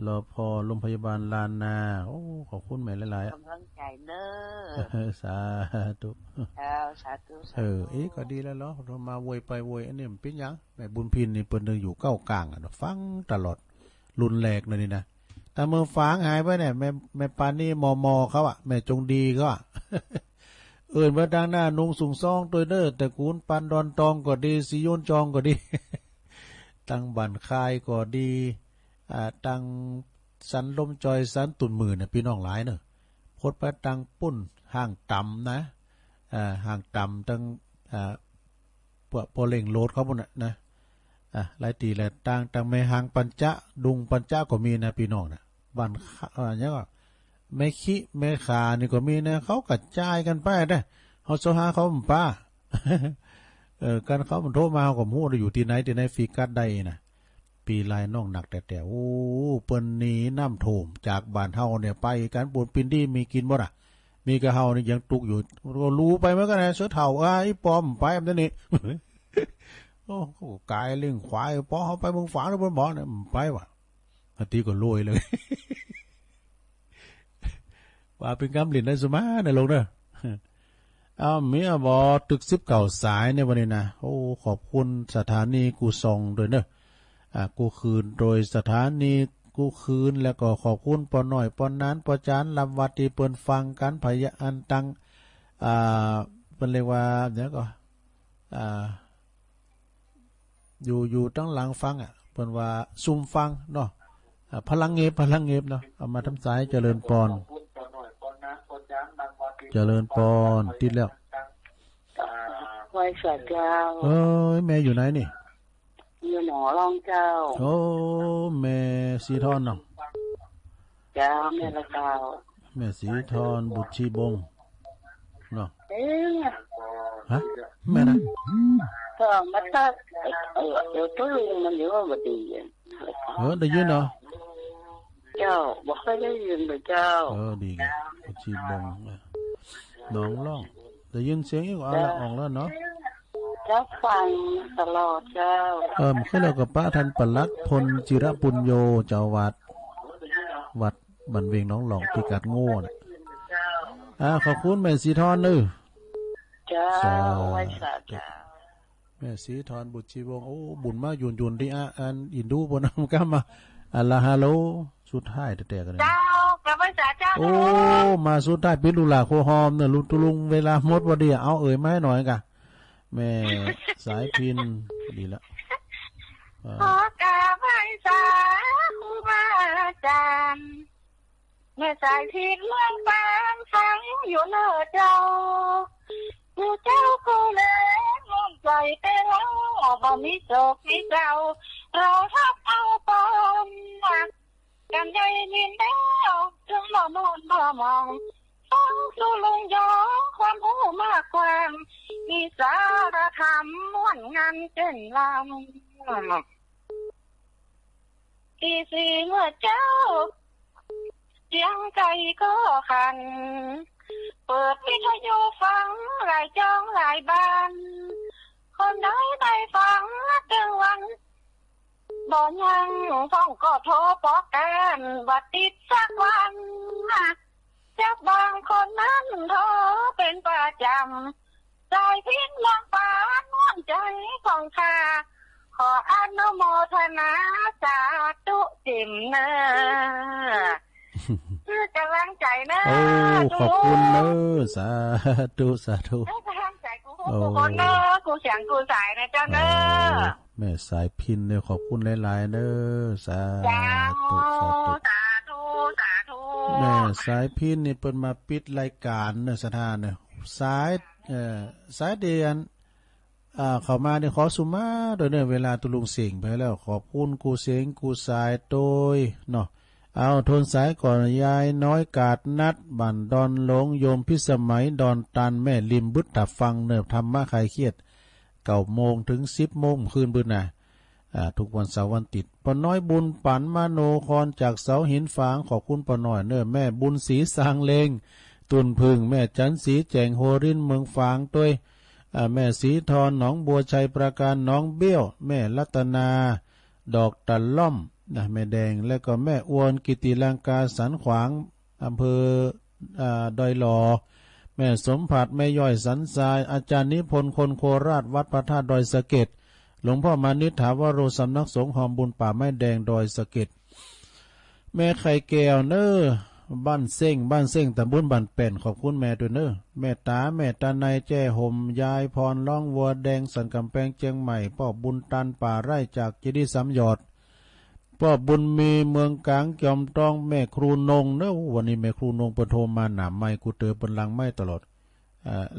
รอพอโรงพยาบาลลานนาโอ้ขอบคุณแม่หลายๆกำลังใจเด้อสาธุสาธุก็ดีแล้วเนาะเรามาโวยไปโวยอันนี้มันเป็นหยังแม่บุญพินนี่เปิ้นนึงอยู่เก้ากลางอ่ะฟังตลอดรุนแรงเลยนี่นะแต่เมื่อฝางหายไปเนี่ยแม่ปานนี่มอเขาอ่ะแม่จงดีเขาอ่ะเอิ้นว่าดังหน้านุงสูงซองตัวเด้อแต่กูนปันดอนตองก็ดีสิโยนจองก็ดีตั้งบันคายก็ดีตั้งสันลมจอยสันตุนมือเนี่ยพี่น้องหลายเนอะพดไปตั้งปุ้นห่างต่ำนะห่างต่ำตั้งพอเล่งโลดเขาหมดนะหลายตีหลายตั้งไม่ห่างปัญจะดุงปัญจะก็มีนะพี่น้องนะบ้านเนี่ยก็ไม่ขี้ไม่ขานี่ก็มีนะเขากระจายกันไปได้เขาโซฮาเขาป้ากันเขามันโทรมาเขาก็มู้อยู่ที่ไหนฟีกัดได้นะปีลายน้องหนักแต่โอ้เปิ้นหนีน้ำโถมจากบ้านเฮาเนี่ยไปกันปนปินดีมีกินบ่ล่ะมีกะเฮานี่ยังตุกอยู่ก็รู้ไปเหมือนกันนะเสือเฒ่าไอ้ปอมไปอันนี้โอ้ก็กายเลี้ยงควายปอเฮาไปเมืองฝางแล้วบนบ่อเนี่ยไปว่ะทันทีก็รวยเลยว่าเป็นกำลินได้สมาเนี่ยลงเด้อมีบ่ตึก19สายในวันนี้นะโอ้ขอบคุณสถานีกูซองด้วยเด้อกูคืนโดยสถานีกูคืนแล้วก็ขอบคุณปอหน่อยปอนนั้นปอจานลำวัดที่เปิ้นฟังกันพยาอันตังเปิ้นเรียกว่าเนี่ยก็อยู่ตั้งหลังฟังเปิ้นว่าซุ่มฟังเนาะพลังเงบเนาะเอามาทำสายเจริญปอนเจริญปอนติดแล้วไว้สวัสดีเจ้าแม่อยู่ไหนนี่อยู่หนอรองเจ้าโอ้แม่สีทอนเนาะเจ้าแม่ละเจ้าแม่สีทอนบุตรชีบงเนาะฮะแม่นะก็มาตัดเดี๋ยวตัวลุงมันอยู่ว่าบ่ดีได้ยินเนาะเจ้าบ่เคยได้ยินเลยเจ้าดีไงบุตรชีบงน้องร้องได้ยินเสียงอีกออกแล้วเนาะจะฟังตลอดเจ้าคือเรากับป้าทันปลัดพลจิรปุญโยเจ้าวัดบันเวงน้องหลองที่กัดโง่น่ะขอบคุณแม่สีทอนเด้อเจ้าไว้สาธุแม่สีทอนบุตรชีวงโอ้บุญมายุนที่อันอินดูบนน้ำก้ามาอัลลาฮาโลสุดท้ายแต่กันเจ้ากลับไว้สาเจ้าโอ้มาสุดท้ายปิลุลาโคหอมเนี่ยลุงเวลาหมดวันเดียวเอาไม้หน่อยกะแม่สายพินดีละขอกราบไหว้สาครูบาอาจารย์แม่สายพินเมืองบางฟังอยู่เนอเจ้าผู้เจ้ากูแล้วมองใจแต่เราบ่มีโศกมีเจ้าเราทับเอาปอนกันใจยินแล้วถึงบ่นอนบ่มองฟังสู่ลุงยอความรู้มากกว่ามีสารธรรมม่วนงานเต้นลำตีสี่เมื่อเจ้าเสียงใจก็ขันเปิดวิทยุฟังหลายจ้องหลายบ้านคนได้ฟังตึงวันบ่ยังฟ้องก็โทรบอกกันว่าติดสักวันจากบางคนนั้นโทรเป็นประจำใจพินลองปานม่วนใจของข้าขออนุโมทนาสาธุจิมเนอกำลังใจเนอขอบคุณเนอสาธุกำลังใจกูคนเนอกูเสียงกูสายนะเจ้าเนอแม่สายพินเนี่ยขอบคุณหลายๆเนอสาธุแม่สายพินนี่เปิ้นมาปิดรายการเนี่ยสถานเนี่ยสายเดียนเข้ามาเนี่ยขอสุมาโดยเนี่ยเวลาตุลุงเสียงไปแล้วขอบคุณกูเสียงกูสายโดยเนาะเอาทนสายก่อนยายน้อยกาดนัดบั่นดอนหลงโยมพิสมัยดอนตันแม่ริมบึดตับฟังเนิบธรรมะคลายเครียด9 โมงถึง10 โมงคืนบึดน่ะ ทุกวันเสาร์วันติดปอน้อยบุญปันมาโนคอนจากเสาหินฝางขอบคุณปอน้อยเนอแม่บุญศรีสางเลงตุนพึ่งแม่จันสีแจงโฮรินเมืองฝางด้วยแม่สีทอนหนองบัวชัยประการหนองเบี้ยวแม่รัตนาดอกตะล่อมแม่แดงและก็แม่อวนกิติลังกาสันขวางอำเภอดอยหลอแม่สมผัสแม่ย่อยสันทรายอาจารย์นิพนธ์คนโคราชวัดพระธาตุดอยสะเก็ดหลวงพ่อมานิษฐาวโรสำนักสงฆ์หอมบุญป่าไม้แดงดอยสะเก็ดแม่ไข่แก้วเนอบ้านเส้งตำบลบ้านแป่นขอบคุณแม่ด้วยเนอแม่ตาในแจ้ห่มยายพรล่องวัวแดงสันกำแพงเชียงใหม่พ่อบุญตันป่าไร่จากเจดีย์สามยอดพ่อบุญมีเมืองกลางจอมต้องแม่ครูนงเนอวันนี้แม่ครูนงปโทรมาหนาไม้กูเตอเป็นลังไม้ตลอด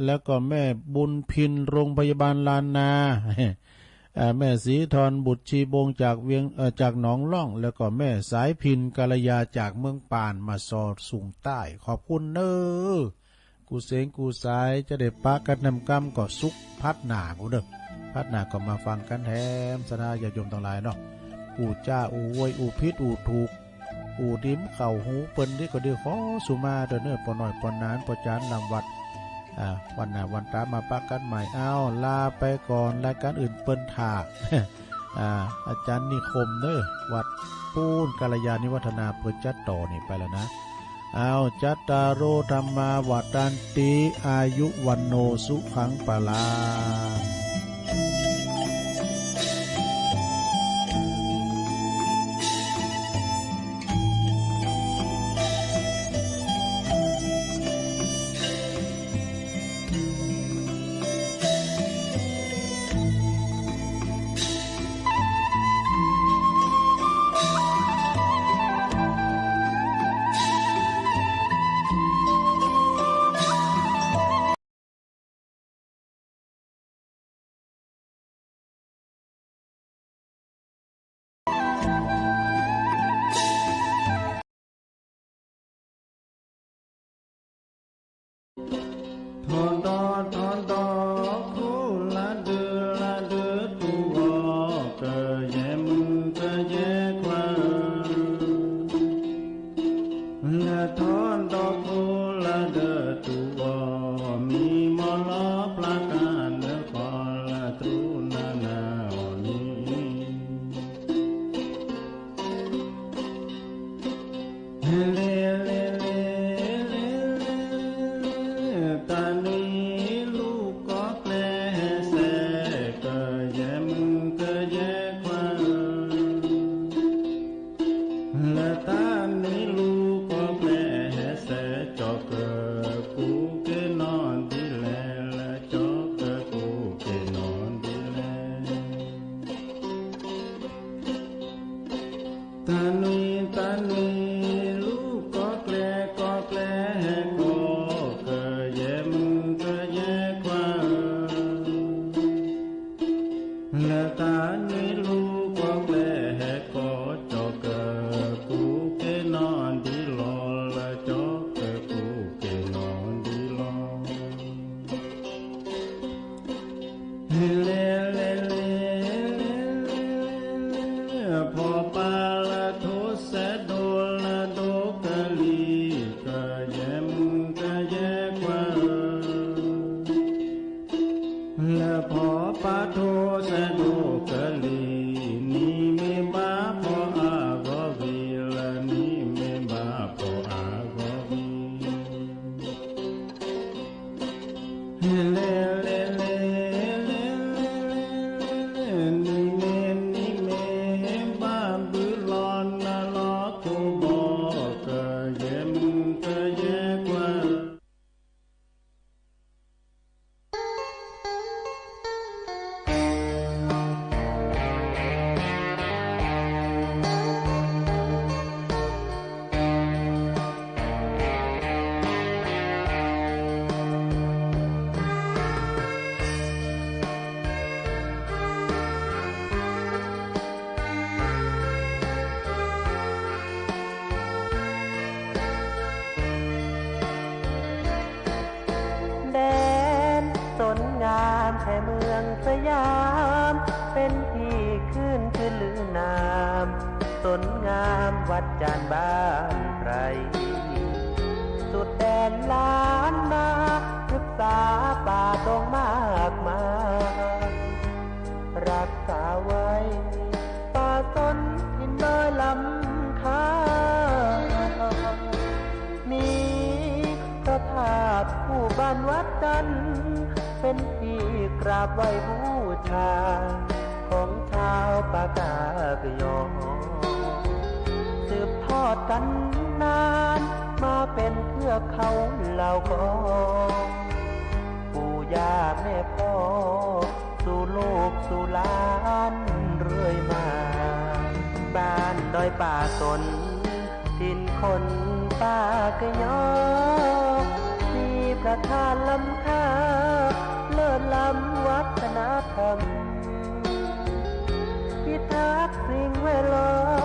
แล้วก็แม่บุญพินโรงพยาบาลลานนาแม่สีทรบุตรชีบงจากเวียงจากหนองล่องแล้วก็แม่สายพินกาลยาจากเมืองปานมาซอสูงใต้ขอบคุณเนอกูเสงกูสายจะได้ปะกันนำกำก็สุกพัดหนากูเด้อพัดหนาก็มาฟังกันแถมสนาญาติโยมทั้งหลายเนาะอูจ้าอูไวยอูพิษอูถูกอูดิ้มเข่าหูเปิ้นที่ก็เดือขอสุมาเด้อเนอปอน้อยปอนนานปอจานนำวัดวันหน้าวันตามาปักกันใหม่ลาไปก่อนรายการอื่นเปิ้นถา อาจารย์นิคมเนอวัดปูนกัลยาณิวัฒนาเปิดจัดต่อนี่ไปแล้วนะจัตตารโอธรรมาวัฏันติอายุวันโนสุขังปะลา านวัดจันทร์เป็นที่กราบไหว้บูชาของชาวปากากยอสืบทอดกันนานมาเป็นเทือกเขาเหล่ากอปู่ย่าแม่พ่อสู่ลูกสู่หลานเรื่อยมาบ้านดอยป่าสนถิ่นคนปากยอมีประธานล้ำค่าเลิศล้ำวัฒนธรรมพิทักษ์สิ่งแวดล้อม